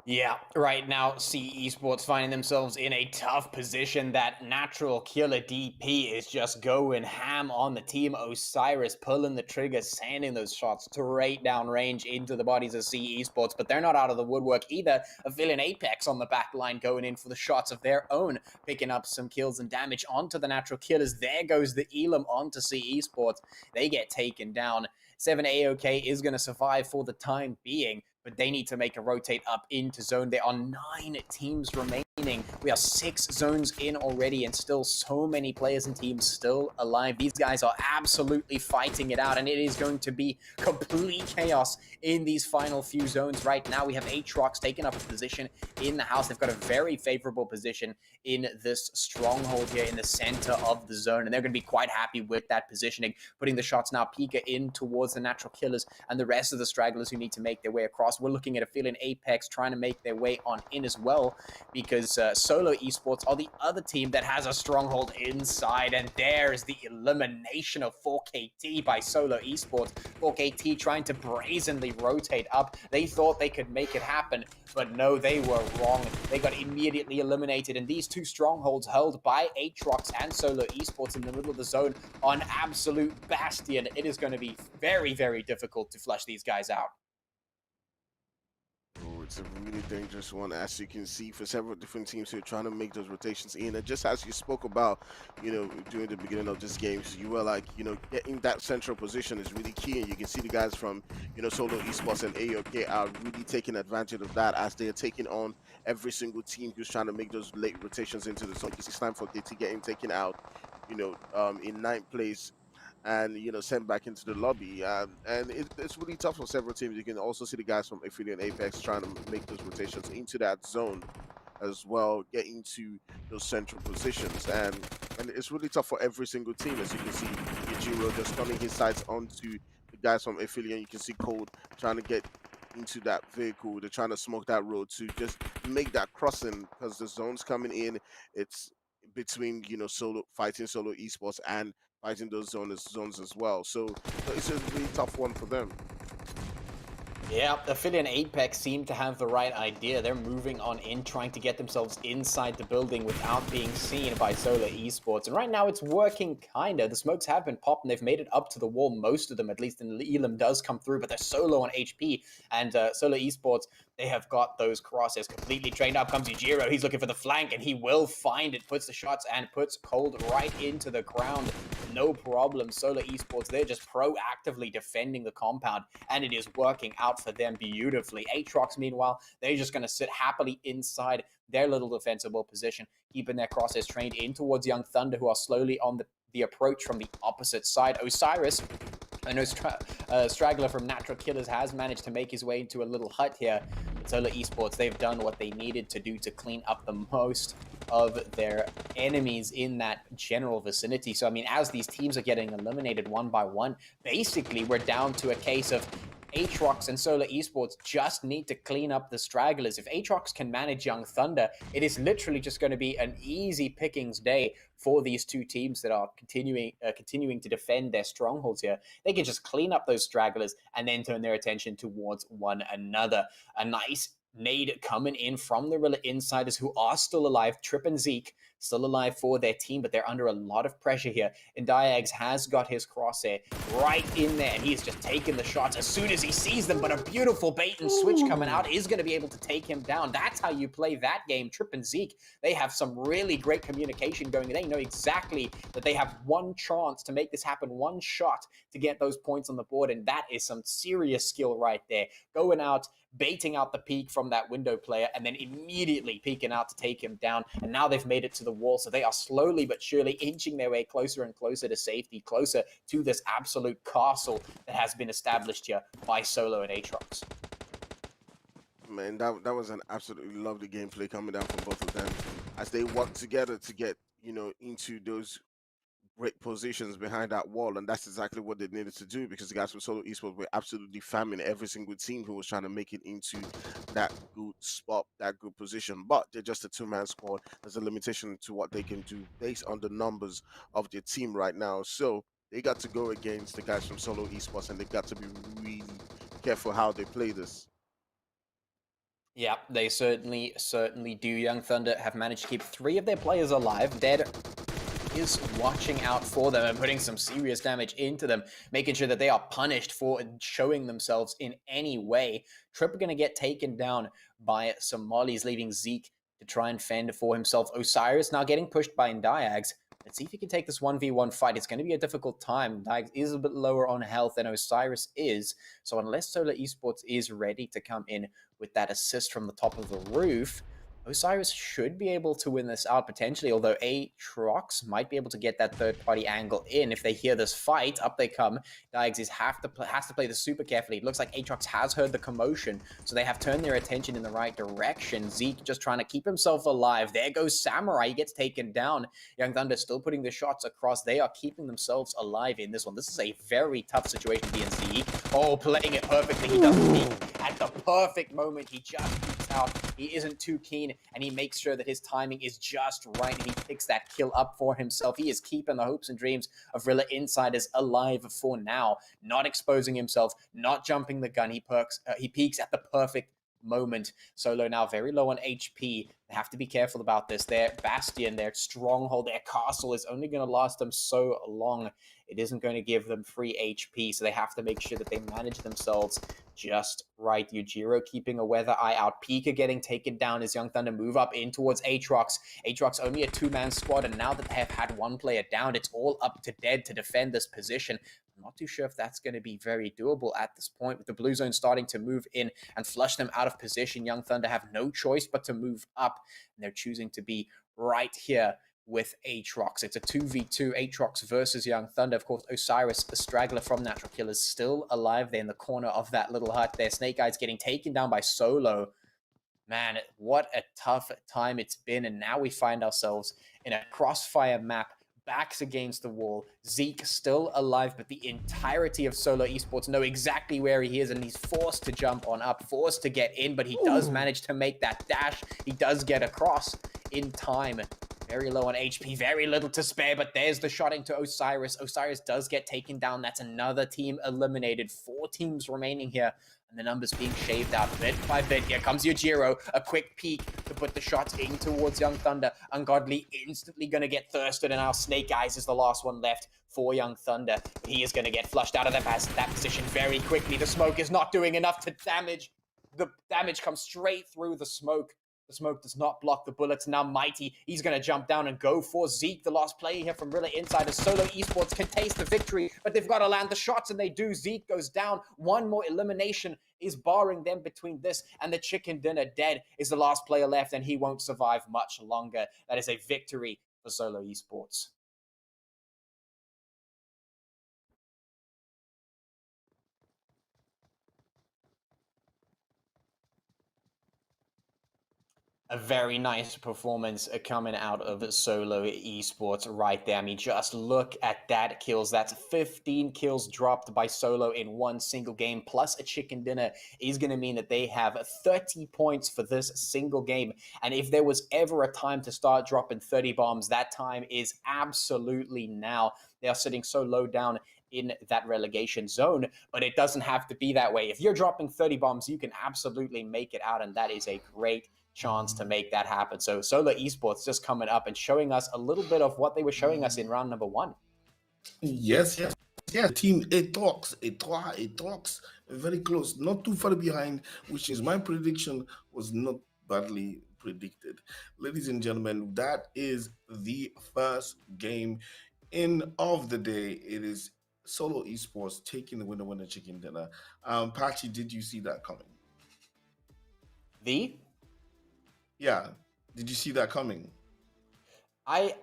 Yeah, right now, CE Esports finding themselves in a tough position. That Natural Killer DP is just going ham on the team. Osiris pulling the trigger, sending those shots straight down range into the bodies of CE Esports, but they're not out of the woodwork either. Aphelion Apex on the back line going in for the shots of their own, picking up some kills and damage onto the Natural Killers. There goes the Elam onto CE Esports. They get taken down. 7 AOK is going to survive for the time being, but they need to make a rotate up into zone. There are 9 teams remaining. We are 6 zones in already, and still so many players and teams still alive. These guys are absolutely fighting it out, and it is going to be complete chaos in these final few zones. Right now, we have ATROX taking up a position in the house. They've got a very favorable position in this stronghold here in the center of the zone, and they're going to be quite happy with that positioning, putting the shots now Pika in towards the Natural Killers and the rest of the stragglers who need to make their way across. We're looking at Aphelion Apex trying to make their way on in as well, because Solo Esports are the other team that has a stronghold inside, and there is the elimination of 4KT by Solo Esports. 4KT trying to brazenly rotate up. They thought they could make it happen, but no, they were wrong. They got immediately eliminated, and these 2 strongholds held by ATROX and Solo Esports in the middle of the zone on absolute bastion. It is going to be very, very difficult to flush these guys out. Oh, it's a really dangerous one, as you can see, for several different teams who are trying to make those rotations in. And just as you spoke about, during the beginning of this game, you were like, getting that central position is really key. And you can see the guys from, Solo Esports and AOK are really taking advantage of that as they are taking on every single team who's trying to make those late rotations into the zone. You see Slime for KT getting taken out, in 9th place and sent back into the lobby. And it's really tough for several teams. You can also see the guys from Aphelion Apex trying to make those rotations into that zone as well, get into those central positions, and it's really tough for every single team. As you can see, Yujiro just turning his sights onto the guys from Aphelion. You can see Cold trying to get into that vehicle. They're trying to smoke that road to just make that crossing because the zone's coming in. It's between solo esports and fighting those zones as well. So it's a really tough one for them. Yeah, Aphelion Apex seem to have the right idea. They're moving on in, trying to get themselves inside the building without being seen by Solo Esports. And right now it's working, kinda. The smokes have been popped and they've made it up to the wall, most of them, at least, and Elam does come through, but they're so low on HP. And Solo Esports, they have got those crosshairs completely trained up. Comes Yujiro, he's looking for the flank, and he will find it. Puts the shots and puts Cold right into the ground. No problem. Solo Esports, they're just proactively defending the compound, and it is working out for them beautifully. ATROX, meanwhile, they're just going to sit happily inside their little defensible position, keeping their crosshairs trained in towards Young Thunder, who are slowly on the approach from the opposite side. Osiris, I know Straggler from Natural Killers has managed to make his way into a little hut here. But Solo Esports, they've done what they needed to do to clean up the most of their enemies in that general vicinity. So, I mean, as these teams are getting eliminated one by one, basically we're down to a case of ATROX and Solo Esports just need to clean up the stragglers. If ATROX can manage Young Thunder, it is literally just going to be an easy pickings day for these 2 teams that are continuing to defend their strongholds here. They can just clean up those stragglers and then turn their attention towards one another. A nice nade coming in from the Rila insiders, who are still alive. Trip and Zeke still alive for their team, but they're under a lot of pressure here. And Diags has got his crosshair right in there, and he's just taking the shots as soon as he sees them. But a beautiful bait and switch coming out is going to be able to take him down. That's how you play that game. Trip and Zeke, they have some really great communication going. They know exactly that they have one chance to make this happen, one shot to get those points on the board, and that is some serious skill right there. Going out, baiting out the peek from that window player, and then immediately peeking out to take him down. And now they've made it to the the wall. So they are slowly but surely inching their way closer and closer to safety, closer to this absolute castle that has been established here by Solo and ATROX. Man, that was an absolutely lovely gameplay coming down from both of them as they work together to get, into those great positions behind that wall, and that's exactly what they needed to do because the guys from Solo Esports were absolutely farming every single team who was trying to make it into that good spot, that good position. But they're just a two-man squad. There's a limitation to what they can do based on the numbers of their team right now. So they got to go against the guys from Solo Esports, and they got to be really careful how they play this. Yeah, they certainly do. Young Thunder have managed to keep 3 of their players alive. Dead is watching out for them and putting some serious damage into them, making sure that they are punished for showing themselves in any way. Trip are going to get taken down by Somalis, leaving Zeke to try and fend for himself. Osiris now getting pushed by Indiags. Let's see if he can take this 1v1 fight. It's going to be a difficult time. Indiags is a bit lower on health than Osiris is, so unless Solar Esports is ready to come in with that assist from the top of the roof, Osiris should be able to win this out potentially, although ATROX might be able to get that third-party angle in. If they hear this fight, up they come. Diags has to play this super carefully. It looks like ATROX has heard the commotion, so they have turned their attention in the right direction. Zeke just trying to keep himself alive. There goes Samurai. He gets taken down. Young Thunder still putting the shots across. They are keeping themselves alive in this one. This is a very tough situation to be in, Zeke. Oh, playing it perfectly. He does peek at the perfect moment. He just peeks out. He isn't too keen, and he makes sure that his timing is just right, and he picks that kill up for himself. He is keeping the hopes and dreams of Rila Insiders alive for now, not exposing himself, not jumping the gun. He peaks at the perfect moment. Solo now very low on HP. They have to be careful about this. Their bastion, their stronghold, their castle is only going to last them so long. It isn't going to give them free HP, so they have to make sure that they manage themselves just right. Yujiro keeping a weather eye out. Pika getting taken down as Young Thunder move up in towards ATROX. ATROX only a 2-man squad, and now that they have had one player down, it's all up to Dead to defend this position. I'm not too sure if that's going to be very doable at this point, with the blue zone starting to move in and flush them out of position. Young Thunder have no choice but to move up, and they're choosing to be right here with ATROX. It's a 2v2, ATROX versus Young Thunder. Of course, Osiris, the straggler from Natural Killers, still alive there in the corner of that little hut there. Snake Eyes getting taken down by Solo. Man, what a tough time it's been, and now we find ourselves in a crossfire map, backs against the wall. Zeke still alive, but the entirety of Solo Esports know exactly where he is, and he's forced to jump on up, forced to get in, but he does manage to make that dash. He does get across in time. Very low on HP, very little to spare, but there's the shot into Osiris. Osiris does get taken down. That's another team eliminated. 4 teams remaining here, and the numbers being shaved out bit by bit. Here comes Yujiro, a quick peek to put the shots in towards Young Thunder. Ungodly instantly going to get thirsted, and now Snake Eyes is the last one left for Young Thunder. He is going to get flushed out of that position very quickly. The smoke is not doing enough to damage. The damage comes straight through the smoke. The smoke does not block the bullets. Now Mighty, he's going to jump down and go for Zeke, the last player here from Rila Insiders. Solo Esports can taste the victory, but they've got to land the shots, and they do. Zeke goes down. One more elimination is barring them between this and the chicken dinner. Dead is the last player left, and he won't survive much longer. That is a victory for Solo Esports. A very nice performance coming out of Solo Esports right there. I mean, just look at that kills. That's 15 kills dropped by Solo in one single game, plus a chicken dinner is going to mean that they have 30 points for this single game. And if there was ever a time to start dropping 30 bombs, that time is absolutely now. They are sitting so low down in that relegation zone, but it doesn't have to be that way. If you're dropping 30 bombs, you can absolutely make it out, and that is a great chance to make that happen. So Solo Esports just coming up and showing us a little bit of what they were showing us in round number 1. Yes. Team ATROX, very close, not too far behind, which is my prediction was not badly predicted. Ladies and gentlemen, that is the first game of the day. It is Solo Esports taking the winner chicken dinner. Patchy, did you see that coming? Yeah, did you see that coming? I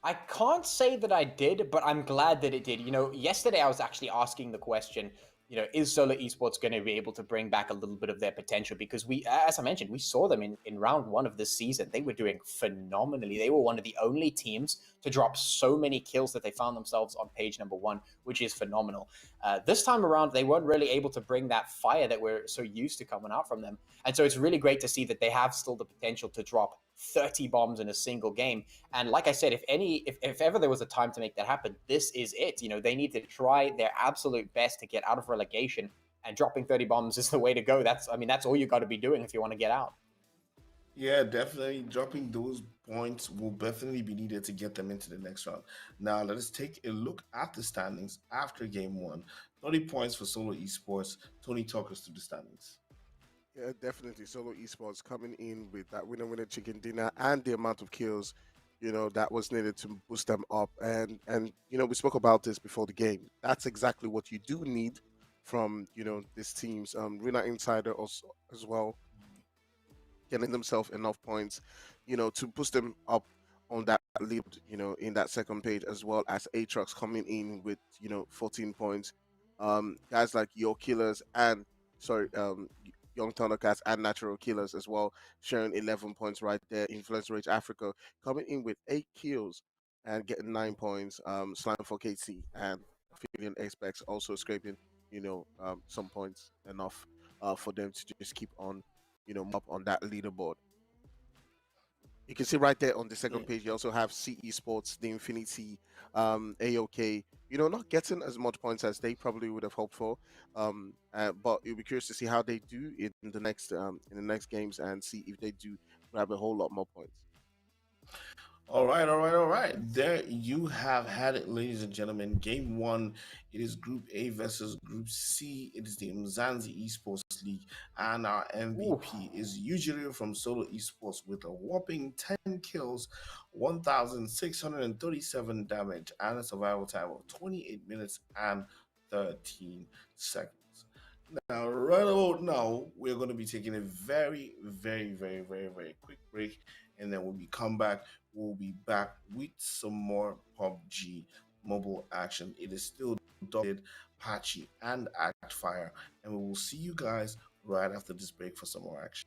I can't say that I did, but I'm glad that it did. You know, yesterday I was actually asking the question, you know, is Solo Esports going to be able to bring back a little bit of their potential? Because we, as I mentioned, we saw them in round one of this season. They were doing phenomenally. They were one of the only teams to drop so many kills that they found themselves on page number one, which is phenomenal. This time around, they weren't really able to bring that fire that we're so used to coming out from them. And so it's really great to see that they have still the potential to drop 30 bombs in a single game. And like I said, if ever there was a time to make that happen, this is it. You know, they need to try their absolute best to get out of relegation, and dropping 30 bombs is the way to go. That's all you got to be doing if you want to get out. Yeah, definitely. Dropping those points will definitely be needed to get them into the next round. Now, let us take a look at the standings after game one. 30 points for Solo Esports. Tony, talk us through the standings. Yeah, definitely. Solo Esports coming in with that winner chicken dinner and the amount of kills, that was needed to boost them up. And we spoke about this before the game. That's exactly what you do need from these teams. Rila Insider also as well, getting themselves enough points, to boost them up on that lead, in that second page, as well as ATROX coming in with 14 points. Guys like Your Killers and Young Thundercats and Natural Killers as well, sharing 11 points right there. Influence Rage Africa coming in with 8 kills and getting 9 points. Slime for KT and Aphelion Apex also scraping, some points enough for them to just keep on, up on that leaderboard. You can see right there on the second page, you also have CE Sports, the Infinity, AOK, not getting as much points as they probably would have hoped for. But you'll be curious to see how they do in the next games and see if they do grab a whole lot more points. All right. There you have had it, ladies and gentlemen. Game one, it is Group A versus Group C. It is the Umzansi Esports League, and our MVP is Yujiro from Solo Esports with a whopping 10 kills, 1,637 damage, and a survival time of 28 minutes and 13 seconds. Now, right about now, we're going to be taking a very, very, very, very, very quick break, and then when we come back, we'll be back with some more PUBG mobile action. It is still dotted, patchy, and act fire, and we will see you guys right after this break for some more action.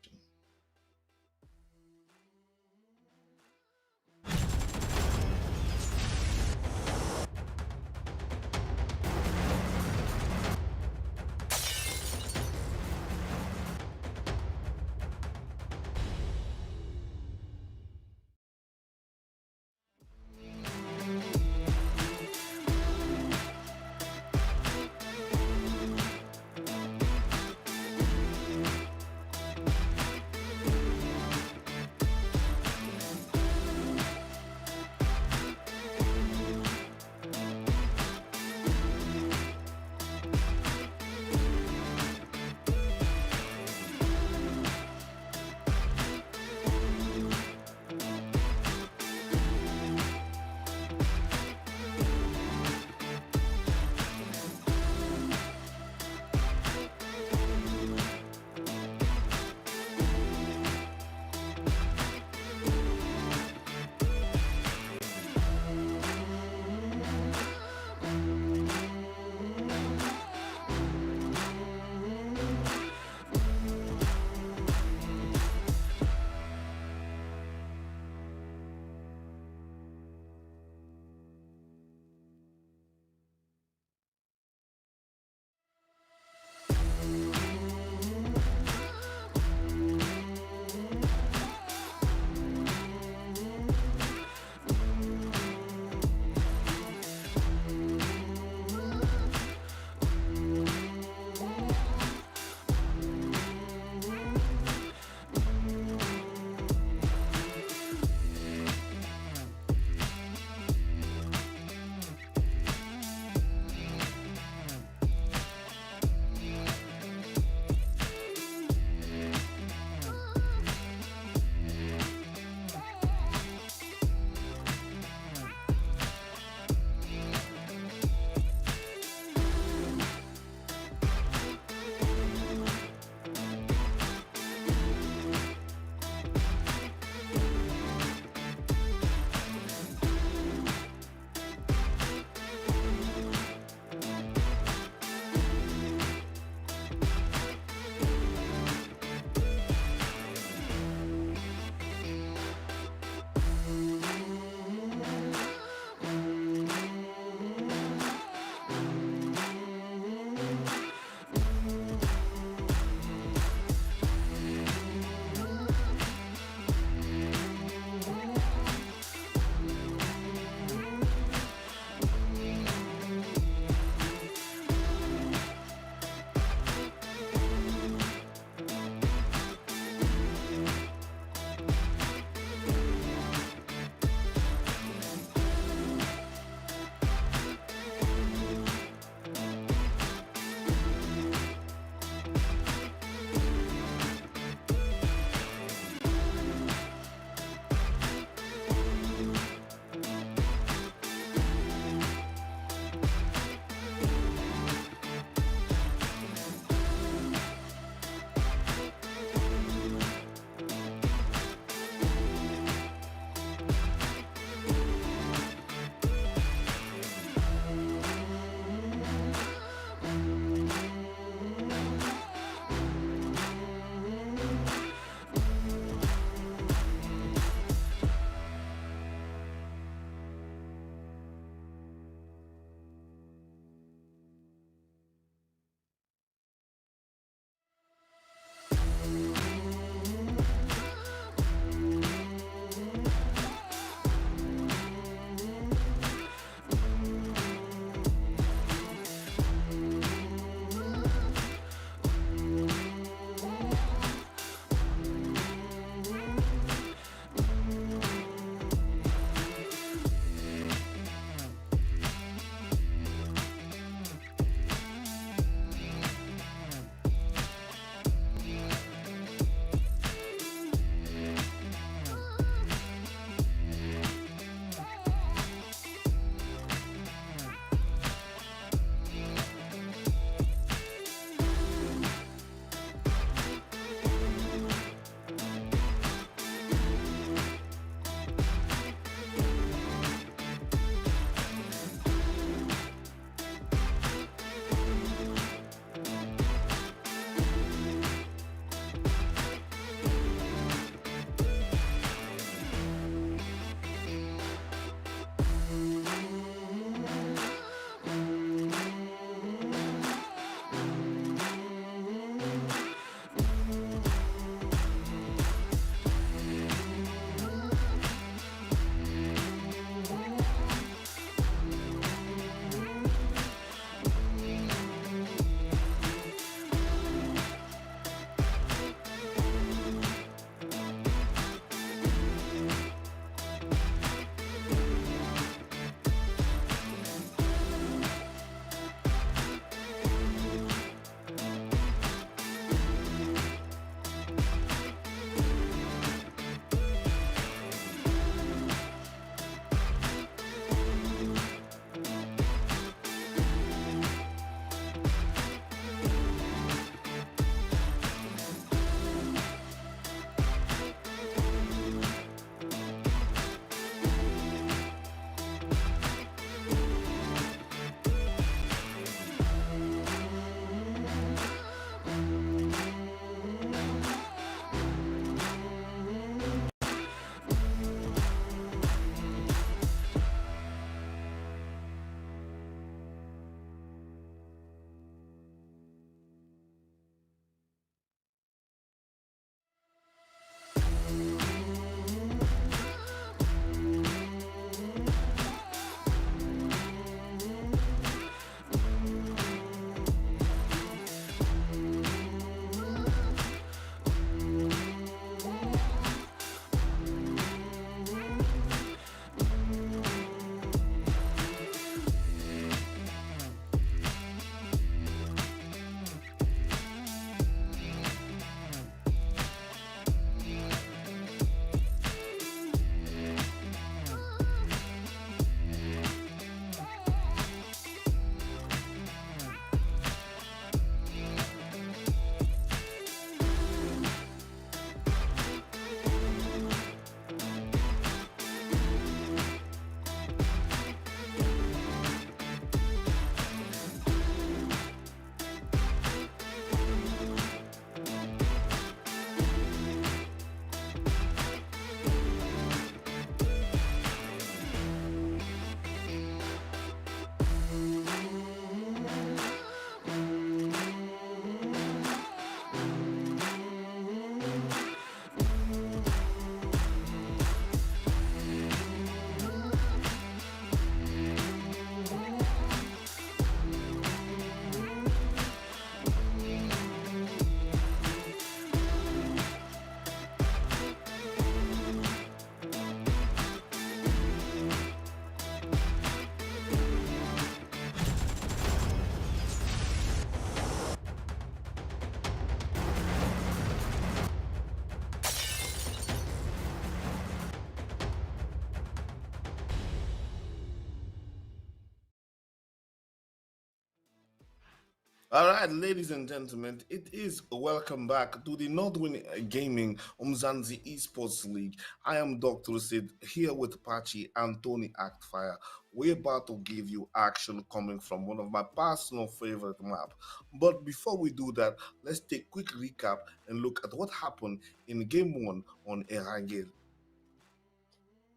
All right, ladies and gentlemen, it is welcome back to the Northwind Gaming Umzansi Esports League. I am Dr. Sid here with Pachi and Tony Actfire. We're about to give you action coming from one of my personal favorite map. But before we do that, let's take a quick recap and look at what happened in game one on Erangel.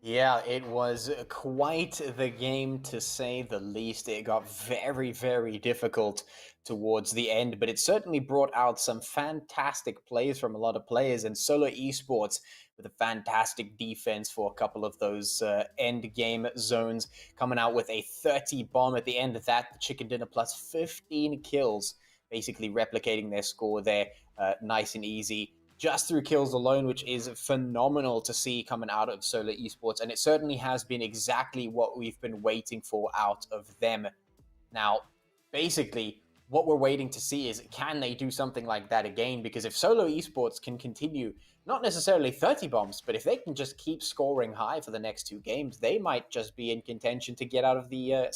Yeah, it was quite the game to say the least. It got very, very difficult towards the end, but it certainly brought out some fantastic plays from a lot of players. And Solo Esports with a fantastic defense for a couple of those end game zones, coming out with a 30 bomb at the end of that. The Chicken Dinner plus 15 kills, basically replicating their score there, nice and easy, just through kills alone, which is phenomenal to see coming out of Solar Esports. And it certainly has been exactly what we've been waiting for out of them. Now, basically, what we're waiting to see is, can they do something like that again? Because if Solo Esports can continue, not necessarily 30 bombs, but if they can just keep scoring high for the next two games, they might just be in contention to get out of the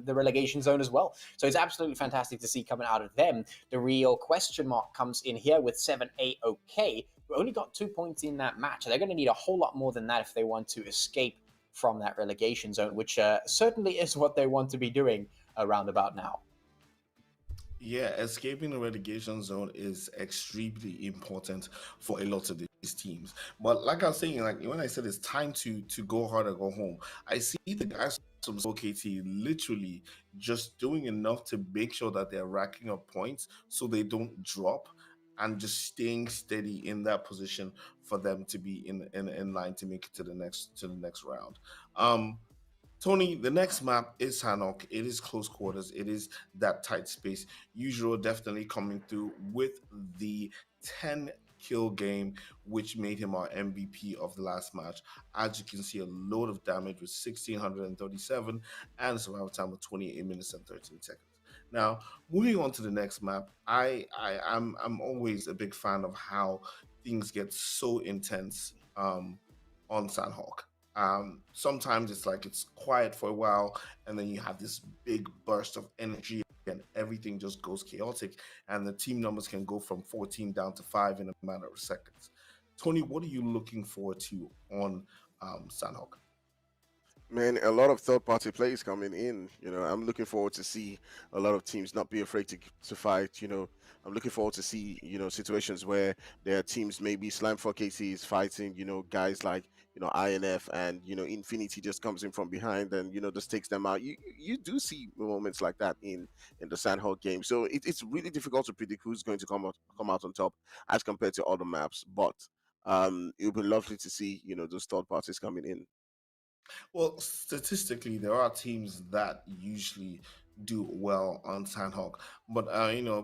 relegation zone as well. So it's absolutely fantastic to see coming out of them. The real question mark comes in here with 7-8 OK. We only got 2 points in that match. They're going to need a whole lot more than that if they want to escape from that relegation zone, which certainly is what they want to be doing around about now. Yeah, escaping the relegation zone is extremely important for a lot of these teams. But like I was saying, like when I said it's time to go hard or go home, I see the guys from OKT literally just doing enough to make sure that they're racking up points so they don't drop, and just staying steady in that position for them to be in line to make it to the next round. Tony, the next map is Sanhok. It is close quarters. It is that tight space. Usual definitely coming through with the 10 kill game, which made him our MVP of the last match. As you can see, a load of damage with 1637 and survival time of 28 minutes and 13 seconds. Now, moving on to the next map, I'm always a big fan of how things get so intense on Sanhok. Sometimes it's like it's quiet for a while, and then you have this big burst of energy, and everything just goes chaotic, and the team numbers can go from 14 down to 5 in a matter of seconds. Tony, what are you looking forward to on Sanhok? Man, a lot of third-party players coming in. I'm looking forward to see a lot of teams not be afraid to fight. I'm looking forward to see situations where there are teams, maybe Slime 4KT is fighting. Guys like INF, and Infinity just comes in from behind and just takes them out. You do see moments like that in the Sandhawk game. So it's really difficult to predict who's going to come out on top as compared to other maps. But it would be lovely to see those third parties coming in. Well, statistically, there are teams that usually do well on Sandhawk. But,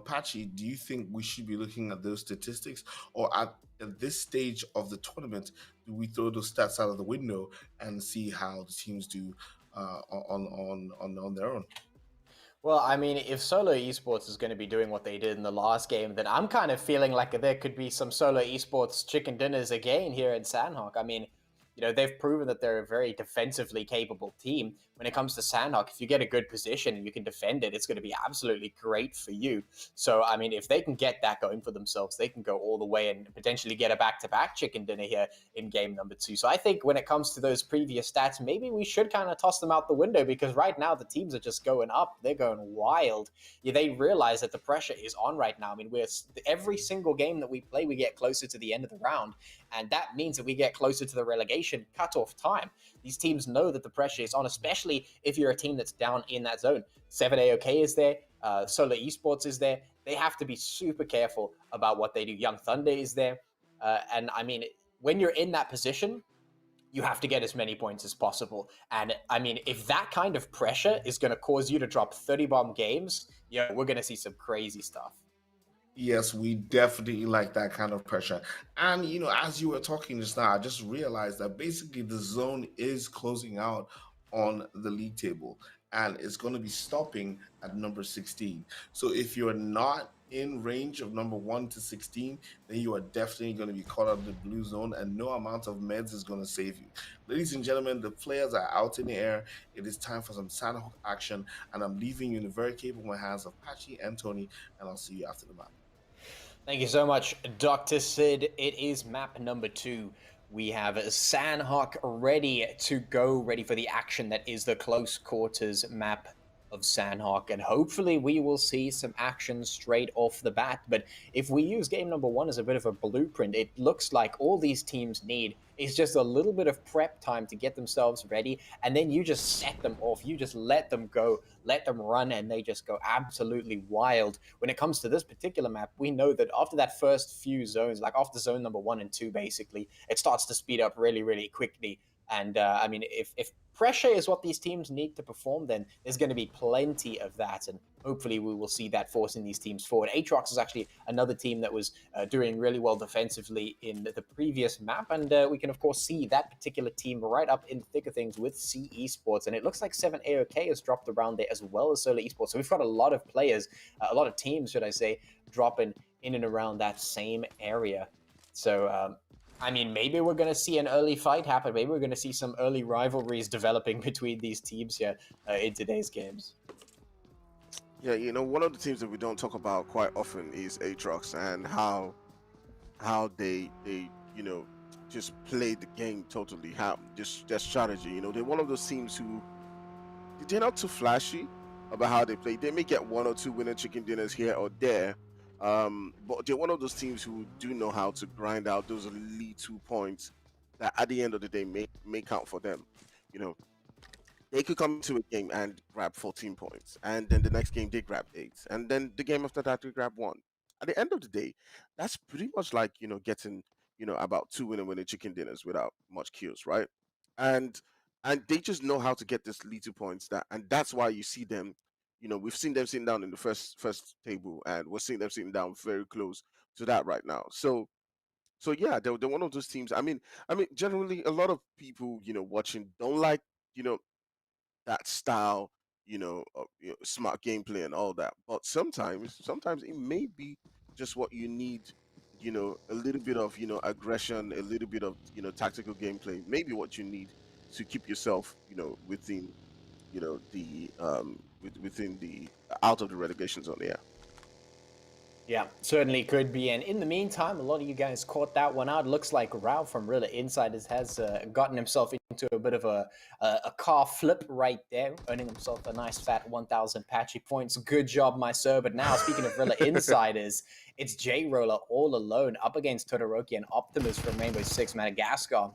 Patchy, do you think we should be looking at those statistics? Or at this stage of the tournament, do we throw those stats out of the window and see how the teams do on their own? Well, I mean, if Solo Esports is going to be doing what they did in the last game, then I'm kind of feeling like there could be some Solo Esports chicken dinners again here in Sanhok. I mean, they've proven that they're a very defensively capable team. When it comes to Sanhok, if you get a good position and you can defend it, it's going to be absolutely great for you. So, I mean, if they can get that going for themselves, they can go all the way and potentially get a back-to-back chicken dinner here in game number 2. So I think when it comes to those previous stats, maybe we should kind of toss them out the window, because right now the teams are just going up. They're going wild. Yeah, they realize that the pressure is on right now. I mean, every single game that we play, we get closer to the end of the round, and that means that we get closer to the relegation cutoff time. These teams know that the pressure is on, especially if you're a team that's down in that zone. 7AOK is there, Solar Esports is there. They have to be super careful about what they do. Young Thunder is there. And I mean, when you're in that position, you have to get as many points as possible. And I mean, if that kind of pressure is going to cause you to drop 30 bomb games, we're going to see some crazy stuff. Yes, we definitely like that kind of pressure. And, as you were talking just now, I just realized that basically the zone is closing out on the league table. and it's going to be stopping at number 16. So if you're not in range of number 1 to 16, then you are definitely going to be caught out of the blue zone, and no amount of meds is going to save you. Ladies and gentlemen, the players are out in the air. It is time for some Sanhok action, and I'm leaving you in the very capable hands of Patchy and Tony, and I'll see you after the map. Thank you so much, Dr. Sid. It is map number 2. We have Sanhok ready to go, ready for the action that is the close quarters map of Sanhok, and hopefully we will see some action straight off the bat. But if we use game number 1 as a bit of a blueprint, it looks like all these teams need is just a little bit of prep time to get themselves ready, and then you just set them off. You just let them go, let them run, and they just go absolutely wild. When it comes to this particular map, we know that after that first few zones, like after zone number 1 and 2, basically, it starts to speed up really, really quickly. And I mean, if pressure is what these teams need to perform, then there's going to be plenty of that, and hopefully we will see that forcing these teams forward. ATROX is actually another team that was doing really well defensively in the previous map, and we can of course see that particular team right up in the thick of things with C Esports, and it looks like 7 AOK has dropped around there as well as Solar Esports. So we've got a lot of players, a lot of teams, should I say, dropping in and around that same area. So I mean, maybe we're going to see an early fight happen. Maybe we're going to see some early rivalries developing between these teams here in today's games. Yeah, one of the teams that we don't talk about quite often is Aatrox, and how they just play the game totally, how just their strategy. They're one of those teams who they're not too flashy about how they play. They may get 1 or 2 winner chicken dinners here or there, but they're one of those teams who do know how to grind out those little points that at the end of the day may count for them. They could come into a game and grab 14 points, and then the next game they grab 8, and then the game after that they grab 1. At the end of the day, that's pretty much like getting about 2 winner chicken dinners without much kills, right? And they just know how to get this little points, and that's why you see them. We've seen them sitting down in the first table, and we're seeing them sitting down very close to that right now. So yeah, they're one of those teams. I mean, generally, a lot of people watching don't like that style, of, smart gameplay and all that. But sometimes it may be just what you need. A little bit of aggression, a little bit of tactical gameplay. Maybe what you need to keep yourself within the within the out of the relegation zone. Yeah. Yeah, certainly could be. And in the meantime, a lot of you guys caught that one out. Looks like Rao from Rila Insiders has gotten himself into a bit of a car flip right there, earning himself a nice fat 1,000 patchy points. Good job, my sir. But now, speaking of Rila Insiders, it's J-Roller all alone up against Todoroki and Optimus from Rainbow Six Madagascar.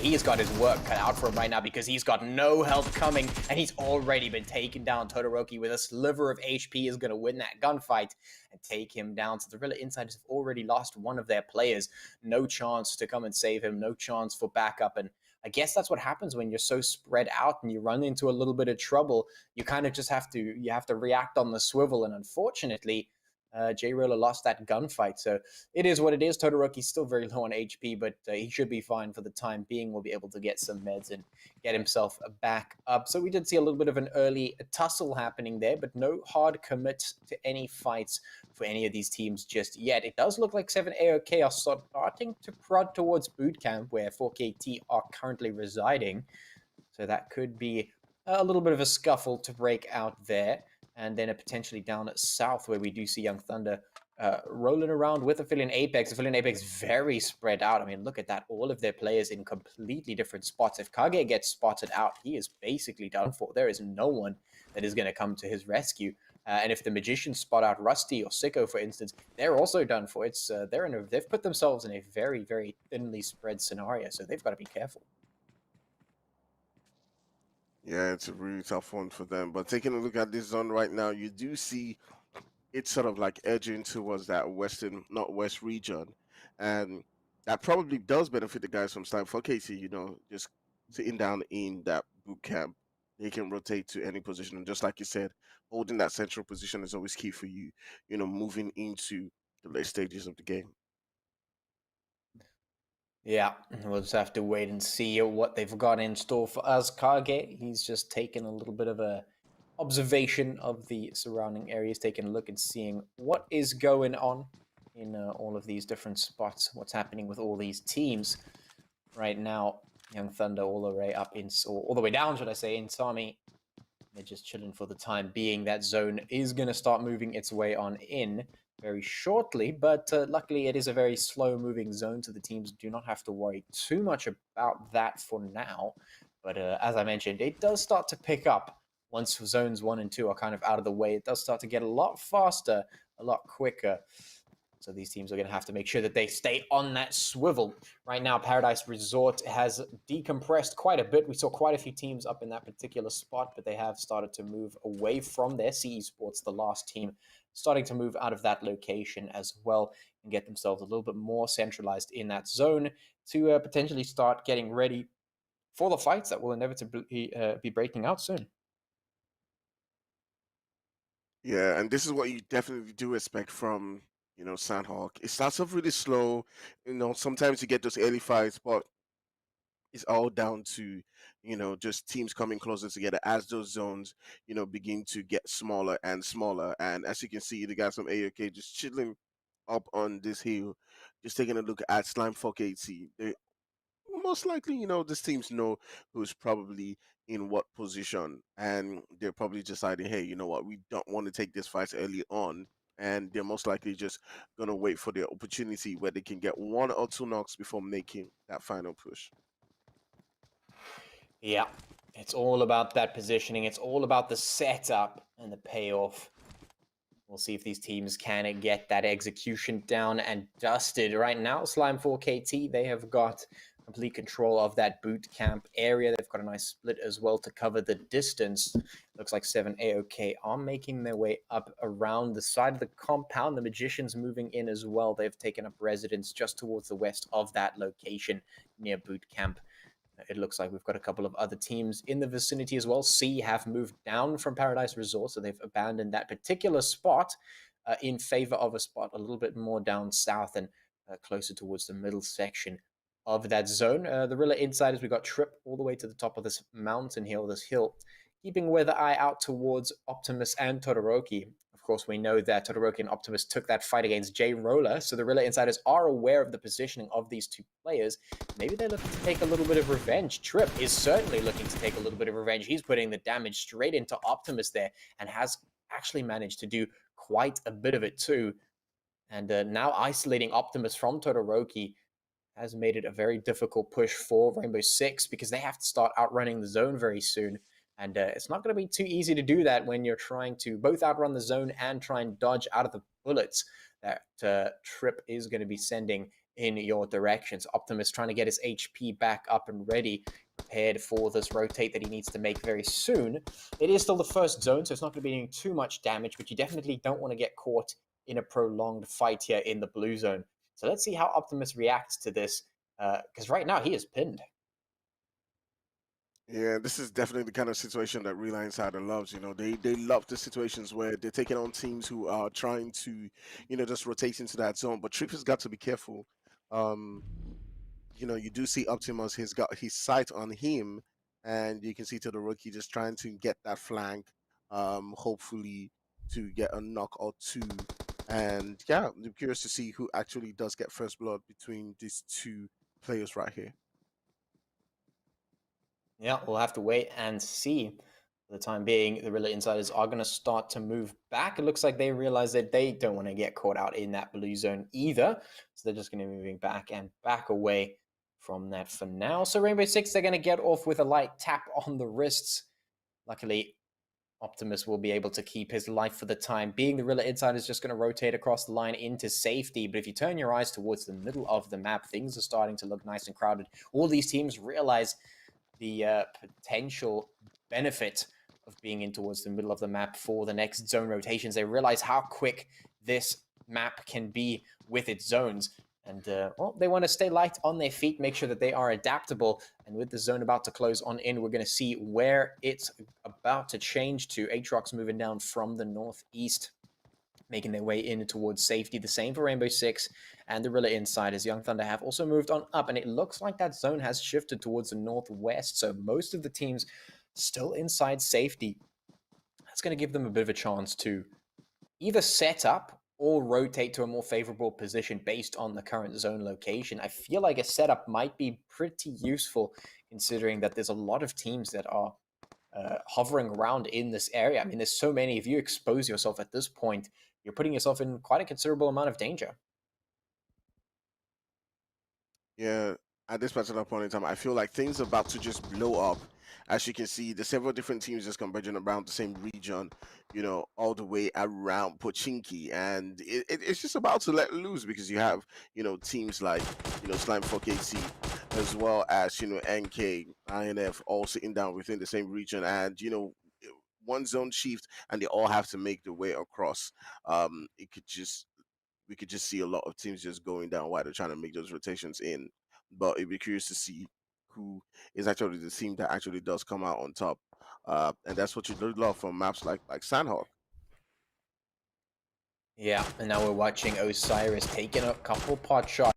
He's got his work cut out for him right now because he's got no health coming, and he's already been taken down. Todoroki, with a sliver of HP, is going to win that gunfight and take him down. So the Rila Insiders have already lost one of their players. No chance to come and save him. No chance for backup. And I guess that's what happens when you're so spread out and you run into a little bit of trouble. You kind of just have to react on the swivel. And unfortunately, J-Roller lost that gunfight. So it is what it is. Todoroki's still very low on HP, but he should be fine for the time being. We'll be able to get some meds and get himself back up. So we did see a little bit of an early tussle happening there, but no hard commits to any fights for any of these teams just yet. It does look like 7 AOK are starting to prod towards boot camp, where 4KT are currently residing. So that could be a little bit of a scuffle to break out there. And then potentially down south, where we do see Young Thunder rolling around with Aphelion Apex. Aphelion Apex very spread out. I mean, look at that. All of their players in completely different spots. If Kage gets spotted out, he is basically done for. There is no one that is going to come to his rescue. And if the Magicians spot out Rusty or Sicko, for instance, they're also done for. It's they've put themselves in a very, very thinly spread scenario, so they've got to be careful. Yeah, it's a really tough one for them. But taking a look at this zone right now, you do see it's sort of like edging towards that western, northwest region. And that probably does benefit the guys from Slime for Casey, just sitting down in that boot camp. They can rotate to any position. And just like you said, holding that central position is always key for you, moving into the late stages of the game. Yeah, we'll just have to wait and see what they've got in store for us. Kage, he's just taken a little bit of a observation of the surrounding areas, taking a look and seeing what is going on in all of these different spots, what's happening with all these teams. Right now, Young Thunder all the way up in, or all the way down, should I say, in Sami. They're just chilling for the time being. That zone is going to start moving its way on in very shortly, but luckily it is a very slow-moving zone, so the teams do not have to worry too much about that for now. But as I mentioned, it does start to pick up once zones 1 and 2 are kind of out of the way. It does start to get a lot faster, a lot quicker. So these teams are going to have to make sure that they stay on that swivel. Right now, Paradise Resort has decompressed quite a bit. We saw quite a few teams up in that particular spot, but they have started to move away from there. CE Sports, the last team, starting to move out of that location as well and get themselves a little bit more centralized in that zone to potentially start getting ready for the fights that will inevitably be breaking out soon. Yeah, and this is what you definitely do expect from, Sanhok. It starts off really slow. Sometimes you get those early fights, but it's all down to, just teams coming closer together as those zones, begin to get smaller and smaller. And as you can see, the guys from AOK just chilling up on this hill, just taking a look at Slime 4KT. They most likely, these teams know who's probably in what position, and they're probably deciding, hey, you know what, we don't want to take this fight early on, and they're most likely just gonna wait for their opportunity where they can get 1 or 2 knocks before making that final push. Yeah, it's all about that positioning. It's all about the setup and the payoff. We'll see if these teams can get that execution down and dusted. Right now, Slime 4KT, they have got complete control of that boot camp area. They've got a nice split as well to cover the distance. Looks like 7 AOK are making their way up around the side of the compound. The Magicians moving in as well. They've taken up residence just towards the west of that location near boot camp. It looks like we've got a couple of other teams in the vicinity as well. C have moved down from Paradise Resort, so they've abandoned that particular spot in favor of a spot a little bit more down south and closer towards the middle section of that zone. The Rila Insiders, we got Trip all the way to the top of this mountain here, or this hill, keeping weather eye out towards Optimus and Todoroki. Of course, we know that Todoroki and Optimus took that fight against J Roller, so the Rila Insiders are aware of the positioning of these two players. Maybe they're looking to take a little bit of revenge. Trip is certainly looking to take a little bit of revenge. He's putting the damage straight into Optimus there and has actually managed to do quite a bit of it too. And now isolating Optimus from Todoroki has made it a very difficult push for Rainbow Six because they have to start outrunning the zone very soon. And it's not going to be too easy to do that when you're trying to both outrun the zone and try and dodge out of the bullets that Trip is going to be sending in your directions. Optimus trying to get his HP back up and ready, prepared for this rotate that he needs to make very soon. It is still the first zone, so it's not going to be doing too much damage, but you definitely don't want to get caught in a prolonged fight here in the blue zone. So let's see how Optimus reacts to this, because right now he is pinned. Yeah, this is definitely the kind of situation that Rila Insider loves. They love the situations where they're taking on teams who are trying to, just rotate into that zone. But Trip has got to be careful. You do see Optimus, he's got his sight on him, and you can see Todoroki just trying to get that flank, hopefully to get a knock or two. And yeah, I'm curious to see who actually does get first blood between these two players right here. Yeah, we'll have to wait and see. For the time being, the Rila Insiders are going to start to move back. It looks like they realize that they don't want to get caught out in that blue zone either. So they're just going to be moving back and back away from that for now. So Rainbow Six, they're going to get off with a light tap on the wrists. Luckily, Optimus will be able to keep his life for the time being. The Rila Insider is just going to rotate across the line into safety. But if you turn your eyes towards the middle of the map, things are starting to look nice and crowded. All these teams realize the potential benefit of being in towards the middle of the map for the next zone rotations. They realize how quick this map can be with its zones. And, well, they want to stay light on their feet, make sure that they are adaptable. And with the zone about to close on in, we're going to see where it's about to change to. ATROX moving down from the northeast, making their way in towards safety. The same for Rainbow Six and the Rila Insiders. Young Thunder have also moved on up, and it looks like that zone has shifted towards the northwest. So most of the teams still inside safety. that's going to give them a bit of a chance to either set up or rotate to a more favorable position based on the current zone location. I feel like a setup might be pretty useful, considering that there's a lot of teams that are hovering around in this area. I mean, there's so many. If you expose yourself at this point, you're putting yourself in quite a considerable amount of danger. Yeah, at this particular point in time, I feel like things are about to just blow up. As you can see, there's several different teams just converging around the same region, all the way around Pochinki. And it's just about to let loose because you have, teams like, Slime 4KC, as well as, NK, INF, all sitting down within the same region. And, one zone shift, and they all have to make their way across. It could just we could just see a lot of teams just going down while they're trying to make those rotations in. But it'd be curious to see who is actually the team that actually does come out on top. And that's what you love from maps like Sanhok. Yeah, and now we're watching Osiris taking a couple pot shots.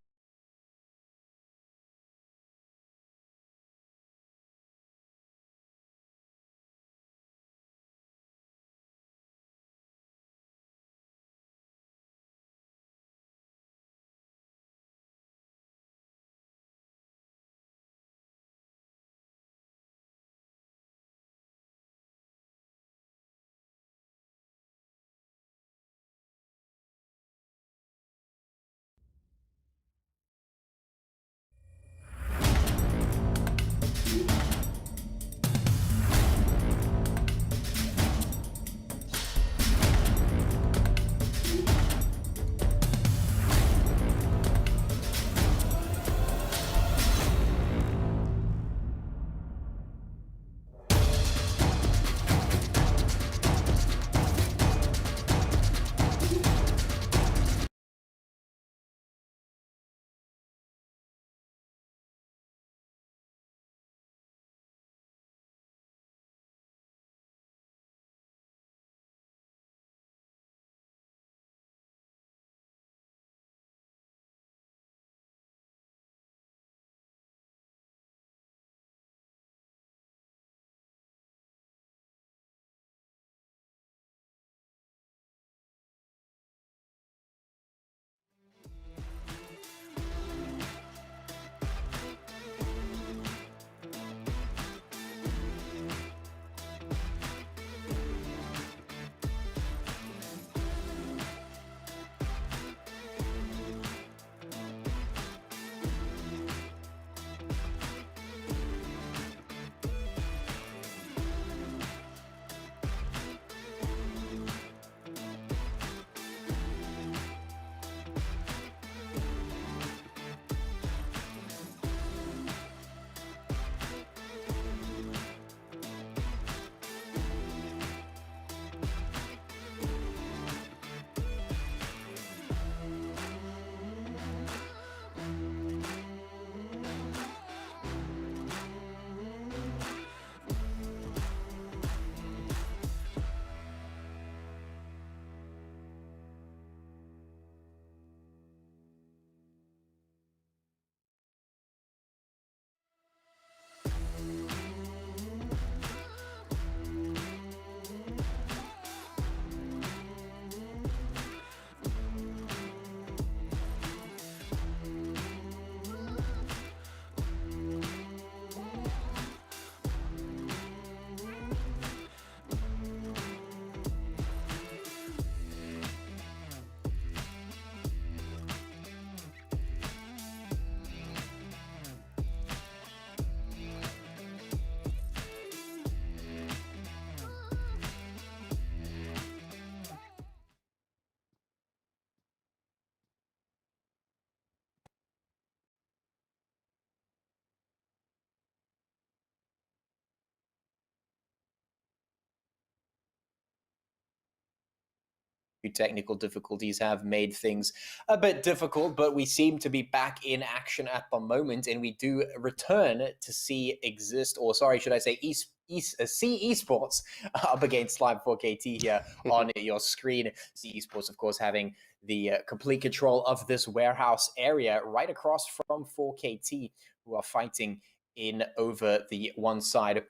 Technical difficulties have made things a bit difficult, but we seem to be back in action at the moment, and we do return to see exist, or sorry, should I say C Esports up against Slime 4KT here on your screen. C Esports, of course, having the complete control of this warehouse area right across from 4KT, who are fighting in over the one side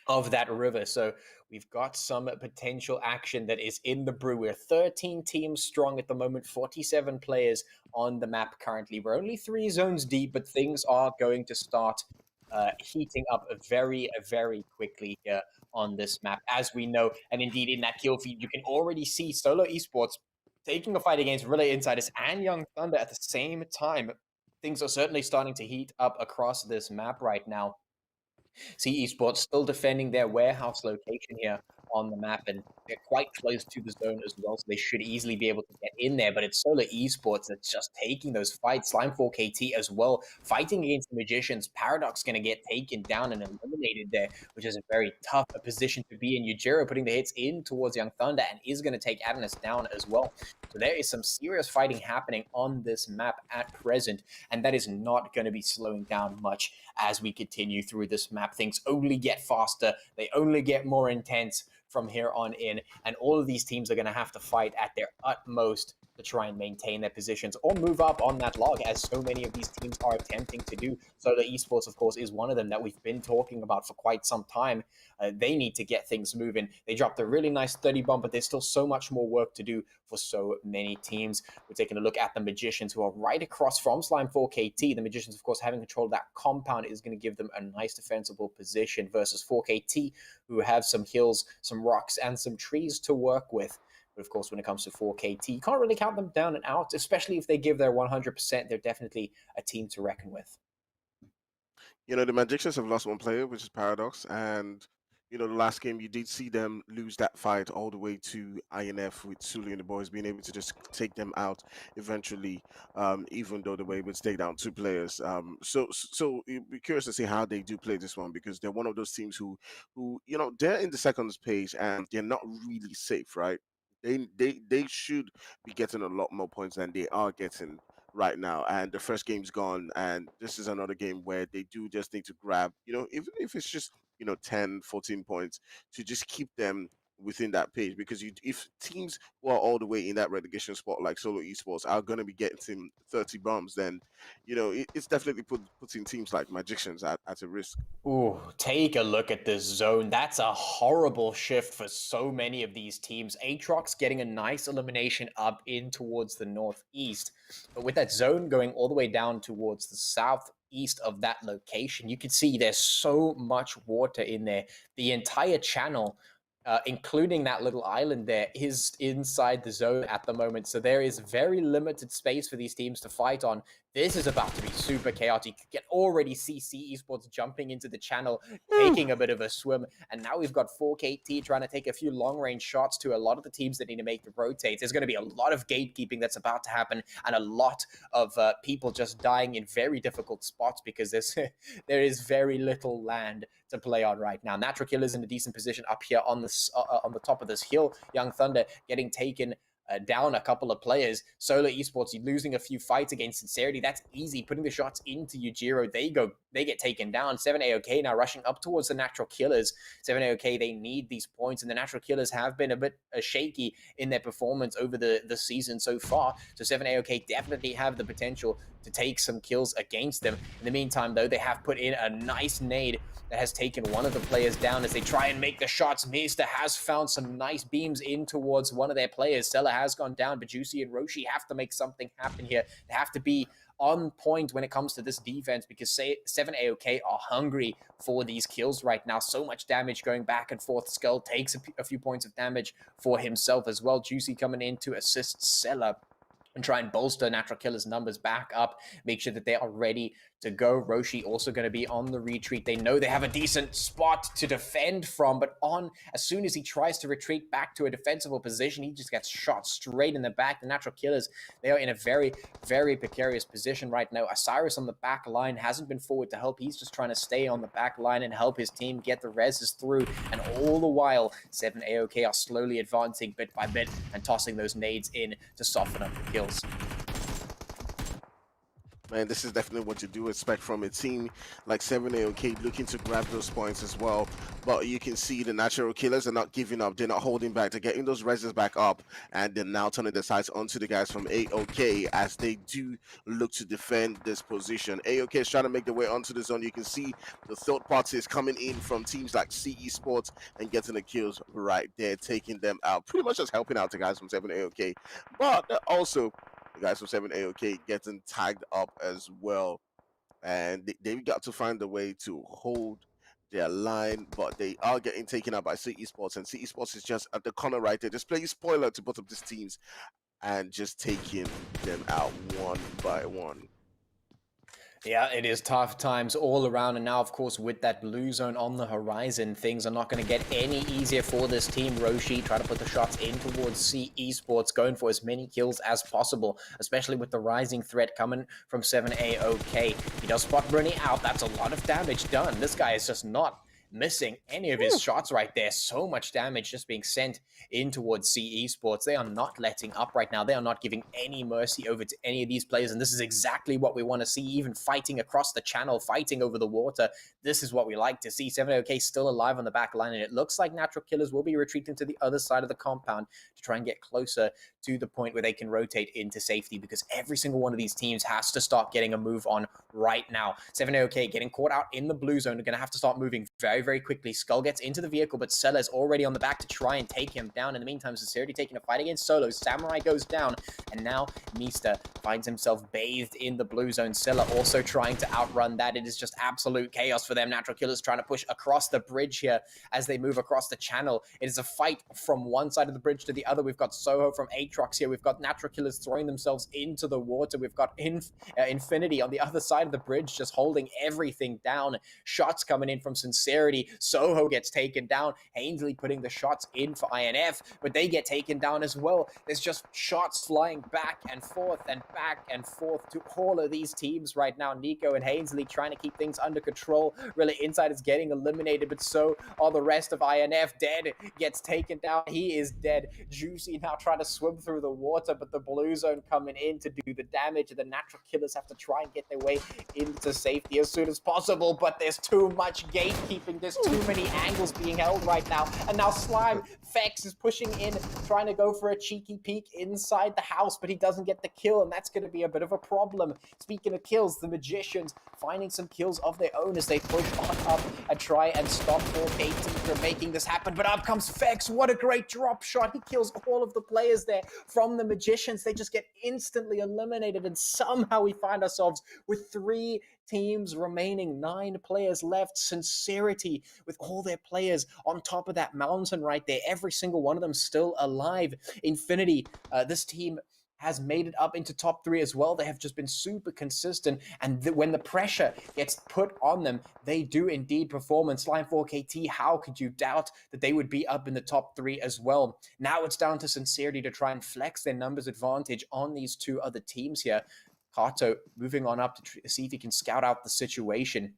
of that river. So we've got some potential action that is in the brew. We're 13 teams strong at the moment, 47 players on the map currently. We're only 3 zones deep, but things are going to start heating up very, very quickly here on this map, as we know. And indeed, in that kill feed, you can already see Solo Esports taking a fight against Rila Insiders and Young Thunder at the same time. Things are certainly starting to heat up across this map right now. See Esports still defending their warehouse location here on the map, and they're quite close to the zone as well, so they should easily be able to get in there. But it's Solar Esports that's just taking those fights. Slime 4KT as well, fighting against the Magicians. Paradox going to get taken down and eliminated there, which is a very tough position to be in. Yujiro putting the hits in towards Young Thunder and is going to take Adonis down as well. So there is some serious fighting happening on this map at present, and that is not going to be slowing down much as we continue through this map. Things only get faster, they only get more intense from here on in, and all of these teams are going to have to fight at their utmost to try and maintain their positions or move up on that log, as so many of these teams are attempting to do. Solar Esports, of course, is one of them that we've been talking about for quite some time. They need to get things moving. They dropped a really nice 30 bomb, but there's still so much more work to do for so many teams. We're taking a look at the Magicians, who are right across from Slime 4KT. The Magicians, of course, having control of that compound is going to give them a nice defensible position versus 4KT, who have some hills, some rocks, and some trees to work with. But of course, when it comes to 4KT, you can't really count them down and out, especially if they give their 100%. They're definitely a team to reckon with. You know, the Magicians have lost one player, which is Paradox, and you know, the last game you did see them lose that fight all the way to INF with Suli and the boys being able to just take them out eventually, even though they were able to take down 2 players. So you'd be curious to see how they do play this one, because they're one of those teams who you know, they're in the seconds page and they're not really safe, right? They should be getting a lot more points than they are getting right now, and the first game's gone, and this is another game where they do just need to grab, you know, even if it's just, you know, 10, 14 points to just keep them within that page, because if teams who are all the way in that relegation spot like Solo Esports are going to be getting 30 bombs, then you know it's definitely putting teams like Magicians at a risk. Ooh, take a look at this zone. That's a horrible shift for so many of these teams. ATROX getting a nice elimination up in towards the northeast. But with that zone going all the way down towards the southeast of that location, you can see there's so much water in there. The entire channel, including that little island there, is inside the zone at the moment. So there is very limited space for these teams to fight on. This is about to be super chaotic. You can already see C Esports jumping into the channel, taking a bit of a swim. And now we've got 4KT trying to take a few long-range shots to a lot of the teams that need to make the rotates. There's going to be a lot of gatekeeping that's about to happen, and a lot of people just dying in very difficult spots because there is very little land to play on right now. Natural Killer's in a decent position up here on the top of this hill. Young Thunder getting taken down a couple of players. Solar Esports losing a few fights against Sincerity. That's easy. Putting the shots into Yujiro. They get taken down. 7AOK now rushing up towards the Natural Killers. 7AOK, they need these points, and the Natural Killers have been a bit shaky in their performance over the season so far. So 7AOK definitely have the potential to take some kills against them. In the meantime, though, they have put in a nice nade that has taken one of the players down as they try and make the shots. Mista has found some nice beams in towards one of their players. Stella has gone down, but Juicy and Roshi have to make something happen here. They have to be on point when it comes to this defense, because 7AOK are hungry for these kills right now. So much damage going back and forth. Skull takes a few points of damage for himself as well. Juicy coming in to assist Stella and try and bolster Natural Killer's numbers back up, make sure that they are ready to go. Roshi also going to be on the retreat. They know they have a decent spot to defend from, but as soon as he tries to retreat back to a defensible position, he just gets shot straight in the back. The Natural Killers, they are in a very, very precarious position right now. Osiris on the back line hasn't been forward to help. He's just trying to stay on the back line and help his team get the reses through, and all the while, 7AOK are slowly advancing bit by bit and tossing those nades in to soften up the kills. Man, this is definitely what you do expect from a team like 7AOK looking to grab those points as well. But you can see the natural killers are not giving up. They're not holding back. They're getting those reses back up. And they're now turning their sights onto the guys from AOK as they do look to defend this position. AOK is trying to make their way onto the zone. You can see the third parties coming in from teams like CE Sports and getting the kills right there, taking them out. Pretty much just helping out the guys from 7AOK. But also, the guys from 7AOK getting tagged up as well. And they got to find a way to hold their line, but they are getting taken out by CE Sports, and CE Sports is just at the corner right there, just playing spoiler to both of these teams and just taking them out one by one. Yeah, it is tough times all around, and now, of course, with that blue zone on the horizon, things are not going to get any easier for this team. Roshi trying to put the shots in towards CE Sports, going for as many kills as possible, especially with the rising threat coming from 7AOK. He does spot Bruni out. That's a lot of damage done. This guy is just not missing any of his shots right there. So much damage just being sent in towards CE Sports. They are not letting up right now. They are not giving any mercy over to any of these players, and this is exactly what we want to see, even fighting across the channel, fighting over the water. This is what we like to see. 7OK still alive on the back line, and it looks like Natural Killers will be retreating to the other side of the compound to try and get closer to the point where they can rotate into safety, because every single one of these teams has to start getting a move on right now. 7OK getting caught out in the blue zone. They're going to have to start moving very quickly. Skull gets into the vehicle, but Sella's already on the back to try and take him down. In the meantime, Sincerity taking a fight against Solo. Samurai goes down, and now Mista finds himself bathed in the blue zone. Sella also trying to outrun that. It is just absolute chaos for them. Natural Killers trying to push across the bridge here as they move across the channel. It is a fight from one side of the bridge to the other. We've got Soho from ATROX here. We've got Natural Killers throwing themselves into the water. We've got Infinity on the other side of the bridge just holding everything down. Shots coming in from Sincerity. Soho gets taken down. Ainsley putting the shots in for INF, but they get taken down as well. There's just shots flying back and forth to all of these teams right now. Nico and Ainsley trying to keep things under control. Really, Inside is getting eliminated, but so are the rest of INF. Dead gets taken down. He is dead. Juicy now trying to swim through the water, but the blue zone coming in to do the damage. The Natural Killers have to try and get their way into safety as soon as possible, but there's too much gatekeeping. There's too many angles being held right now. And now Slime Fex is pushing in, trying to go for a cheeky peek inside the house, but he doesn't get the kill, and that's going to be a bit of a problem. Speaking of kills, the Magicians finding some kills of their own as they push on up and try and stop 4KT from making this happen. But up comes Fex. What a great drop shot. He kills all of the players there from the Magicians. They just get instantly eliminated, and somehow we find ourselves with 3 teams remaining, 9 players left. Sincerity with all their players on top of that mountain right there, every single one of them still alive. Infinity, this team has made it up into top 3 as well. They have just been super consistent, and when the pressure gets put on them, they do indeed perform. And Slime 4KT, how could you doubt that they would be up in the top 3 as well? Now it's down to Sincerity to try and flex their numbers advantage on these 2 other teams here. Kato moving on up to see if he can scout out the situation.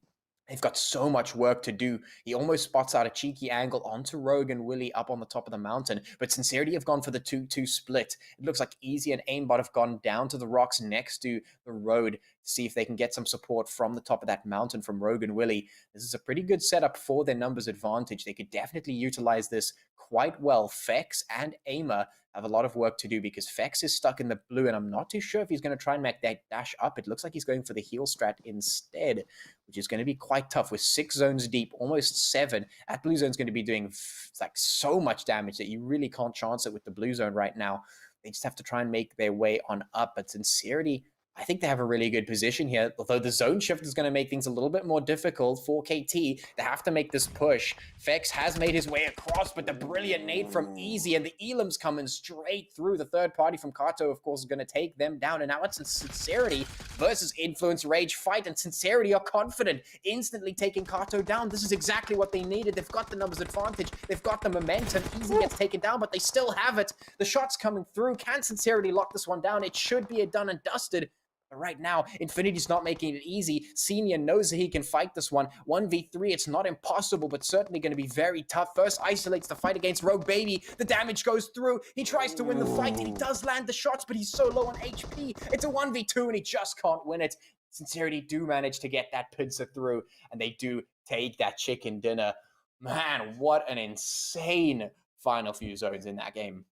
They've got so much work to do. He almost spots out a cheeky angle onto Rogue and Willie up on the top of the mountain, but Sincerity have gone for the 2-2 split. It looks like Easy and Aimbot have gone down to the rocks next to the road to see if they can get some support from the top of that mountain from Rogue and Willie. This is a pretty good setup for their numbers advantage. They could definitely utilize this quite well. Fex and Aimer have a lot of work to do because Fex is stuck in the blue, and I'm not too sure if he's going to try and make that dash up. It looks like he's going for the heal strat instead, which is going to be quite tough with 6 zones deep, almost 7. That blue zone is going to be doing like so much damage that you really can't chance it with the blue zone right now. They just have to try and make their way on up. But Sincerity, I think they have a really good position here, although the zone shift is going to make things a little bit more difficult for KT. They have to make this push. Fex has made his way across, but the brilliant nade from Easy, and the Elam's coming straight through. The third party from Kato, of course, is going to take them down, and now it's a Sincerity versus Influence Rage fight, and Sincerity are confident, instantly taking Kato down. This is exactly what they needed. They've got the numbers advantage. They've got the momentum. Easy gets taken down, but they still have it. The shot's coming through. Can Sincerity lock this one down? It should be a done and dusted. But right now, Infinity's not making it easy. Senior knows that he can fight this one. 1v3, it's not impossible, but certainly going to be very tough. First isolates the fight against Rogue Baby. The damage goes through. He tries to win the fight, and he does land the shots, but he's so low on HP. It's a 1v2, and he just can't win it. Sincerity do manage to get that pincer through, and they do take that chicken dinner. Man, what an insane final few zones in that game.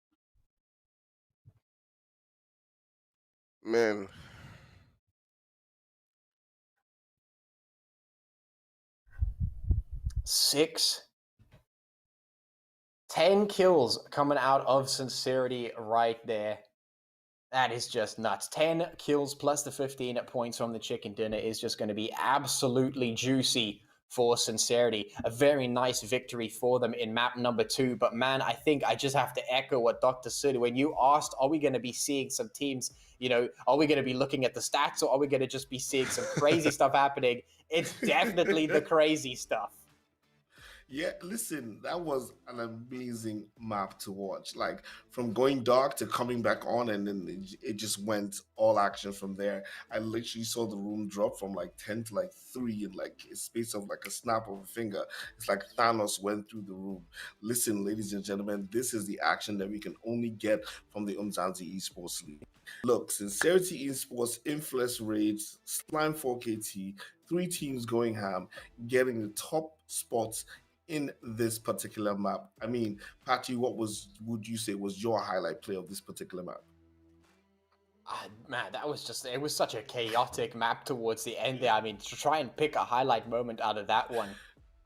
Man. Six, 10 kills coming out of Sincerity right there. That is just nuts. 10 kills plus the 15 points from the chicken dinner is just going to be absolutely juicy for Sincerity. A very nice victory for them in map number 2. But man, I think I just have to echo what Dr. said. When you asked, are we going to be seeing some teams, are we going to be looking at the stats, or are we going to just be seeing some crazy stuff happening? It's definitely the crazy stuff. Yeah, listen, that was an amazing map to watch. Like from going dark to coming back on, and then it just went all action from there. I literally saw the room drop from like 10 to like 3 in like a space of like a snap of a finger. It's like Thanos went through the room. Listen, ladies and gentlemen, this is the action that we can only get from the Umzansi Esports League. Look, Sincerity Esports, Influence Raids, Slime 4KT, 3 teams going ham, getting the top spots in this particular map. I mean, Patchy, would you say was your highlight play of this particular map? Man, it was such a chaotic map towards the end there. I mean, to try and pick a highlight moment out of that one,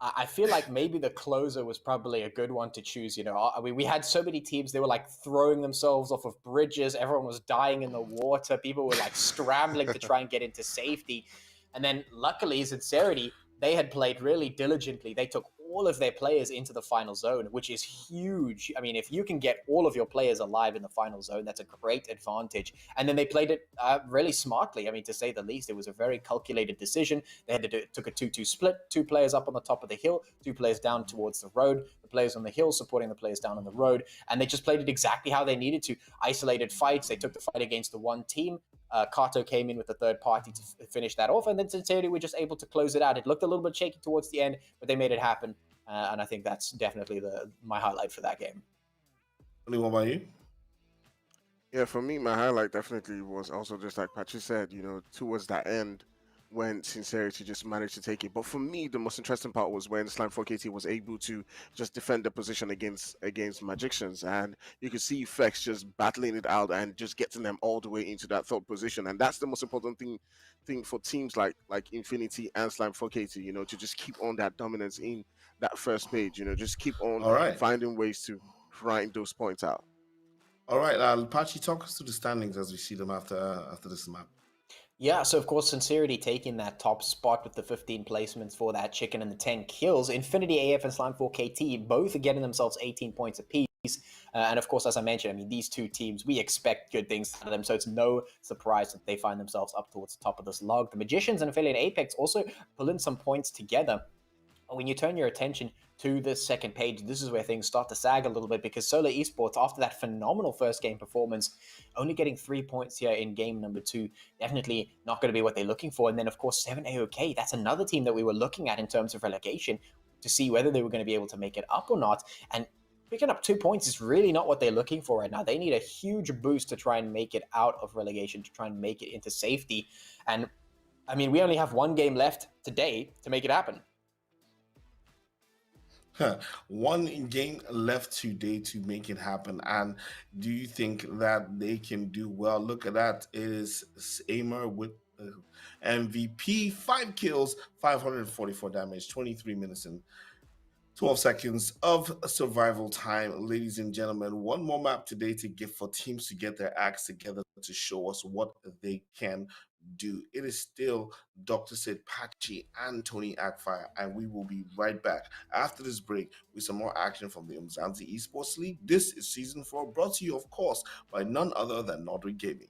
I feel like maybe the closer was probably a good one to choose. I mean, we had so many teams, they were like throwing themselves off of bridges. Everyone was dying in the water. People were like scrambling to try and get into safety. And then luckily, Sincerity, they had played really diligently. They took all of their players into the final zone, which is huge. I mean, if you can get all of your players alive in the final zone, that's a great advantage. And then they played it really smartly. I mean, to say the least, it was a very calculated decision. They had to took a 2-2 split, 2 players up on the top of the hill, 2 players down towards the road, the players on the hill supporting the players down on the road. And they just played it exactly how they needed to. Isolated fights. They took the fight against the one team. Kato came in with the third party to finish that off, and then Sincerity were just able to close it out. It looked a little bit shaky towards the end, but they made it happen, and I think that's definitely my highlight for that game. What about you? Yeah, for me, my highlight definitely was also just like Patrick said, towards that end when Sincerity just managed to take it. But for me, the most interesting part was when Slime 4KT was able to just defend the position against Magicians, and you could see Fex just battling it out and just getting them all the way into that third position. And that's the most important thing for teams like Infinity and Slime 4KT, to just keep on that dominance in that first page, just keep on finding ways to grind those points out. All right, Patchy, talk us through the standings as we see them after this map. Yeah, so of course, Sincerity taking that top spot with the 15 placements for that chicken and the 10 kills. Infinity AF and Slime 4KT both are getting themselves 18 points apiece. And of course, as I mentioned, I mean, these two teams, we expect good things out of them. So it's no surprise that they find themselves up towards the top of this log. The Magicians and Aphelion Apex also pulling some points together. When you turn your attention to this second page, this is where things start to sag a little bit, because Solar Esports, after that phenomenal first game performance, only getting 3 points here in game number 2, definitely not going to be what they're looking for. And then, of course, 7AOK, that's another team that we were looking at in terms of relegation to see whether they were going to be able to make it up or not. And picking up 2 points is really not what they're looking for right now. They need a huge boost to try and make it out of relegation, to try and make it into safety. And, I mean, we only have 1 game left today to make it happen. 1 game left today to make it happen. And do you think that they can do well? Look at that. It is Aimer with MVP, 5 kills, 544 damage, 23 minutes and 12 seconds of survival time. Ladies and gentlemen, 1 more map today to give for teams to get their acts together to show us what they can do. It is still Dr. Sid, Patchy, and Tony Agfire, and we will be right back after this break with some more action from the Umzansi Esports League. This is Season 4, brought to you, of course, by none other than Nodric Gaming.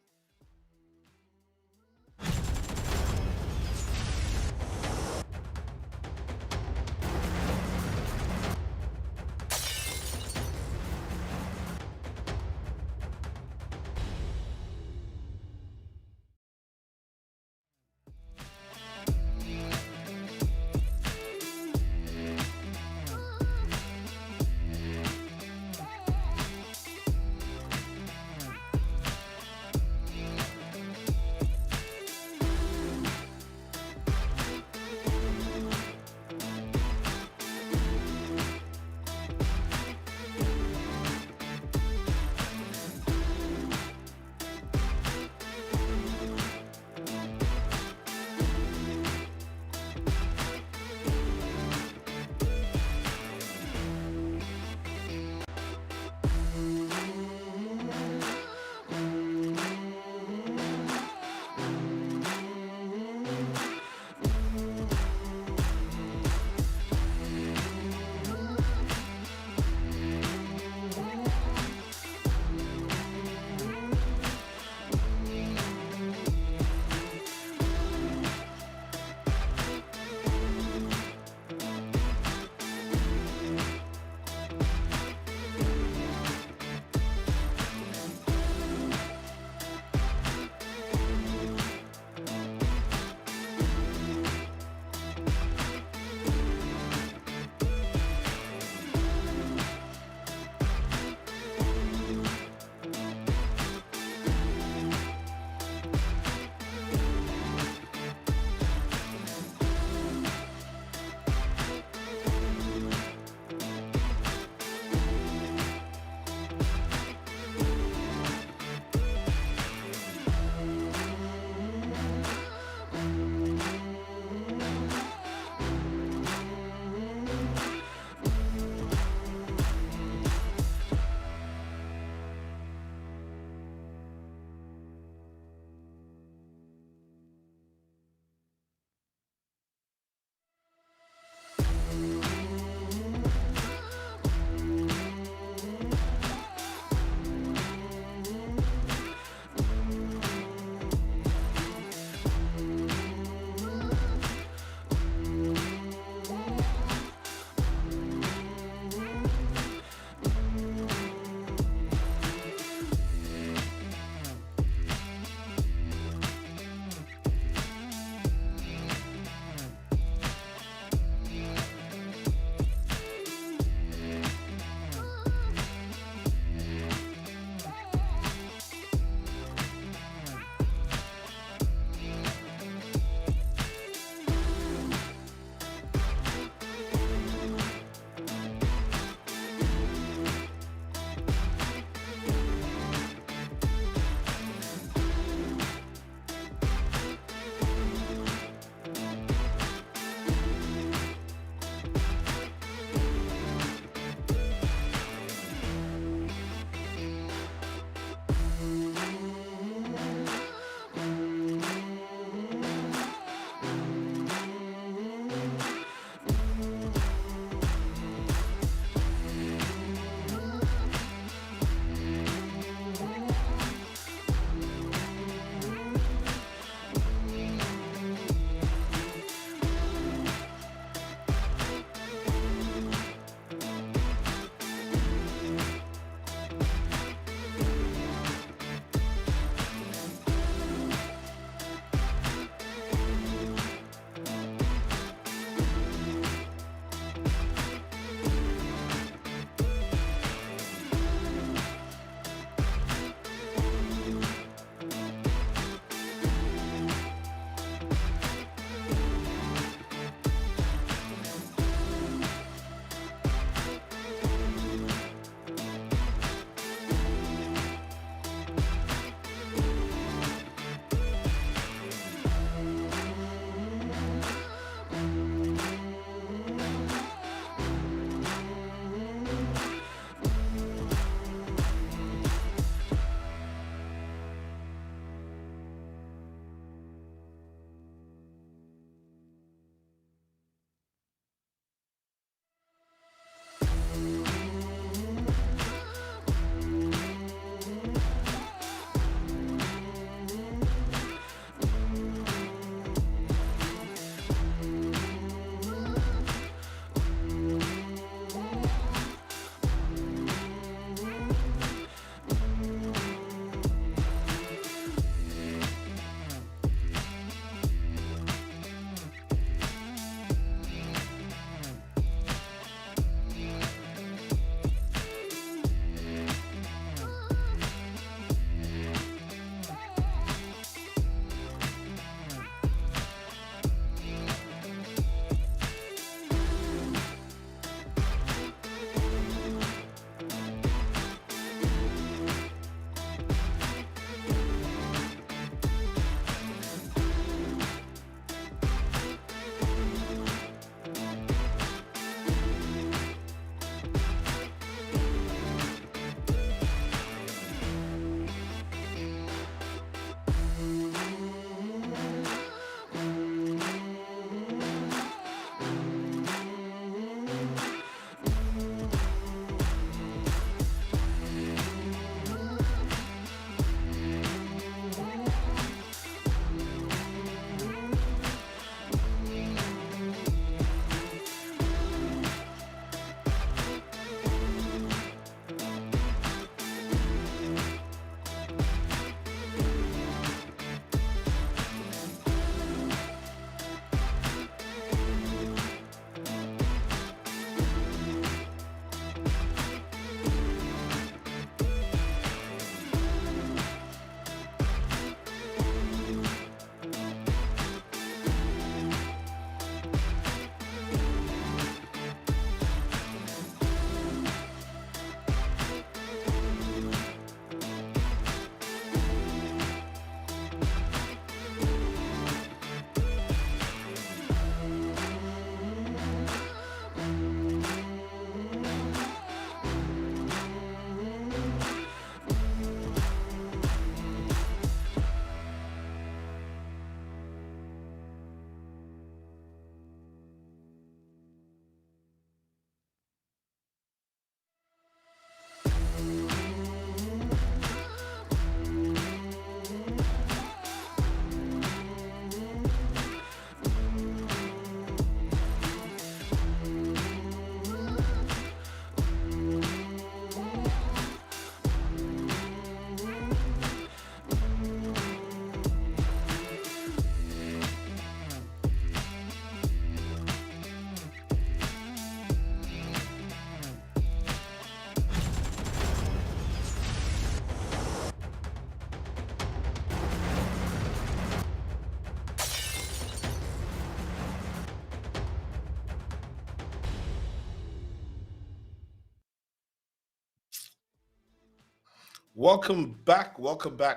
Welcome back,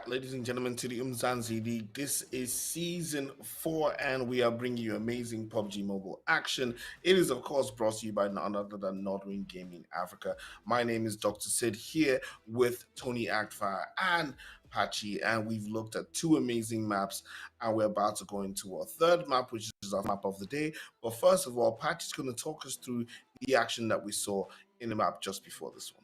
ladies and gentlemen, to the Umzansi League. This is season 4, and we are bringing you amazing PUBG Mobile action. It is, of course, brought to you by none other than Nordwing Gaming Africa. My name is Dr. Sid here with Tony Actfire and Patchy, and we've looked at 2 amazing maps, and we're about to go into our 3rd map, which is our map of the day. But first of all, Patchy's going to talk us through the action that we saw in the map just before this one.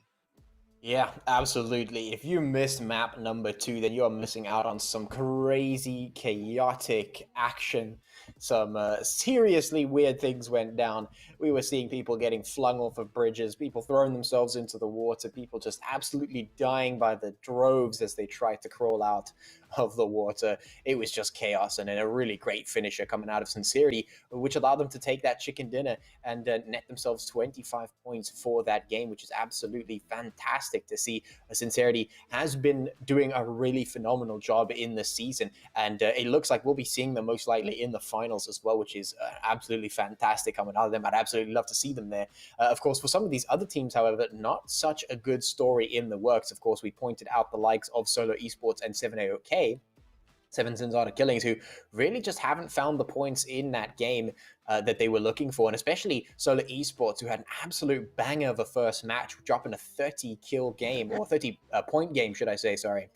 Yeah, absolutely. If you missed map number 2, then you're missing out on some crazy, chaotic action. Some seriously weird things went down. We were seeing people getting flung off of bridges, people throwing themselves into the water, people just absolutely dying by the droves as they tried to crawl out of the water. It was just chaos, and then a really great finisher coming out of Sincerity, which allowed them to take that chicken dinner and net themselves 25 points for that game, which is absolutely fantastic to see. Sincerity has been doing a really phenomenal job in the season, and it looks like we'll be seeing them most likely in the finals as well, which is absolutely fantastic coming out of them. I'd absolutely love to see them there. Of course, for some of these other teams, however, not such a good story in the works. Of course, we pointed out the likes of Solo Esports and 7AOK, Seven Sins Art of Killings, who really just haven't found the points in that game that they were looking for, and especially Solar Esports, who had an absolute banger of a first match, dropping a 30-kill game, or 30-point game, should I say, sorry,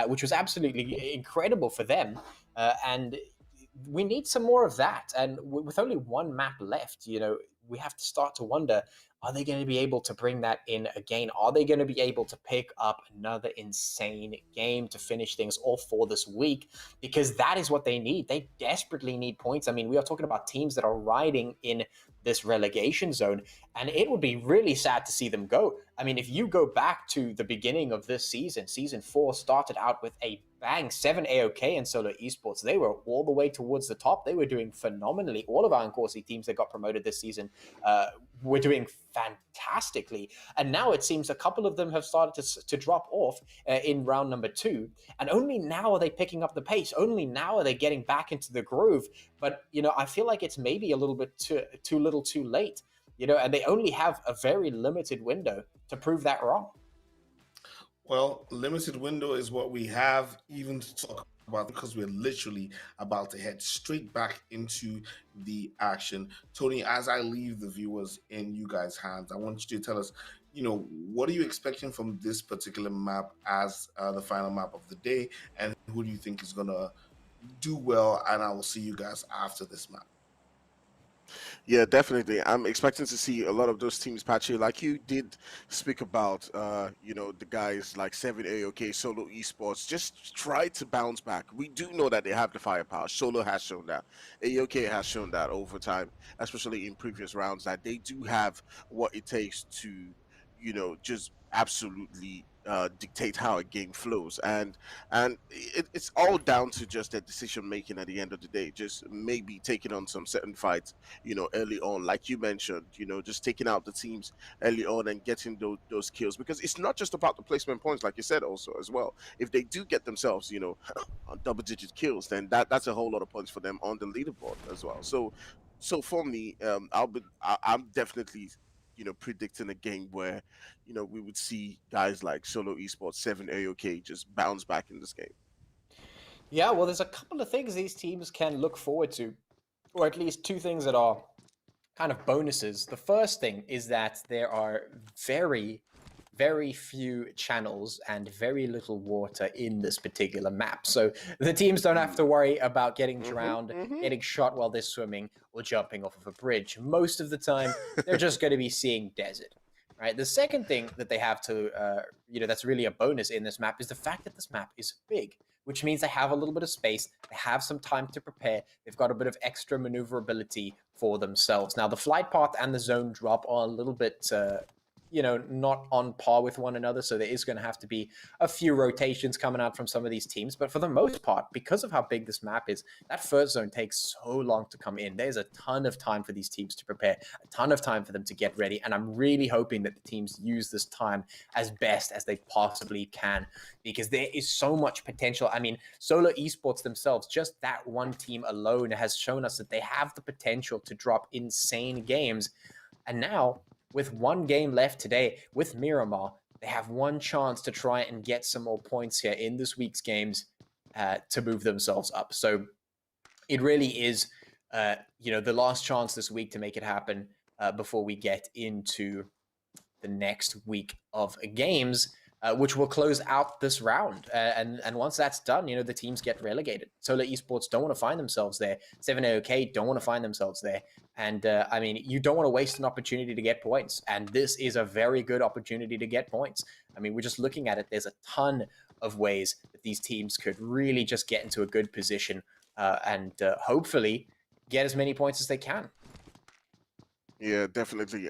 which was absolutely incredible for them, and we need some more of that, and with only one map left, we have to start to wonder, are they going to be able to bring that in again? Are they going to be able to pick up another insane game to finish things off for this week? Because that is what they need. They desperately need points. I mean, we are talking about teams that are riding in this relegation zone, and it would be really sad to see them go. I mean, if you go back to the beginning of this season, season 4 started out with a bang. 7AOK and Solo Esports, they were all the way towards the top. They were doing phenomenally. All of our Nkosi teams that got promoted this season were doing fantastically. And now it seems a couple of them have started to drop off in round number 2. And only now are they picking up the pace. Only now are they getting back into the groove. But, I feel like it's maybe a little bit too little too late. And they only have a very limited window to prove that wrong. Well, limited window is what we have even to talk about, because we're literally about to head straight back into the action. Tony, as I leave the viewers in you guys' hands, I want you to tell us, what are you expecting from this particular map as the final map of the day, and who do you think is going to do well? And I will see you guys after this map. Yeah, definitely. I'm expecting to see a lot of those teams, Patchy, like you did speak about, the guys like 7AOK, Solo Esports, just try to bounce back. We do know that they have the firepower. Solo has shown that. AOK has shown that over time, especially in previous rounds, that they do have what it takes to, just absolutely dictate how a game flows, and it's all down to just their decision making at the end of the day. Just maybe taking on some certain fights, early on, like you mentioned, just taking out the teams early on and getting those kills, because it's not just about the placement points, like you said, also as well. If they do get themselves, on double-digit kills, then that's a whole lot of points for them on the leaderboard as well. So for me, I'm definitely predicting a game where, we would see guys like Solo Esports, 7AOK just bounce back in this game. Yeah, well, there's a couple of things these teams can look forward to, or at least 2 things that are kind of bonuses. The first thing is that there are very, very few channels and very little water in this particular map. So the teams don't have to worry about getting drowned, getting shot while they're swimming, or jumping off of a bridge. Most of the time, they're just going to be seeing desert. Right. The second thing that they have to, that's really a bonus in this map is the fact that this map is big, which means they have a little bit of space. They have some time to prepare. They've got a bit of extra maneuverability for themselves. Now, the flight path and the zone drop are a little bit, not on par with one another. So there is going to have to be a few rotations coming out from some of these teams. But for the most part, because of how big this map is, that first zone takes so long to come in. There's a ton of time for these teams to prepare, a ton of time for them to get ready. And I'm really hoping that the teams use this time as best as they possibly can, because there is so much potential. I mean, Solo Esports themselves, just that one team alone has shown us that they have the potential to drop insane games. And now, with one game left today with Miramar, They have one chance to try and get some more points here in this week's games to move themselves up. So it really is, the last chance this week to make it happen before we get into the next week of games, which will close out this round. And once that's done, the teams get relegated. Solar Esports don't want to find themselves there. 7AOK don't want to find themselves there. And you don't want to waste an opportunity to get points. And this is a very good opportunity to get points. I mean, we're just looking at it. There's a ton of ways that these teams could really just get into a good position and hopefully get as many points as they can. Yeah, definitely.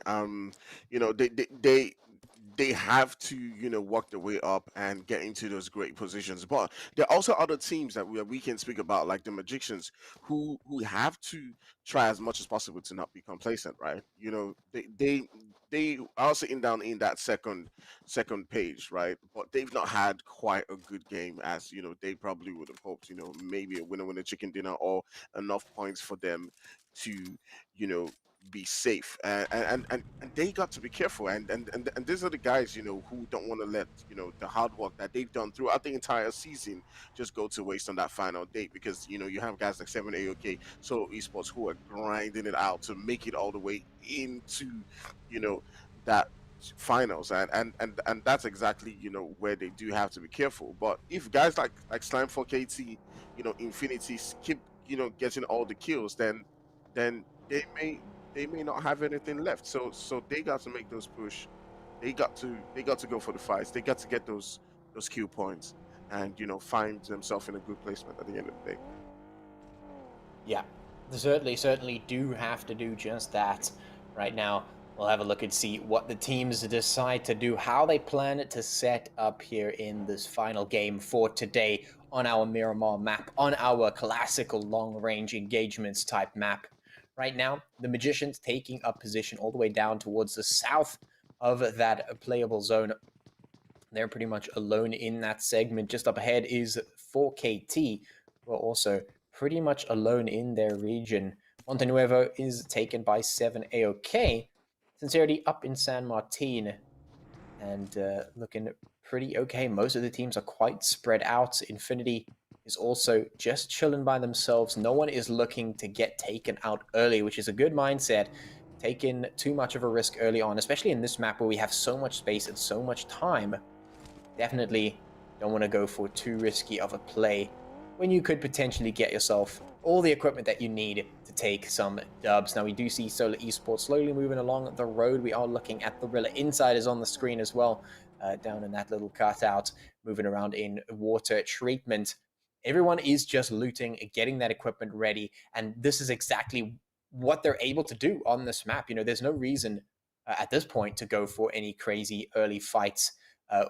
They have to work their way up and get into those great positions. But there are also other teams that we can speak about, like the Magicians, who have to try as much as possible to not be complacent, right? They are sitting down in that second page, right? But they've not had quite a good game as they probably would have hoped. Maybe a winner chicken dinner or enough points for them to you know be safe, and they got to be careful, and these are the guys who don't want to let the hard work that they've done throughout the entire season just go to waste on that final date, because you have guys like 7AOK Solo Esports who are grinding it out to make it all the way into that finals, and that's exactly where they do have to be careful. But if guys like Slime 4KT, Infinity keep getting all the kills, then they may not have anything left. So they got to make those push. They got to go for the fights. They got to get those kill points and find themselves in a good placement at the end of the day. Yeah, they certainly do have to do just that. Right now, we'll have a look and see what the teams decide to do, how they plan to set up here in this final game for today on our Miramar map, on our classical long-range engagements type map. Right now, the Magicians taking up position all the way down towards the south of that playable zone. They're pretty much alone in that segment. Just up ahead is 4KT, who are also pretty much alone in their region. Montenuevo is taken by 7AOK. Sincerity up in San Martin and looking pretty okay. Most of the teams are quite spread out. Infinity is also just chilling by themselves. No one is looking to get taken out early, which is a good mindset. Taking too much of a risk early on, especially in this map where we have so much space and so much time. Definitely don't want to go for too risky of a play when you could potentially get yourself all the equipment that you need to take some dubs. Now, we do see Solar Esports slowly moving along the road. We are looking at the Rila Insiders on the screen as well, down in that little cutout, moving around in water treatment. Everyone is just looting, getting that equipment ready, and this is exactly what they're able to do on this map. There's no reason at this point to go for any crazy early fights,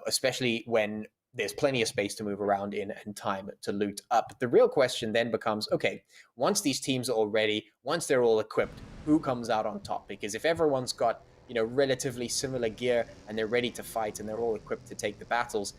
especially when there's plenty of space to move around in and time to loot up. The real question then becomes, okay, once these teams are all ready, once they're all equipped, who comes out on top? Because if everyone's got, relatively similar gear and they're ready to fight and they're all equipped to take the battles,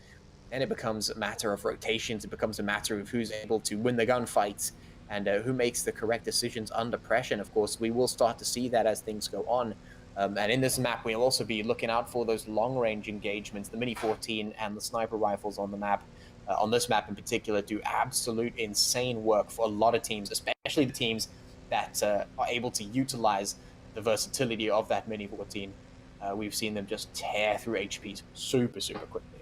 then it becomes a matter of rotations. It becomes a matter of who's able to win the gunfights and who makes the correct decisions under pressure. And of course, we will start to see that as things go on. And in this map, we'll also be looking out for those long-range engagements. The Mini 14 and the sniper rifles on the map, on this map in particular, do absolute insane work for a lot of teams, especially the teams that are able to utilize the versatility of that Mini 14. We've seen them just tear through HPs super, super quickly.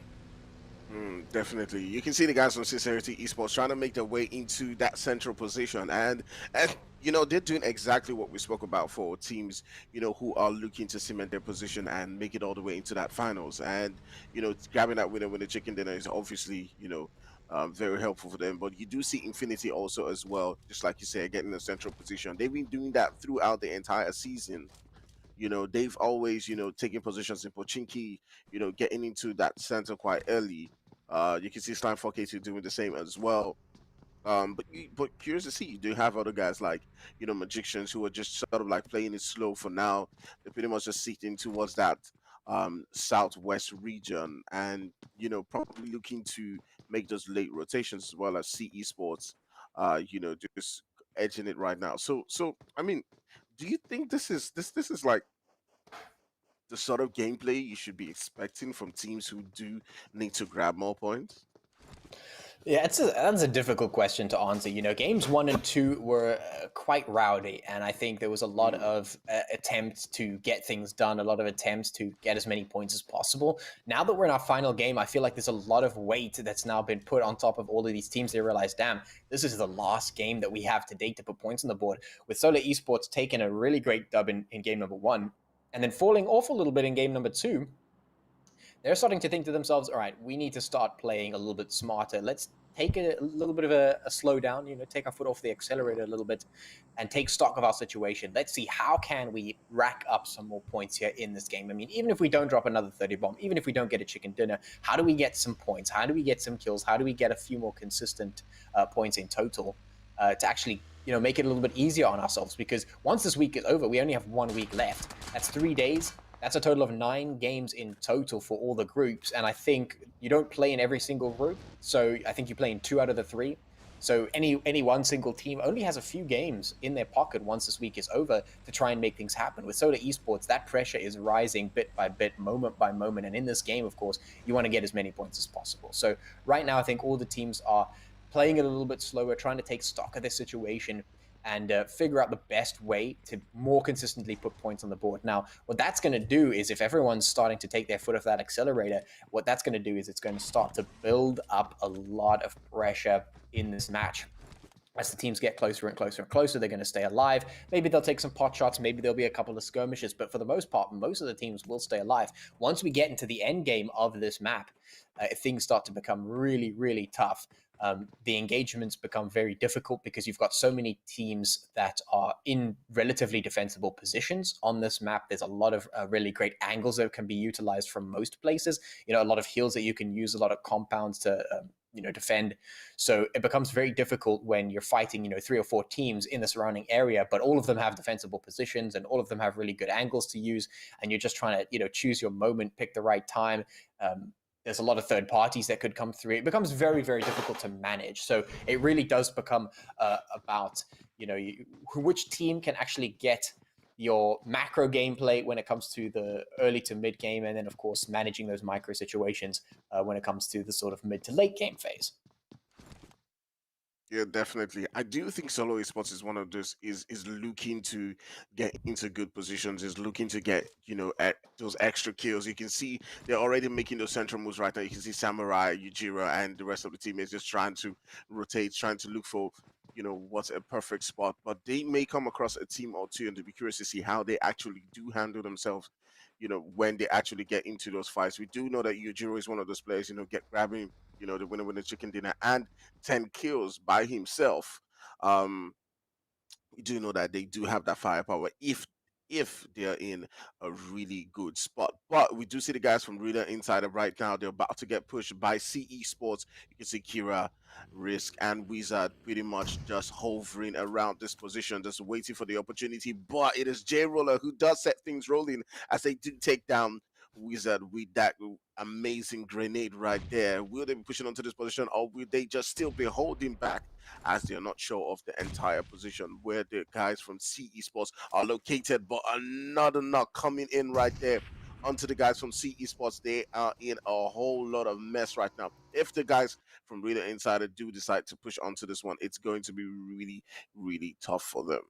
Definitely. You can see the guys from Sincerity Esports trying to make their way into that central position. And they're doing exactly what we spoke about for teams, who are looking to cement their position and make it all the way into that finals. And, grabbing that winner with the chicken dinner is obviously, very helpful for them. But you do see Infinity also as well, just like you said, getting a central position. They've been doing that throughout the entire season. They've always, taken positions in Pochinki, getting into that center quite early. You can see Slime 4K2 doing the same as well. But curious to see, you do have other guys like, Magicians who are just sort of like playing it slow for now. They're pretty much just sitting towards that southwest region and, probably looking to make those late rotations, as well as CE Sports, just edging it right now. So I mean, do you think this is like the sort of gameplay you should be expecting from teams who do need to grab more points? Yeah, that's a difficult question to answer. You know, games 1 and 2 were quite rowdy, and I think there was a lot of attempts to get things done, a lot of attempts to get as many points as possible. Now that we're in our final game, I feel like there's a lot of weight that's now been put on top of all of these teams. They realize, damn, this is the last game that we have to date to put points on the board. With Solar Esports taking a really great dub in game number 1, and then falling off a little bit in game number 2, they're starting to think to themselves, all right, we need to start playing a little bit smarter. Let's take a little bit of a slowdown, you know, take our foot off the accelerator a little bit and take stock of our situation. Let's see, how can we rack up some more points here in this game? I mean, even if we don't drop another 30 bomb, even if we don't get a chicken dinner, how do we get some points? How do we get some kills? How do we get a few more consistent points in total to actually, you know, make it a little bit easier on ourselves? Because once this week is over, we only have 1 week left. That's 3 days. That's a total of 9 games in total for all the groups. And I think you don't play in every single group. So I think you play in 2 out of the 3. So any one single team only has a few games in their pocket once this week is over to try and make things happen. With Solar Esports, that pressure is rising bit by bit, moment by moment. And in this game, of course, you want to get as many points as possible. So right now, I think all the teams are playing it a little bit slower, trying to take stock of their situation and figure out the best way to more consistently put points on the board. Now, what that's going to do is, if everyone's starting to take their foot off that accelerator, what that's going to do is it's going to start to build up a lot of pressure in this match. As the teams get closer and closer and closer, they're going to stay alive. Maybe they'll take some pot shots. Maybe there'll be a couple of skirmishes. But for the most part, most of the teams will stay alive. Once we get into the end game of this map, things start to become really, really tough. The engagements become very difficult because you've got so many teams that are in relatively defensible positions on this map. There's a lot of really great angles that can be utilized from most places. You know, a lot of heals that you can use, a lot of compounds to defend. So it becomes very difficult when you're fighting 3 or 4 teams in the surrounding area, but all of them have defensible positions and all of them have really good angles to use, and you're just trying to choose your moment, pick the right time. There's a lot of third parties that could come through. It becomes very, very difficult to manage. So it really does become about which team can actually get your macro gameplay when it comes to the early to mid game, and then of course managing those micro situations when it comes to the sort of mid to late game phase. Yeah, definitely. I do think solo esports is one of those is looking to get into good positions, is looking to get those extra kills. You can see they're already making those central moves right now. You can see Samurai, Yujiro, and the rest of the team is just trying to rotate, trying to look for what's a perfect spot. But they may come across a team or two, and to be curious to see how they actually do handle themselves. When they actually get into those fights. We do know that Yujiro is one of those players. Grabbing the winner chicken dinner and 10 kills by himself. We do know that they do have that firepower if they're in a really good spot. But we do see the guys from Rila inside of right now. They're about to get pushed by CE Sports. You can see Kira, Risk, and Wizard pretty much just hovering around this position, just waiting for the opportunity. But it is J Roller who does set things rolling as they do take down Wizard with that amazing grenade right there. Will they be pushing onto this position, or will they just still be holding back as they're not sure of the entire position where the guys from CE Sports are located? But another knock coming in right there onto the guys from CE Sports. They are in a whole lot of mess right now. If the guys from Reader Insider do decide to push onto this one, it's going to be really, really tough for them.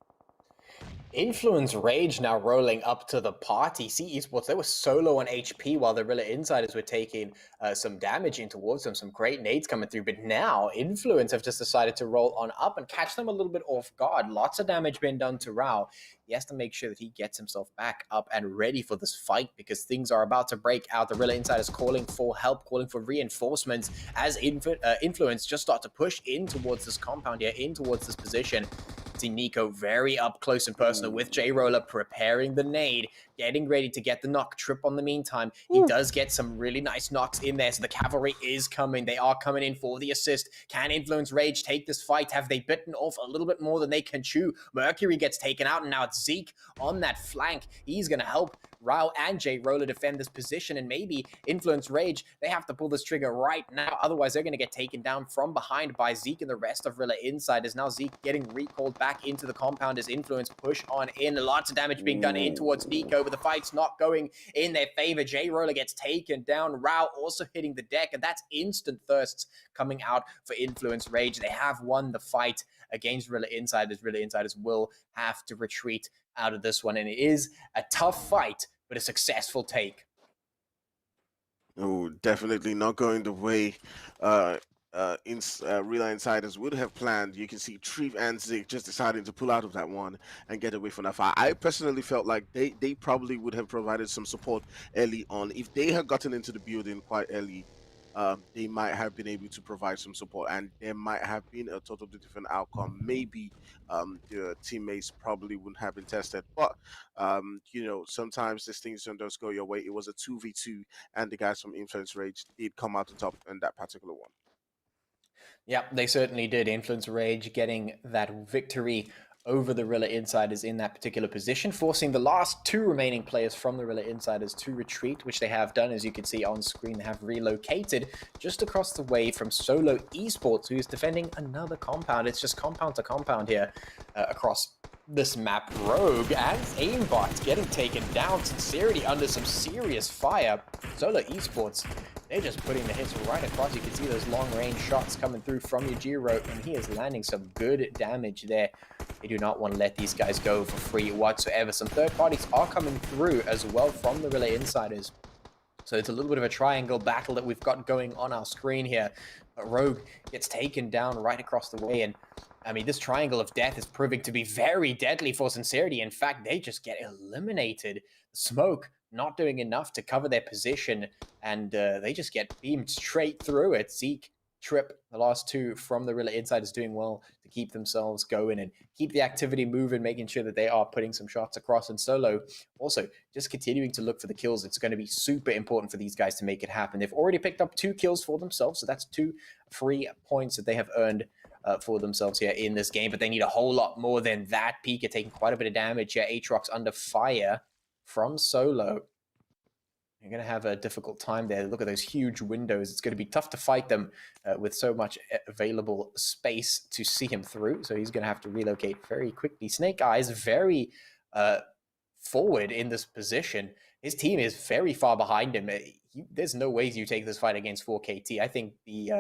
Influence Rage now rolling up to the party. CE Sports, they were solo on HP while the Rilla Insiders were taking some damage in towards them, some great nades coming through. But now Influence have just decided to roll on up and catch them a little bit off guard. Lots of damage being done to Rao. He has to make sure that he gets himself back up and ready for this fight because things are about to break out. The Rilla Insiders calling for help, calling for reinforcements as Influence just start to push in towards this compound here, in towards this position. See Nico very up close and personal with J-Roller preparing the nade, getting ready to get the knock. Trip on the meantime. He does get some really nice knocks in there, so the cavalry is coming. They are coming in for the assist. Can Influence Rage take this fight? Have they bitten off a little bit more than they can chew? Mercury gets taken out, and now it's Zeke on that flank. He's going to help Rao and J-Roller defend this position, and maybe Influence Rage, they have to pull this trigger right now. Otherwise, they're going to get taken down from behind by Zeke and the rest of Rilla Insiders. Now Zeke getting recalled back back into the compound as Influence push on in. Lots of damage being done in towards Nico, but the fight's not going in their favor. J-Roller gets taken down. Rao also hitting the deck, and that's instant thirsts coming out for Influence Rage. They have won the fight against Rila Insiders. Rila Insiders will have to retreat out of this one, and it is a tough fight, but a successful take. Oh, definitely not going the way Rila Insiders would have planned. You can see Treeve and Zig just deciding to pull out of that one and get away from that fight. I personally felt like they probably would have provided some support early on. If they had gotten into the building quite early, they might have been able to provide some support, and there might have been a totally different outcome. Maybe their teammates probably wouldn't have been tested, but you know, sometimes these things don't just go your way. It was a 2v2, and the guys from Influence Rage did come out on top in that particular one. Yeah, they certainly did. Influence Rage getting that victory over the Rila Insiders in that particular position, forcing the last two remaining players from the Rila Insiders to retreat, which they have done. As you can see on screen, they have relocated just across the way from Solo Esports, who is defending another compound. It's just compound to compound here across this map. Rogue and Aimbot getting taken down. Sincerity under some serious fire. Solo Esports, they're just putting the hits right across. You can see those long-range shots coming through from Yujiro, and he is landing some good damage there. They do not want to let these guys go for free whatsoever. Some third parties are coming through as well from the Relay Insiders. So it's a little bit of a triangle battle that we've got going on our screen here. But Rogue gets taken down right across the way, and I mean, this triangle of death is proving to be very deadly for Sincerity. In fact, they just get eliminated. Smoke not doing enough to cover their position, and they just get beamed straight through it. Zeke, Trip, the last two from the Rila Insiders doing well to keep themselves going and keep the activity moving, making sure that they are putting some shots across. And Solo also just continuing to look for the kills. It's going to be super important for these guys to make it happen. They've already picked up 2 kills for themselves, so that's 2 free points that they have earned for themselves here in this game, but they need a whole lot more than that. Pika taking quite a bit of damage here. ATROX under fire from Solo. You're going to have a difficult time there. Look at those huge windows. It's going to be tough to fight them with so much available space to see him through. So he's going to have to relocate very quickly. Snake Eyes very forward in this position. His team is very far behind him. There's no ways you take this fight against 4KT. I think the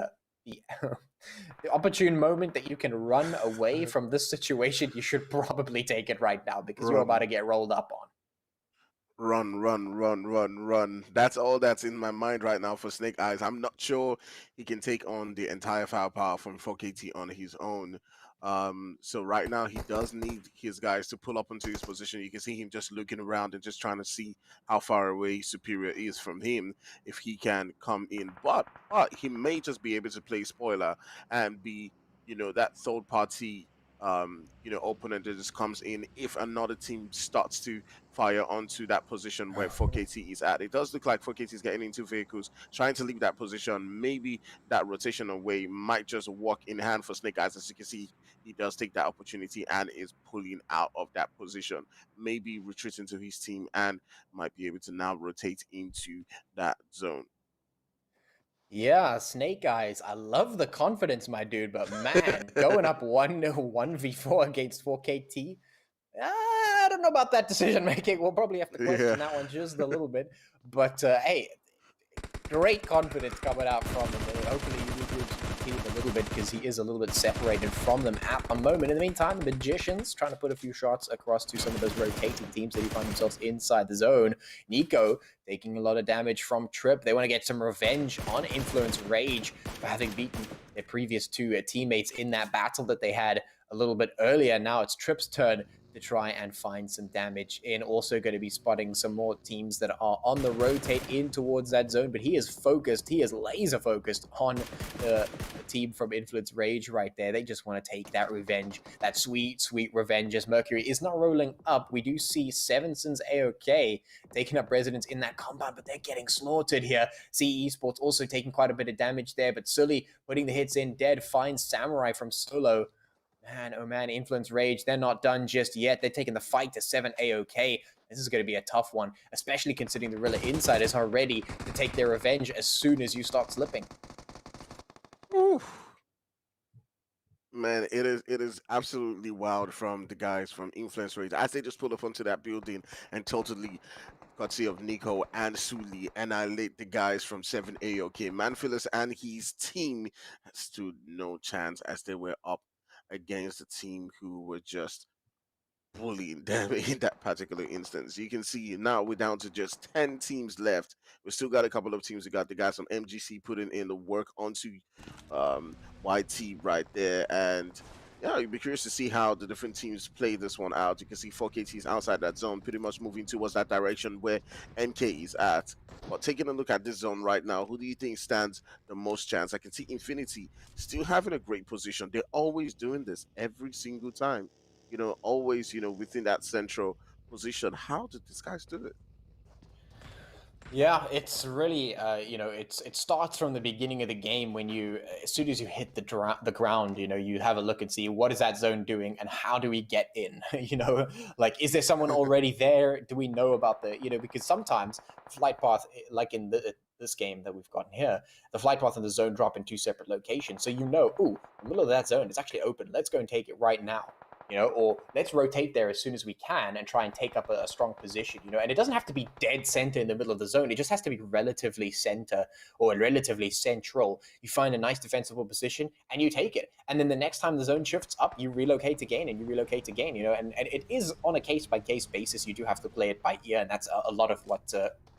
opportune moment that you can run away from this situation, you should probably take it right now, because you're about to get rolled up on. Run. That's all that's in my mind right now for Snake Eyes. I'm not sure he can take on the entire firepower from 4KT on his own. So right now he does need his guys to pull up into his position. You can see him just looking around and just trying to see how far away Superior is from him, if he can come in. But he may just be able to play spoiler and be, you know, that third party opponent that just comes in if another team starts to fire onto that position where 4KT is at. It does look like 4KT is getting into vehicles, trying to leave that position. Maybe that rotation away might just work in hand for Snake Eyes. As you can see, he does take that opportunity and is pulling out of that position, maybe retreating to his team, and might be able to now rotate into that zone. Yeah, Snake Eyes. I love the confidence, my dude, but man, going up 1v4 against 4KT, I don't know about that decision making. We'll probably have to question that one just a little bit. But hey, great confidence coming out from him. Hopefully he regroups the team a little bit, because he is a little bit separated from them at the moment. In the meantime, the Magicians trying to put a few shots across to some of those rotating teams that find themselves inside the zone. Nico taking a lot of damage from Trip. They want to get some revenge on Influence Rage for having beaten their previous 2 teammates in that battle that they had a little bit earlier. Now it's Trip's turn to try and find some damage in. Also going to be spotting some more teams that are on the rotate in towards that zone, but he is focused. He is laser focused on the team from Influence Rage right there. They just want to take that revenge, that sweet, sweet revenge, as Mercury is not rolling up. We do see Sevenson's AOK taking up residence in that compound, but they're getting slaughtered here. CE Esports also taking quite a bit of damage there, but Sully putting the hits in. Dead finds Samurai from Solo. Man, oh man, Influence Rage, they're not done just yet. They're taking the fight to 7 AOK. This is going to be a tough one, especially considering the Rila Insiders are ready to take their revenge as soon as you start slipping. Oof. Man, it is absolutely wild from the guys from Influence Rage as they just pull up onto that building and totally, courtesy of Nico and Suli, annihilate the guys from 7A. Okay, Manfilis and his team stood no chance as they were up against a team who were just bullying them in that particular instance. You can see now we're down to just 10 teams left. We still got a couple of teams. We got the guys from MGC putting in the work onto YT right there. And yeah, you'd be curious to see how the different teams play this one out. You can see 4KT is outside that zone, pretty much moving towards that direction where MK is at. But taking a look at this zone right now, who do you think stands the most chance? I can see Infinity still having a great position. They're always doing this every single time, always, within that central position. How did these guys do it? Yeah, it's really, it starts from the beginning of the game when as soon as you hit the ground, you have a look and see what is that zone doing and how do we get in, like, is there someone already there? Do we know about because sometimes flight path, like in this game that we've gotten here, the flight path and the zone drop in two separate locations. So, ooh, the middle of that zone is actually open. Let's go and take it right now. Or let's rotate there as soon as we can and try and take up a strong position, and it doesn't have to be dead center in the middle of the zone. It just has to be relatively center or relatively central. You find a nice defensible position and you take it. And then the next time the zone shifts up, you relocate again and you relocate again, and it is on a case by case basis. You do have to play it by ear, and that's a lot of what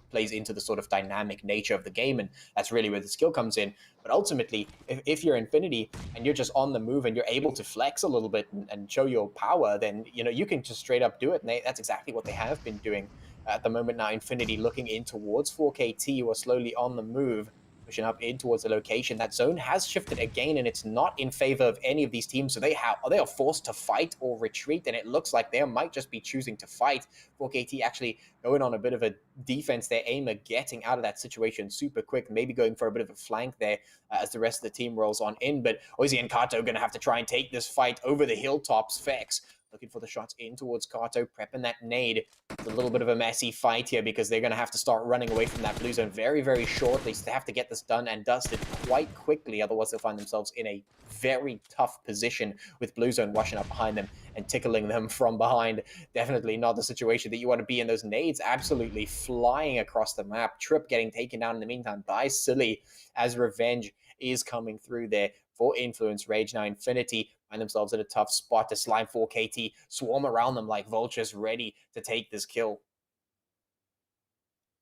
plays into the sort of dynamic nature of the game, and that's really where the skill comes in. But ultimately, if you're Infinity and you're just on the move and you're able to flex a little bit and show your power, then you can just straight up do it, and that's exactly what they have been doing at the moment. Now Infinity looking in towards 4KT, who are slowly on the move, pushing up in towards the location. That zone has shifted again, and it's not in favor of any of these teams. So they are forced to fight or retreat, and it looks like they might just be choosing to fight. 4KT actually going on a bit of a defense there. Aimer getting out of that situation super quick, maybe going for a bit of a flank there as the rest of the team rolls on in. But Ozzy and Kato going to have to try and take this fight over the hilltops. Fex looking for the shots in towards Kato, prepping that nade. It's a little bit of a messy fight here because they're going to have to start running away from that blue zone very, very shortly. So they have to get this done and dusted quite quickly. Otherwise, they'll find themselves in a very tough position with blue zone washing up behind them and tickling them from behind. Definitely not the situation that you want to be in. Those nades absolutely flying across the map. Trip getting taken down in the meantime by Silly as revenge is coming through there for Influence Rage. Now Infinity find themselves in a tough spot to slime 4KT, swarm around them like vultures ready to take this kill.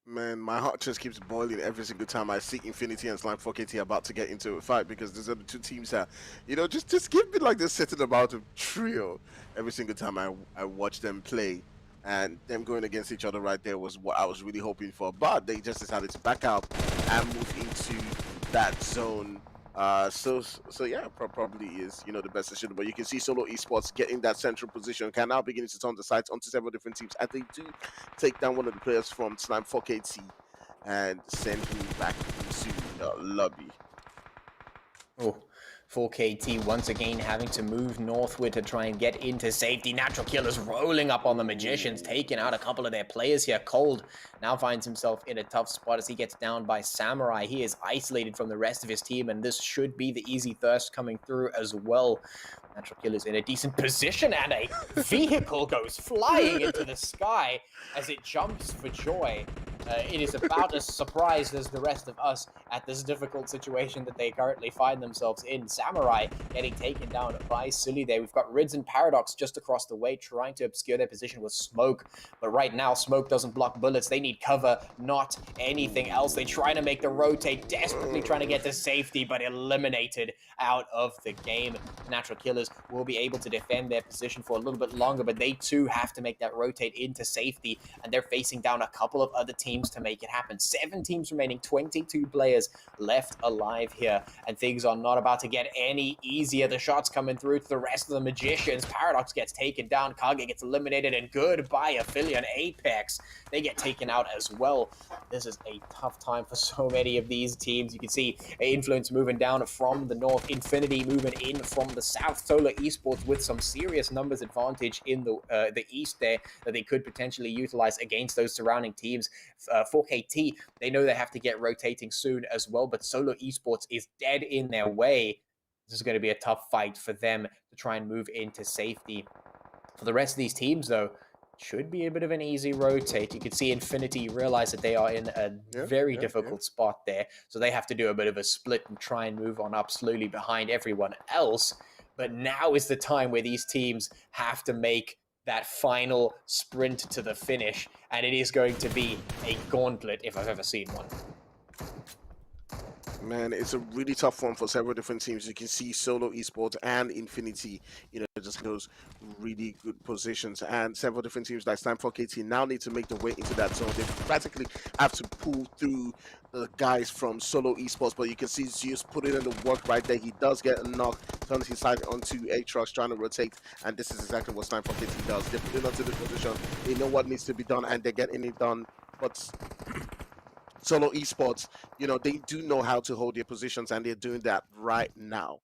Man, my heart just keeps boiling every single time I see Infinity and Slime 4KT about to get into a fight, because these are the two teams that, just give me like this certain amount of trio every single time I watch them play. And them going against each other right there was what I was really hoping for. But they just decided to back out and move into that zone. So yeah, probably is the best decision. But you can see Solo Esports getting that central position, can now beginning to turn the sights onto several different teams as they do take down one of the players from Slime 4KT and send him back into the lobby. Oh, 4KT once again having to move northward to try and get into safety. Natural Killers rolling up on the Magicians, taking out a couple of their players here. Cold now finds himself in a tough spot as he gets down by Samurai. He is isolated from the rest of his team, and this should be the easy thirst coming through as well. Natural Killer's in a decent position, and a vehicle goes flying into the sky as it jumps for joy. It is about as surprised as the rest of us at this difficult situation that they currently find themselves in. Samurai getting taken down by Silly there. We've got Rids and Paradox just across the way trying to obscure their position with smoke. But right now, smoke doesn't block bullets. They need cover, not anything else. They try to make the rotate, desperately trying to get to safety, but eliminated out of the game. The Natural Killers will be able to defend their position for a little bit longer, but they too have to make that rotate into safety, and they're facing down a couple of other teams to make it happen. 7 teams remaining, 22 players left alive here, and things are not about to get any easier. The shots coming through to the rest of the Magicians. Paradox gets taken down, Kage gets eliminated, and goodbye Aphelion. Apex, they get taken out as well. This is a tough time for so many of these teams. You can see Influence moving down from the north, Infinity moving in from the south, Solar Esports with some serious numbers advantage in the east there that they could potentially utilize against those surrounding teams. 4KT, they know they have to get rotating soon as well, but Solo Esports is dead in their way. This is going to be a tough fight for them to try and move into safety. For the rest of these teams, though, should be a bit of an easy rotate. You can see Infinity realize that they are in a very difficult spot there. So they have to do a bit of a split and try and move on up slowly behind everyone else. But now is the time where these teams have to make that final sprint to the finish. And it is going to be a gauntlet if I've ever seen one. Man, it's a really tough one for several different teams. You can see Solo Esports and Infinity, just those really good positions. And several different teams like Slime 4KT now need to make their way into that zone. They practically have to pull through the guys from Solo Esports, but you can see Zeus put in the work right there. He does get a knock, turns his side onto ATROX, trying to rotate, and this is exactly what Slime 4KT does. They put it onto the position. They know what needs to be done, and they're getting it done. But Solo Esports, they do know how to hold their positions, and they're doing that right now.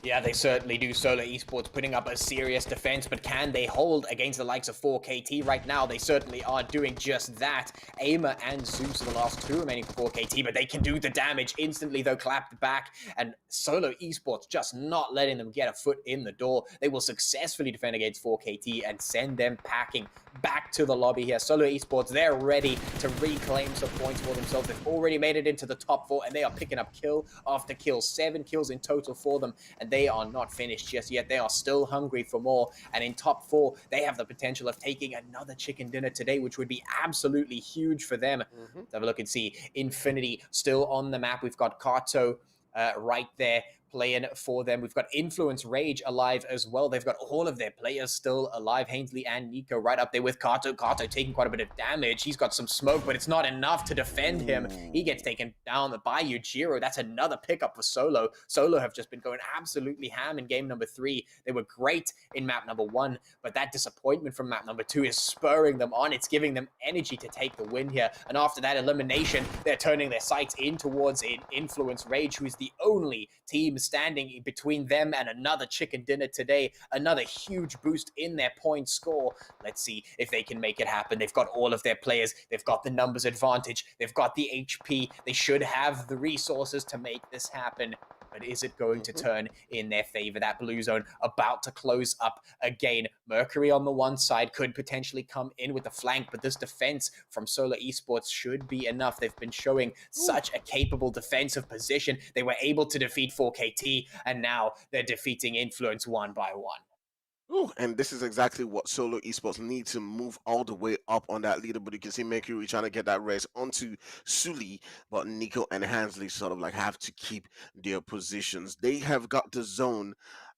Yeah, they certainly do. Solo Esports putting up a serious defense, but can they hold against the likes of 4KT right now? They certainly are doing just that. Aimer and Zeus are the last two remaining for 4KT, but they can do the damage instantly, though, clapped back. And Solo Esports just not letting them get a foot in the door. They will successfully defend against 4KT and send them packing back to the lobby here. Solo Esports, they're ready to reclaim some points for themselves. They've already made it into the top 4, and they are picking up kill after kill. 7 kills in total for them, and they are not finished just yet. They are still hungry for more, and in top 4, they have the potential of taking another chicken dinner today, which would be absolutely huge for them. Let's have a look and see. Infinity still on the map. We've got Kato right there playing for them. We've got Influence Rage alive as well. They've got all of their players still alive. Hainsley and Nico right up there with Kato. Kato taking quite a bit of damage. He's got some smoke, but it's not enough to defend him. He gets taken down by Yujiro. That's another pickup for Solo. Solo have just been going absolutely ham in game number 3. They were great in map number 1, but that disappointment from map number 2 is spurring them on. It's giving them energy to take the win here. And after that elimination, they're turning their sights in towards Influence Rage, who is the only team standing between them and another chicken dinner today. Another huge boost in their point score. Let's see if they can make it happen. They've got all of their players. They've got the numbers advantage. They've got the HP. They should have the resources to make this happen. But is it going to turn in their favor? That blue zone about to close up again. Mercury on the one side could potentially come in with the flank, but this defense from Solo Esports should be enough. They've been showing such a capable defensive position. They were able to defeat 4KT, and now they're defeating Influence one by one. Ooh, and this is exactly what Solo Esports need to move all the way up on that leaderboard. You can see Mercury trying to get that race onto Sully, but Nico and Hansley sort of like have to keep their positions. They have got the zone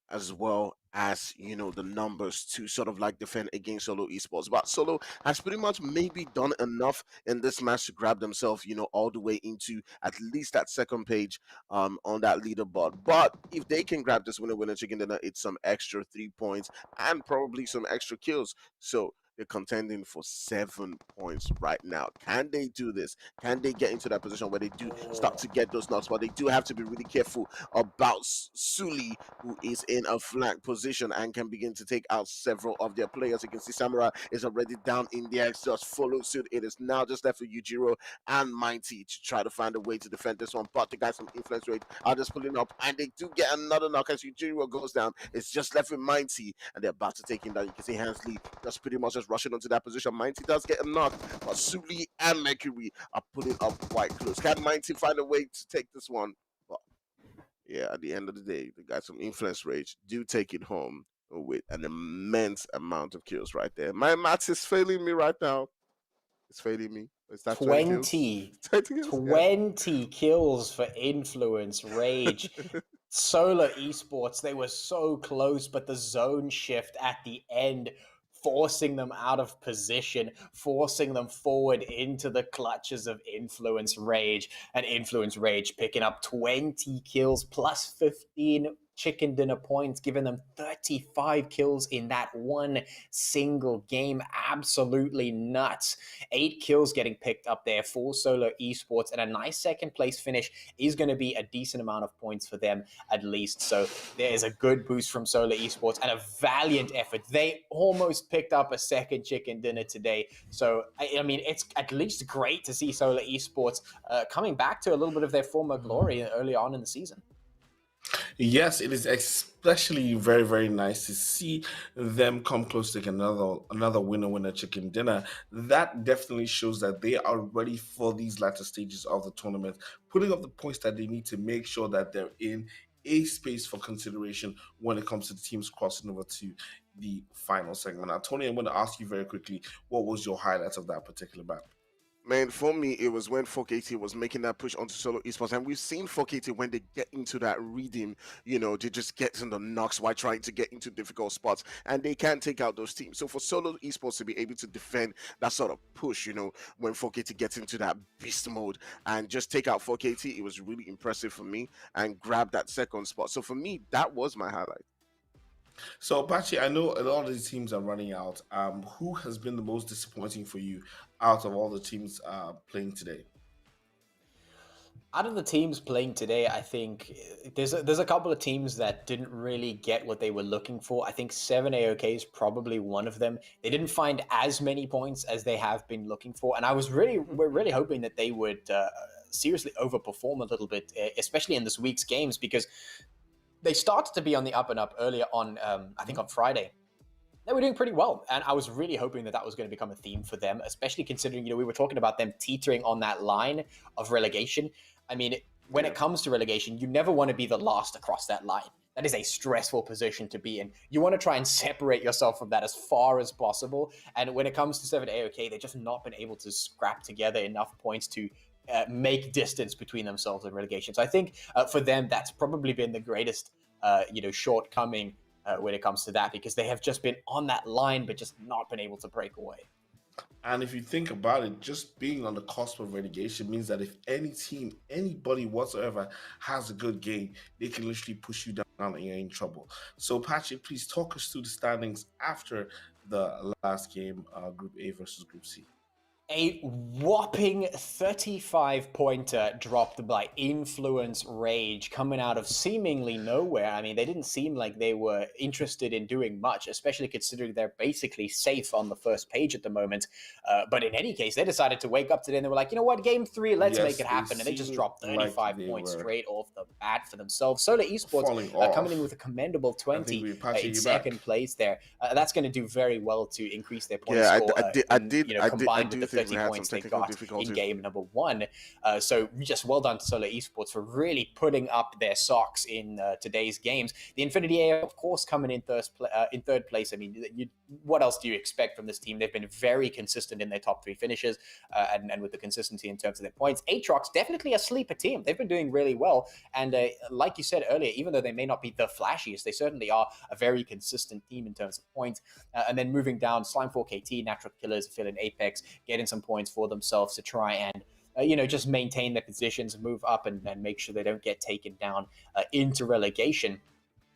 as well as the numbers to sort of like defend against Solo Esports, but Solo has pretty much maybe done enough in this match to grab themselves all the way into at least that second page on that leaderboard. But if they can grab this winner chicken dinner, it's some extra 3 points and probably some extra kills. So they're contending for 7 points right now. Can they do this? Can they get into that position where they do start to get those knocks? But they do have to be really careful about Sully, who is in a flank position and can begin to take out several of their players. You can see Samurai is already down in there, just follow suit. It is now just left for Yujiro and Mighty to try to find a way to defend this one. But the guys from Influence Rate are just pulling up, and they do get another knock as Yujiro goes down. It's just left with Mighty, and they're about to take him down. You can see Hansley just pretty much just rushing onto that position. Mighty does get a knock, but Sully and Mercury are putting up quite close. Can Mighty find a way to take this one? But yeah, at the end of the day, the guys from Influence Rage do take it home with an immense amount of kills right there. My maths is failing me right now. It's failing me. Is that 20 kills for Influence Rage. Solo Esports, they were so close, but the zone shift at the end forcing them out of position, forcing them forward into the clutches of Influence Rage. And Influence Rage picking up 20 kills plus 15 chicken dinner points, giving them 35 kills in that one single game. Absolutely nuts. 8 kills getting picked up there for Solo Esports, and a nice second place finish is going to be a decent amount of points for them at least. So there is a good boost from Solo Esports and a valiant effort. They almost picked up a second chicken dinner today. So I mean, it's at least great to see Solo Esports coming back to a little bit of their former glory early on in the season. Yes, it is especially very, very nice to see them come close to another winner chicken dinner. That definitely shows that they are ready for these latter stages of the tournament, putting up the points that they need to make sure that they're in a space for consideration when it comes to the teams crossing over to the final segment. Now, Tony, I'm going to ask you very quickly, what was your highlights of that particular battle? Man, for me, it was when 4KT was making that push onto solo esports, and we've seen 4KT when they get into that rhythm, they just get in the knocks while trying to get into difficult spots, and they can take out those teams. So for solo esports to be able to defend that sort of push, when 4KT gets into that beast mode and just take out 4KT, it was really impressive for me and grab that second spot. So for me, that was my highlight. So, Pachi, I know a lot of these teams are running out. Who has been the most disappointing for you out of all the teams playing today? Out of the teams playing today, I think there's a couple of teams that didn't really get what they were looking for. I think 7AOK is probably one of them. They didn't find as many points as they have been looking for, and we're really hoping that they would seriously overperform a little bit, especially in this week's games, because they started to be on the up and up earlier on, I think on Friday. They were doing pretty well, and I was really hoping that was going to become a theme for them, especially considering, we were talking about them teetering on that line of relegation. I mean, when it comes to relegation, you never want to be the last across that line. That is a stressful position to be in. You want to try and separate yourself from that as far as possible, and when it comes to 7AOK, they've just not been able to scrap together enough points to make distance between themselves and relegation. So I think for them, that's probably been the greatest shortcoming when it comes to that, because they have just been on that line but just not been able to break away. And if you think about it, just being on the cusp of relegation means that if any team, anybody whatsoever has a good game, they can literally push you down and you're in trouble. So, Patrick, please talk us through the standings after the last game, Group A versus Group C. A whopping 35-pointer dropped by Influence Rage, coming out of seemingly nowhere. I mean, they didn't seem like they were interested in doing much, especially considering they're basically safe on the first page at the moment. But in any case, they decided to wake up today and they were like, you know what, game 3, let's make it happen. And they just dropped 35 points straight off the bat for themselves. Solar Esports coming in with a commendable 20 in second place there. That's going to do very well to increase their point score. Combined with the 30 points they got in game number 1. So just well done to Solar Esports for really putting up their socks in today's games. The Infinity A, of course, coming in third place. I mean, what else do you expect from this team? They've been very consistent in their top 3 finishes and with the consistency in terms of their points. ATROX, definitely a sleeper team. They've been doing really well. And like you said earlier, even though they may not be the flashiest, they certainly are a very consistent team in terms of points. And then moving down, Slime4KT, Natural Killers, Aphelion, Apex, getting some points for themselves to try and just maintain their positions, move up and make sure they don't get taken down into relegation.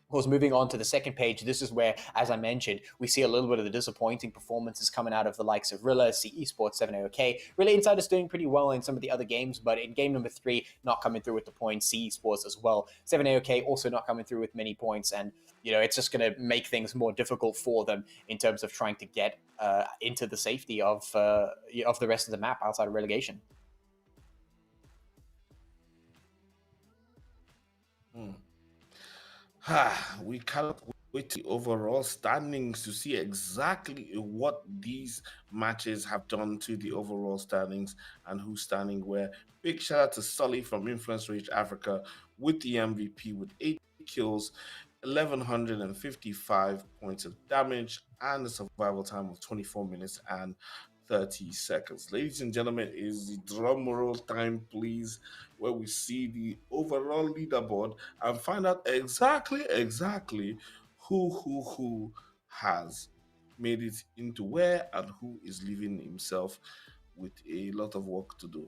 Of course, moving on to the second page, this is where, as I mentioned, we see a little bit of the disappointing performances coming out of the likes of Rila, Esports, 7AOK. Rila Insider's doing pretty well in some of the other games, but in game number 3, not coming through with the points. Esports as well. 7AOK also not coming through with many points, and it's just going to make things more difficult for them in terms of trying to get into the safety of the rest of the map outside of relegation. We cannot wait to the overall standings to see exactly what these matches have done to the overall standings and who's standing where. Big shout out to Sully from Influence Rage Africa with the MVP with 8 kills, 1,155 points of damage, and a survival time of 24 minutes and 30 seconds. Ladies and gentlemen, is the drum roll time, please, where we see the overall leaderboard and find out exactly who has made it into where and who is leaving himself with a lot of work to do.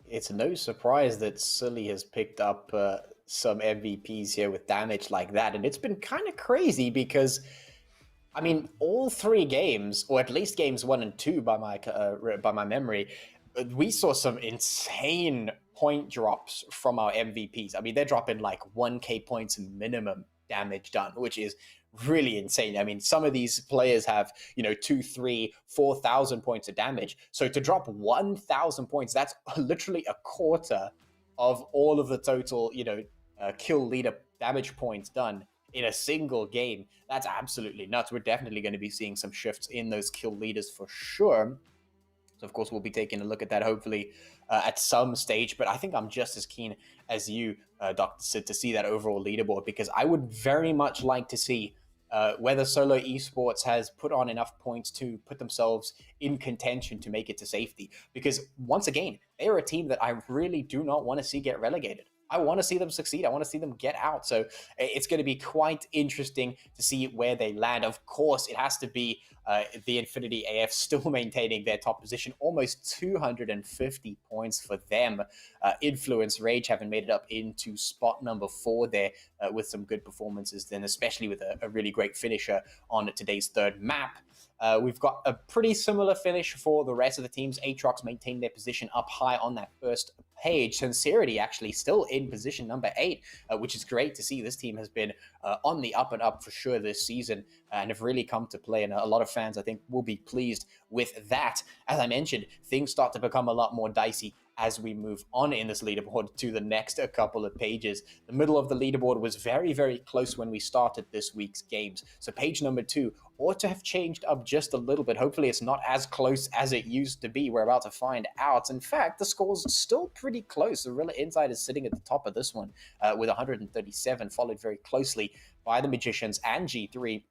It's no surprise that Sully has picked up some MVPs here with damage like that, and it's been kind of crazy because I mean, all 3 games, or at least games 1 and 2 by my memory, we saw some insane point drops from our MVPs. I mean, they're dropping like 1k points minimum damage done, which is really insane. I mean, some of these players have, 2, 3, 4,000 points of damage. So to drop 1,000 points, that's literally a quarter of all of the total, kill leader damage points done in a single game. That's absolutely nuts. We're definitely going to be seeing some shifts in those kill leaders for sure. So, of course, we'll be taking a look at that hopefully at some stage. But I think I'm just as keen as you, Dr. Sid, to see that overall leaderboard, because I would very much like to see whether Solo Esports has put on enough points to put themselves in contention to make it to safety. Because once again, they are a team that I really do not want to see get relegated. I want to see them succeed. I want to see them get out. So it's going to be quite interesting to see where they land. Of course, it has to be the Infinity AF still maintaining their top position, almost 250 points for them. Influence Rage having made it up into spot number 4 there with some good performances, then especially with a really great finisher on today's third map. We've got a pretty similar finish for the rest of the teams. ATROX maintained their position up high on that first page. Sincerity actually still in position number 8, which is great to see. This team has been on the up and up for sure this season and have really come to play. And a lot of fans, I think, will be pleased with that. As I mentioned, things start to become a lot more dicey as we move on in this leaderboard to the next couple of pages. The middle of the leaderboard was very, very close when we started this week's games. So page number 2 ought to have changed up just a little bit. Hopefully it's not as close as it used to be. We're about to find out. In fact, the score's still pretty close. The Rila Inside is sitting at the top of this one with 137, followed very closely by the Magicians and G3.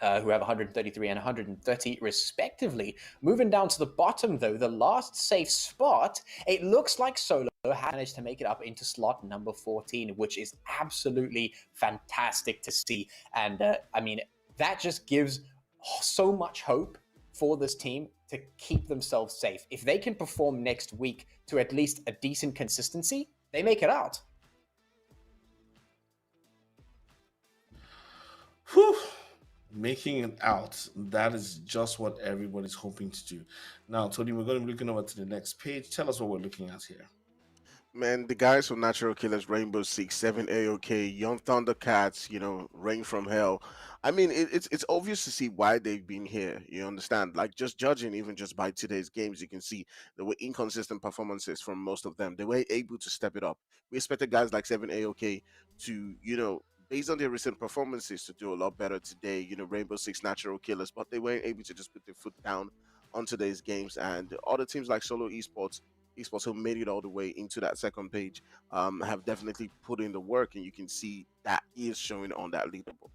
Who have 133 and 130 respectively. Moving down to the bottom though, the last safe spot, it looks like Solo managed to make it up into slot number 14, which is absolutely fantastic to see. And I mean, that just gives so much hope for this team to keep themselves safe. If they can perform next week to at least a decent consistency, they make it out. Whew. Making it out, that is just what everybody's hoping to do. Now, Tony, we're going to be looking over to the next page. Tell us what we're looking at here. Man, the guys from Natural Killers, Rainbow Six, 7 AOK, Young Thundercats, Rain from Hell. I mean, it's obvious to see why they've been here. You understand? Like, just judging even just by today's games, you can see there were inconsistent performances from most of them. They were able to step it up. We expected guys like 7 AOK to, based on their recent performances, to do a lot better today. Rainbow Six, Natural Killers, but they weren't able to just put their foot down on today's games. And other teams like Solo Esports who made it all the way into that second page have definitely put in the work, and you can see that is showing on that leaderboard.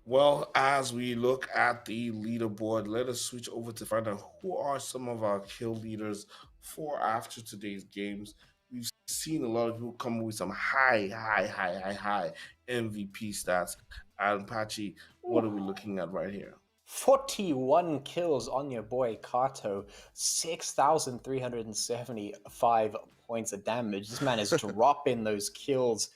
Well, as we look at the leaderboard, let us switch over to find out who are some of our kill leaders for after today's games. We've seen a lot of people come with some high MVP stats. And Pachi, what are we looking at right here? 41 kills on your boy Kato, 6,375 points of damage. This man is dropping those kills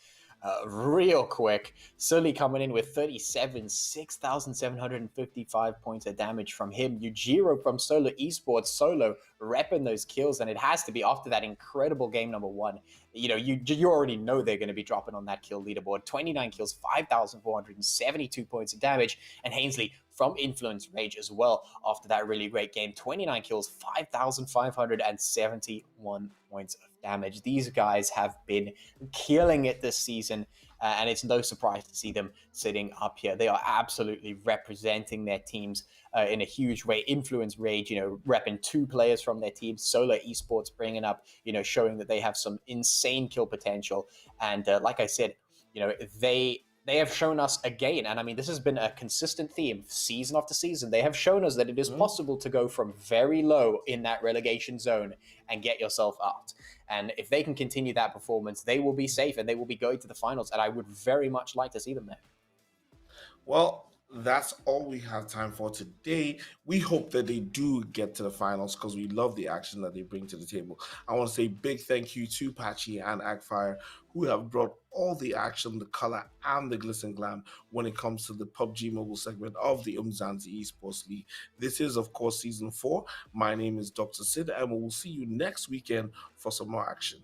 real quick. Sully coming in with 37, 6,755 points of damage from him. Yujiro from Solo Esports, Solo repping those kills, and it has to be after that incredible game number 1. You already know they're going to be dropping on that kill leaderboard. 29 kills, 5,472 points of damage, and Hainsley from Influence Rage as well after that really great game. 29 kills, 5,571 points of damage. These guys have been killing it this season, and it's no surprise to see them sitting up here. They are absolutely representing their teams in a huge way. Influence Rage, repping 2 players from their team. Solo Esports bringing up, showing that they have some insane kill potential. And like I said, they have shown us again, and I mean, this has been a consistent theme season after season. They have shown us that it is possible to go from very low in that relegation zone and get yourself out. And if they can continue that performance, they will be safe and they will be going to the finals. And I would very much like to see them there. Well, that's all we have time for today. We hope that they do get to the finals because we love the action that they bring to the table. I want to say big thank you to Pachi and Agfire, who have brought all the action, the color, and the glitz and glam when it comes to the PUBG mobile segment of the Umzansi Esports League. This is, of course, Season 4. My name is Dr. Sid, and we will see you next weekend for some more action.